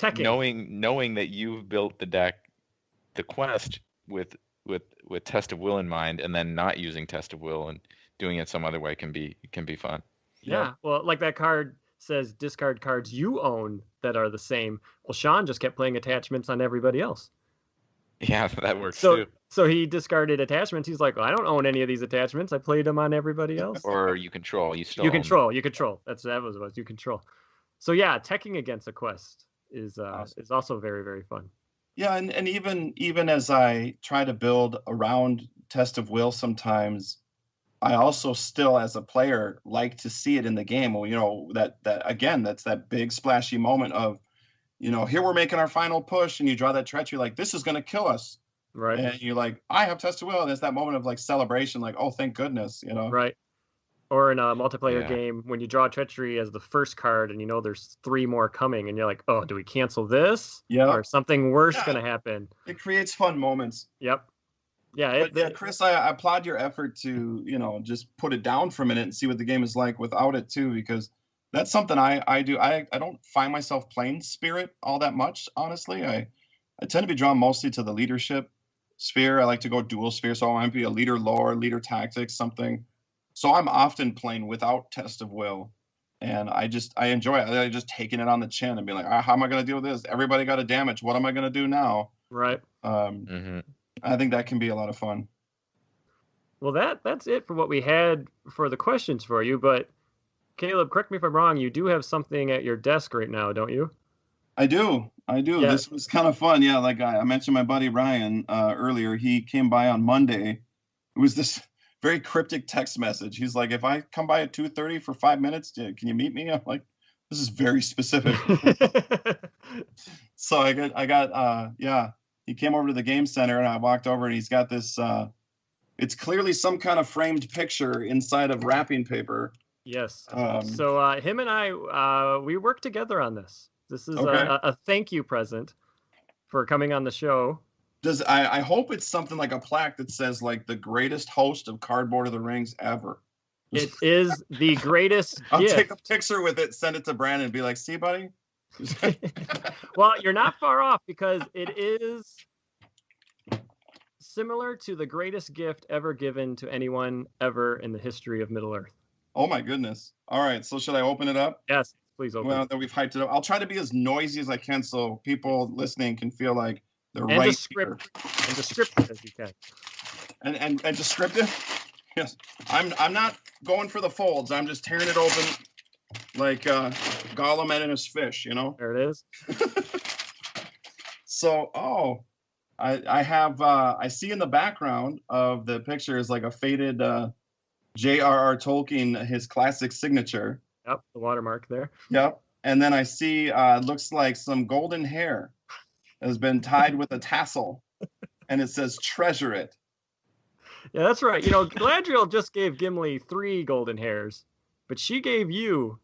knowing that you've built the deck, the quest with Test of Will in mind, and then not using Test of Will and doing it some other way can be fun. Yeah. Well, like that card says discard cards you own that are the same. Well, Sean just kept playing attachments on everybody else. Yeah, that works too. So he discarded attachments. He's like, well, I don't own any of these attachments. I played them on everybody else. Or you control. You control. That was what you control. So yeah, teching against a quest is also very, very fun. Yeah, and even as I try to build around Test of Will sometimes, I also still, as a player, like to see it in the game. Well, that again, that's that big splashy moment of, here we're making our final push, and you draw that treachery, like this is going to kill us, right? And you're like, I have Test of Will. And there's that moment of like celebration, like, oh, thank goodness, right? Or in a multiplayer game, when you draw treachery as the first card, and there's 3 more coming, and you're like, oh, do we cancel this? Yeah. Or something worse going to happen? It creates fun moments. Yep. Yeah, Chris, I applaud your effort to, just put it down for a minute and see what the game is like without it too, because that's something I do. I don't find myself playing Spirit all that much, honestly. I tend to be drawn mostly to the leadership sphere. I like to go dual sphere, so I might be a leader lore, leader tactics, something. So I'm often playing without test of will, and I enjoy it. I just taking it on the chin and be like, how am I going to deal with this? Everybody got a damage. What am I going to do now? Right. I think that can be a lot of fun. Well, that's it for what we had for the questions for you. But Caleb, correct me if I'm wrong. You do have something at your desk right now, don't you? I do. Yeah. This was kind of fun. Yeah, like I mentioned my buddy Ryan earlier. He came by on Monday. It was this very cryptic text message. He's like, if I come by at 2:30 for 5 minutes, can you meet me? I'm like, this is very specific. So I got he came over to the game center and I walked over and he's got this, it's clearly some kind of framed picture inside of wrapping paper. Yes. So him and I, we worked together on this. This is a thank you present for coming on the show. I hope it's something like a plaque that says like the greatest host of Cardboard of the Rings ever. It is the greatest I'll gift. take a picture with it, send it to Brandon and be like, see, buddy? Well, you're not far off because it is similar to the greatest gift ever given to anyone ever in the history of Middle Earth. Oh my goodness. All right. So should I open it up? Yes, please open Well, it. then we've hyped it up. I'll try to be as noisy as I can so people listening can feel like they're And right descriptive as you can. And descriptive. Yes. I'm not going for the folds. I'm just tearing it open like Gollum and his fish, you know? There it is. So, I see in the background of the picture is like a faded J.R.R. Tolkien, his classic signature. Yep, the watermark there. Yep. And then I see looks like some golden hair has been tied with a tassel, and it says "treasure it." Yeah, that's right. You know, Galadriel just gave Gimli 3 golden hairs, but she gave you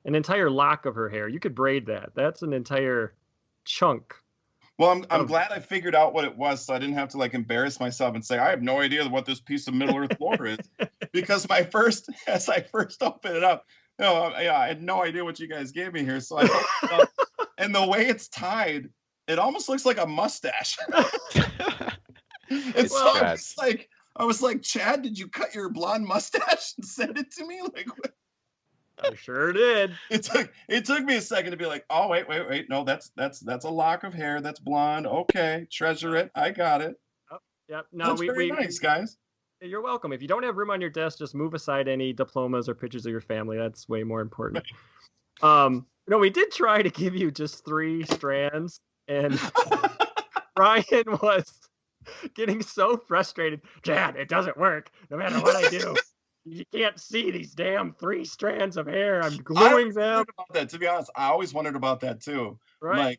an entire lock of her hair. You could braid that. That's an entire chunk. Well, I'm glad I figured out what it was, so I didn't have to like embarrass myself and say I have no idea what this piece of Middle Earth lore is, because as I first opened it up, I had no idea what you guys gave me here. So I opened it up, and the way it's tied, it almost looks like a mustache. And so I was like, Chad, did you cut your blonde mustache and send it to me? Like, what? I sure did. It took me a second to be like, oh wait, no, that's a lock of hair, that's blonde. Okay, treasure it. I got it. Yep. No, that's very nice, guys. You're welcome. If you don't have room on your desk, just move aside any diplomas or pictures of your family. That's way more important. We did try to give you just 3 strands, and Ryan was getting so frustrated. Chad, it doesn't work. No matter what I do, you can't see these damn 3 strands of hair. I'm gluing them. About that, to be honest, I always wondered about that too. Right.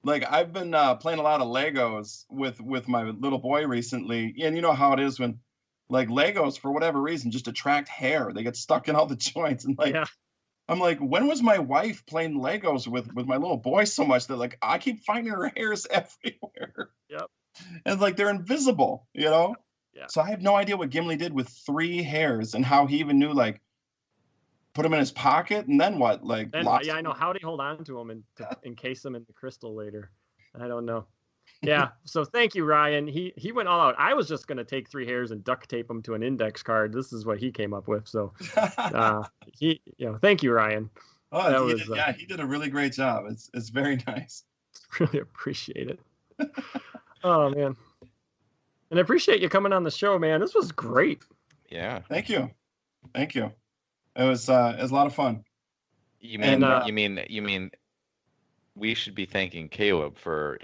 Like I've been playing a lot of Legos with my little boy recently, and you know how it is when like Legos for whatever reason just attract hair. They get stuck in all the joints, and like I'm like, when was my wife playing Legos with my little boy so much that like I keep finding her hairs everywhere. Yep. And like they're invisible, you know? Yeah. So I have no idea what Gimli did with 3 hairs and how he even knew, like, put them in his pocket and then what? Like, I know. How did he hold on to them and to encase them in the crystal later? I don't know. Yeah. So thank you, Ryan. He went all out. I was just going to take 3 hairs and duct tape them to an index card. This is what he came up with. So thank you, Ryan. Oh, he did a really great job. It's very nice. Really appreciate it. Oh, man. And I appreciate you coming on the show, man. This was great. Yeah. Thank you. It was a lot of fun. You mean we should be thanking Caleb for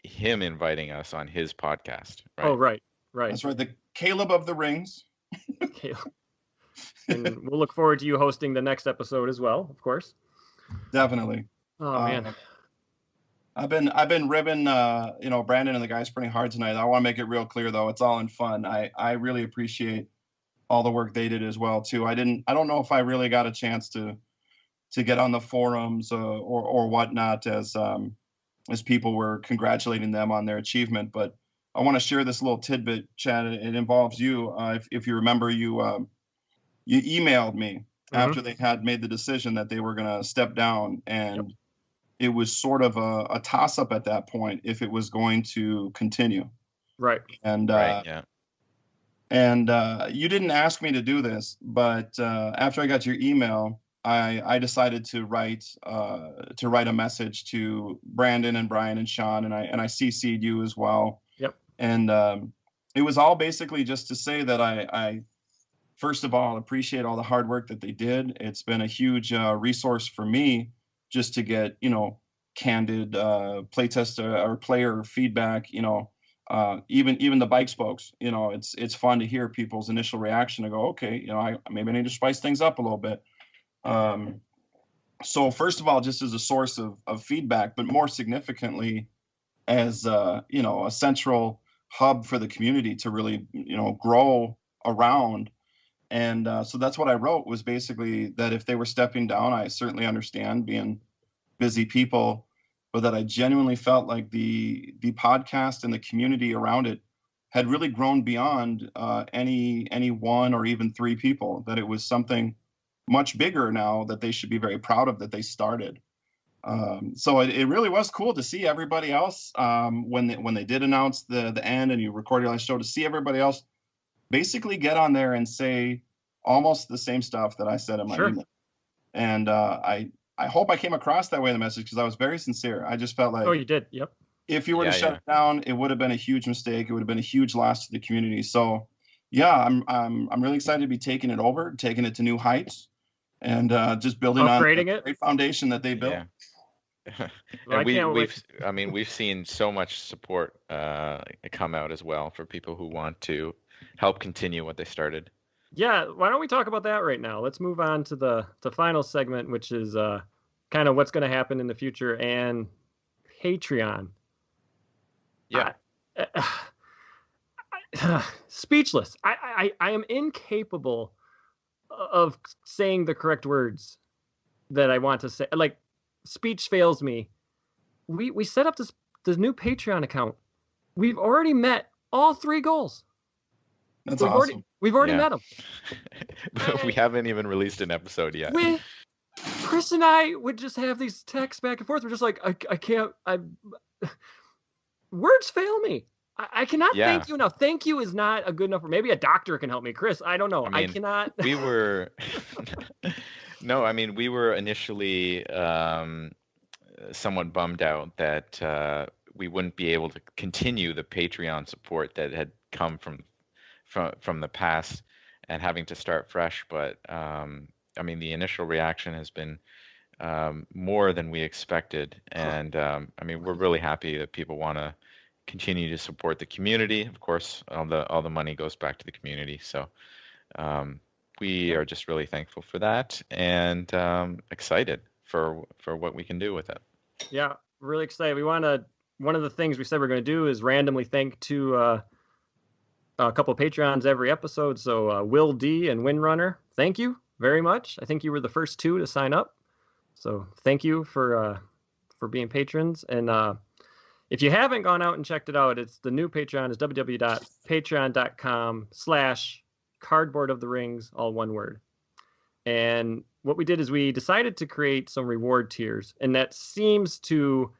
him inviting us on his podcast, right? Oh, right. That's right. The Caleb of the Rings. Caleb. And we'll look forward to you hosting the next episode as well, of course. Definitely. Oh, man. I've been ribbing, Brandon and the guys pretty hard tonight. I want to make it real clear though. It's all in fun. I really appreciate all the work they did as well too. I don't know if I really got a chance to get on the forums or whatnot as people were congratulating them on their achievement. But I want to share this little tidbit, Chad. It involves you. If you remember, you emailed me after they had made the decision that they were going to step down, and it was sort of a toss-up at that point if it was going to continue. Right. And Right. Yeah. and you didn't ask me to do this, but after I got your email, I decided to write a message to Brandon and Brian and Sean, and I CC'd you as well. Yep. And it was all basically just to say that I first of all appreciate all the hard work that they did. It's been a huge resource for me just to get candid playtest or player feedback. Even the bike spokes. It's fun to hear people's initial reaction to go, okay, maybe I need to spice things up a little bit. So first of all, just as a source of feedback, but more significantly as a central hub for the community to really grow around. And so that's what I wrote, was basically that if they were stepping down, I certainly understand, being busy people, but that I genuinely felt like the podcast and the community around it had really grown beyond any one or even three people, that it was something much bigger now that they should be very proud of that they started. So it really was cool to see everybody else when they did announce the end and you recorded your last show, to see everybody else basically get on there and say almost the same stuff that I said in my email. And I hope I came across that way in the message, because I was very sincere. I just felt like, Oh, you did. Yep. if you were to shut it down, it would have been a huge mistake. It would have been a huge loss to the community. So yeah, I'm really excited to be taking it over, taking it to new heights, and just building upgrading on the great foundation that they built. Yeah. Well, we've seen so much support come out as well for people who want to help continue what they started. Yeah, why don't we talk about that right now? Let's move on to the final segment, which is kind of what's going to happen in the future and Patreon. Yeah. Speechless. I am incapable of saying the correct words that I want to say. Like, speech fails me. We set up this new Patreon account. We've already met all 3 goals. That's awesome. We've already met them. We haven't even released an episode yet. Chris and I would just have these texts back and forth. We're just like, I can't. Words fail me. I cannot thank you enough. Thank you is not a good enough. Or maybe a doctor can help me, Chris. I don't know. I cannot. We were. No, I mean, we were initially somewhat bummed out that we wouldn't be able to continue the Patreon support that had come from the past, and having to start fresh. But I mean, the initial reaction has been more than we expected, and I mean, we're really happy that people want to continue to support the community. Of course, all the money goes back to the community, so we are just really thankful for that, and excited for what we can do with it. Yeah, really excited. One of the things we said we're going to do is randomly thank a couple of Patreons every episode. So Will D and Windrunner, thank you very much. I think you were the first 2 to sign up, so thank you for being patrons. And if you haven't gone out and checked it out, it's the new Patreon is www.patreon.com/cardboard of the rings, all one word. And what we did is we decided to create some reward tiers, and that seems to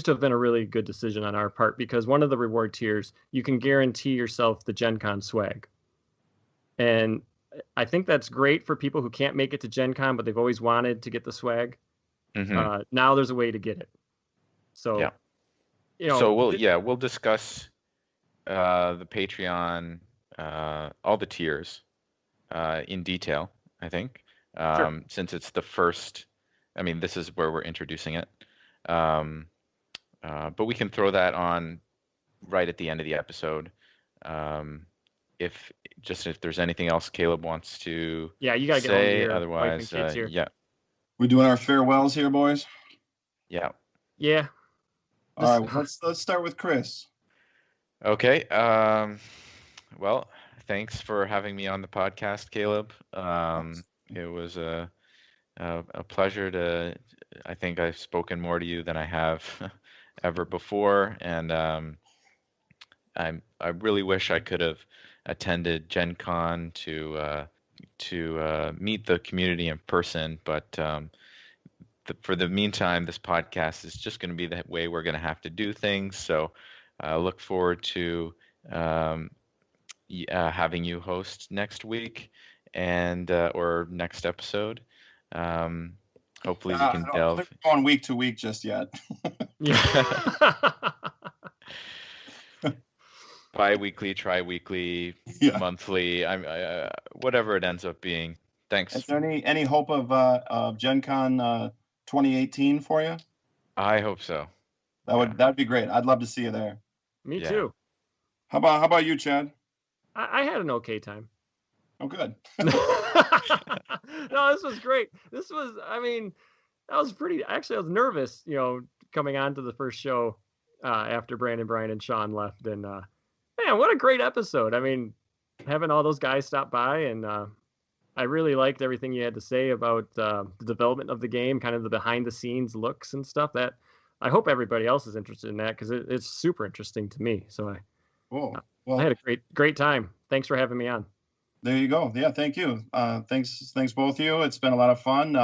have been a really good decision on our part, because one of the reward tiers, you can guarantee yourself the Gen Con swag. And I think that's great for people who can't make it to Gen Con, but they've always wanted to get the swag. Mm-hmm. Now there's a way to get it. So, yeah. So we'll discuss the Patreon, all the tiers in detail, I think, Sure. Since it's the first. I mean, this is where we're introducing it. But we can throw that on right at the end of the episode. If there's anything else Caleb wants to you gotta say, get home to your otherwise, wife and kids here. yeah. We're doing our farewells here, boys. Yeah. Yeah. All right, let's start with Chris. Okay. Well, thanks for having me on the podcast, Caleb. It was a pleasure to. I think I've spoken more to you than I have ever before, and I really wish I could have attended Gen Con to meet the community in person, but for the meantime, this podcast is just going to be the way we're going to have to do things. So I look forward to having you host next week and or next episode. Hopefully we can I don't delve. think we're going week to week just yet. Yeah. Bi-weekly, tri-weekly, Yeah. monthly, whatever it ends up being. Thanks. Is there any hope of Gen Con 2018 for you? I hope so. That'd be great. I'd love to see you there. Me Yeah. too. How about you, Chad? I had an okay time. Oh, good. No, this was great. That was pretty. Actually, I was nervous, coming on to the first show after Brandon, Brian, and Sean left. And man, what a great episode. Having all those guys stop by, and I really liked everything you had to say about the development of the game, kind of the behind the scenes looks and stuff. That I hope everybody else is interested in that, because it's super interesting to me. So Cool. I Well, had a great time. Thanks for having me on. there you go. Yeah, thank you. Thanks both of you. It's been a lot of fun.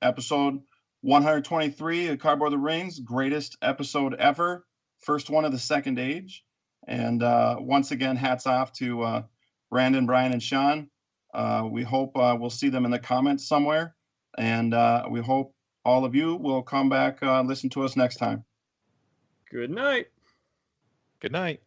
Episode 123 of Cardboard the Rings, greatest episode ever. First one of the second age. And once again, hats off to Brandon, Brian, and Sean. We hope we'll see them in the comments somewhere. And we hope all of you will come back, listen to us next time. Good night. Good night.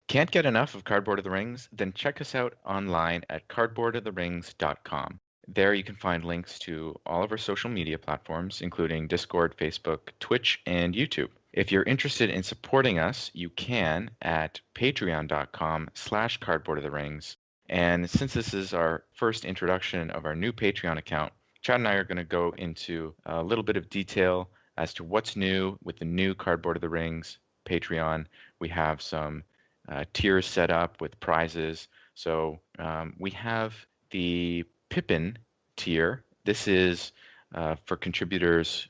Can't get enough of Cardboard of the Rings? Then check us out online at cardboardoftherings.com. There you can find links to all of our social media platforms, including Discord, Facebook, Twitch, and YouTube. If you're interested in supporting us, you can at patreon.com/cardboardoftherings. And since this is our first introduction of our new Patreon account, Chad and I are going to go into a little bit of detail as to what's new with the new Cardboard of the Rings Patreon. We have some tiers set up with prizes. So we have the Pippin tier. This is for contributors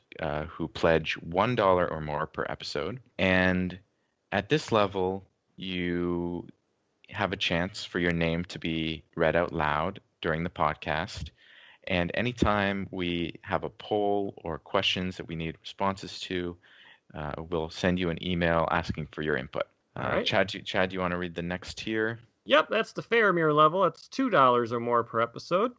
who pledge $1 or more per episode. And at this level, you have a chance for your name to be read out loud during the podcast. And anytime we have a poll or questions that we need responses to, we'll send you an email asking for your input. All right. Chad, you want to read the next tier? Yep, that's the Faramir level. It's $2 or more per episode.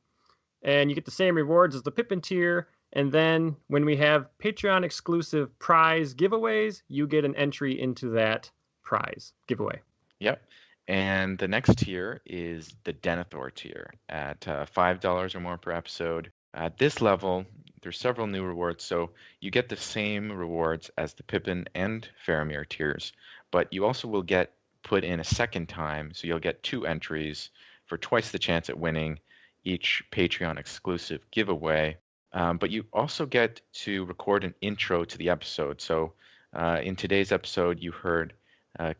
And you get the same rewards as the Pippin tier. And then when we have Patreon exclusive prize giveaways, you get an entry into that prize giveaway. Yep. And the next tier is the Denethor tier at $5 or more per episode. At this level, there's several new rewards. So you get the same rewards as the Pippin and Faramir tiers, but you also will get put in a second time. So you'll get 2 entries for twice the chance at winning each Patreon exclusive giveaway. But you also get to record an intro to the episode. So in today's episode, you heard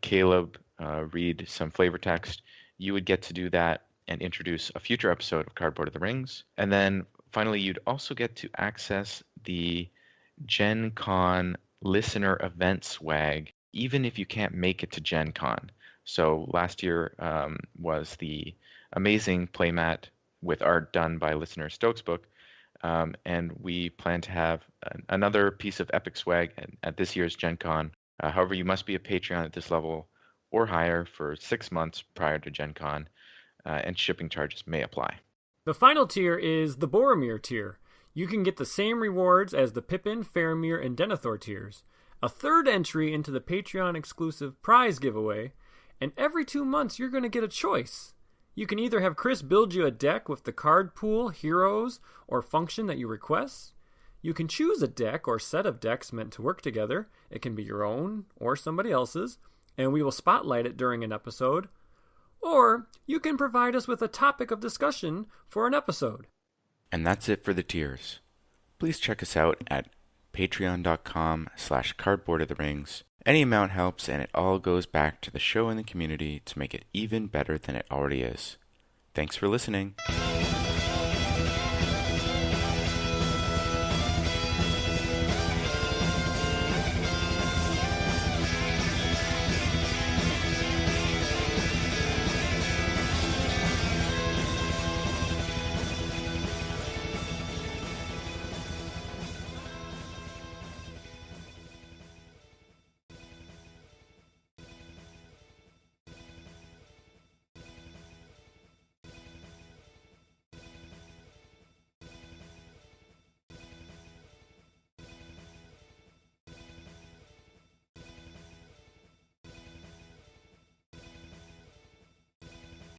Caleb read some flavor text. You would get to do that and introduce a future episode of Cardboard of the Rings. And then finally, you'd also get to access the Gen Con listener event swag, even if you can't make it to Gen Con. So last year was the amazing playmat with art done by listener Stokes Book. And we plan to have another piece of epic swag at this year's Gen Con. However, you must be a Patreon at this level or higher for 6 months prior to Gen Con, and shipping charges may apply. The final tier is the Boromir tier. You can get the same rewards as the Pippin, Faramir, and Denethor tiers, a third entry into the Patreon exclusive prize giveaway, and every 2 months you're going to get a choice. You can either have Chris build you a deck with the card pool, heroes, or function that you request. You can choose a deck or set of decks meant to work together. It can be your own or somebody else's, and we will spotlight it during an episode. Or you can provide us with a topic of discussion for an episode. And that's it for the tiers. Please check us out at patreon.com/cardboardoftherings. Any amount helps, and it all goes back to the show and the community to make it even better than it already is. Thanks for listening.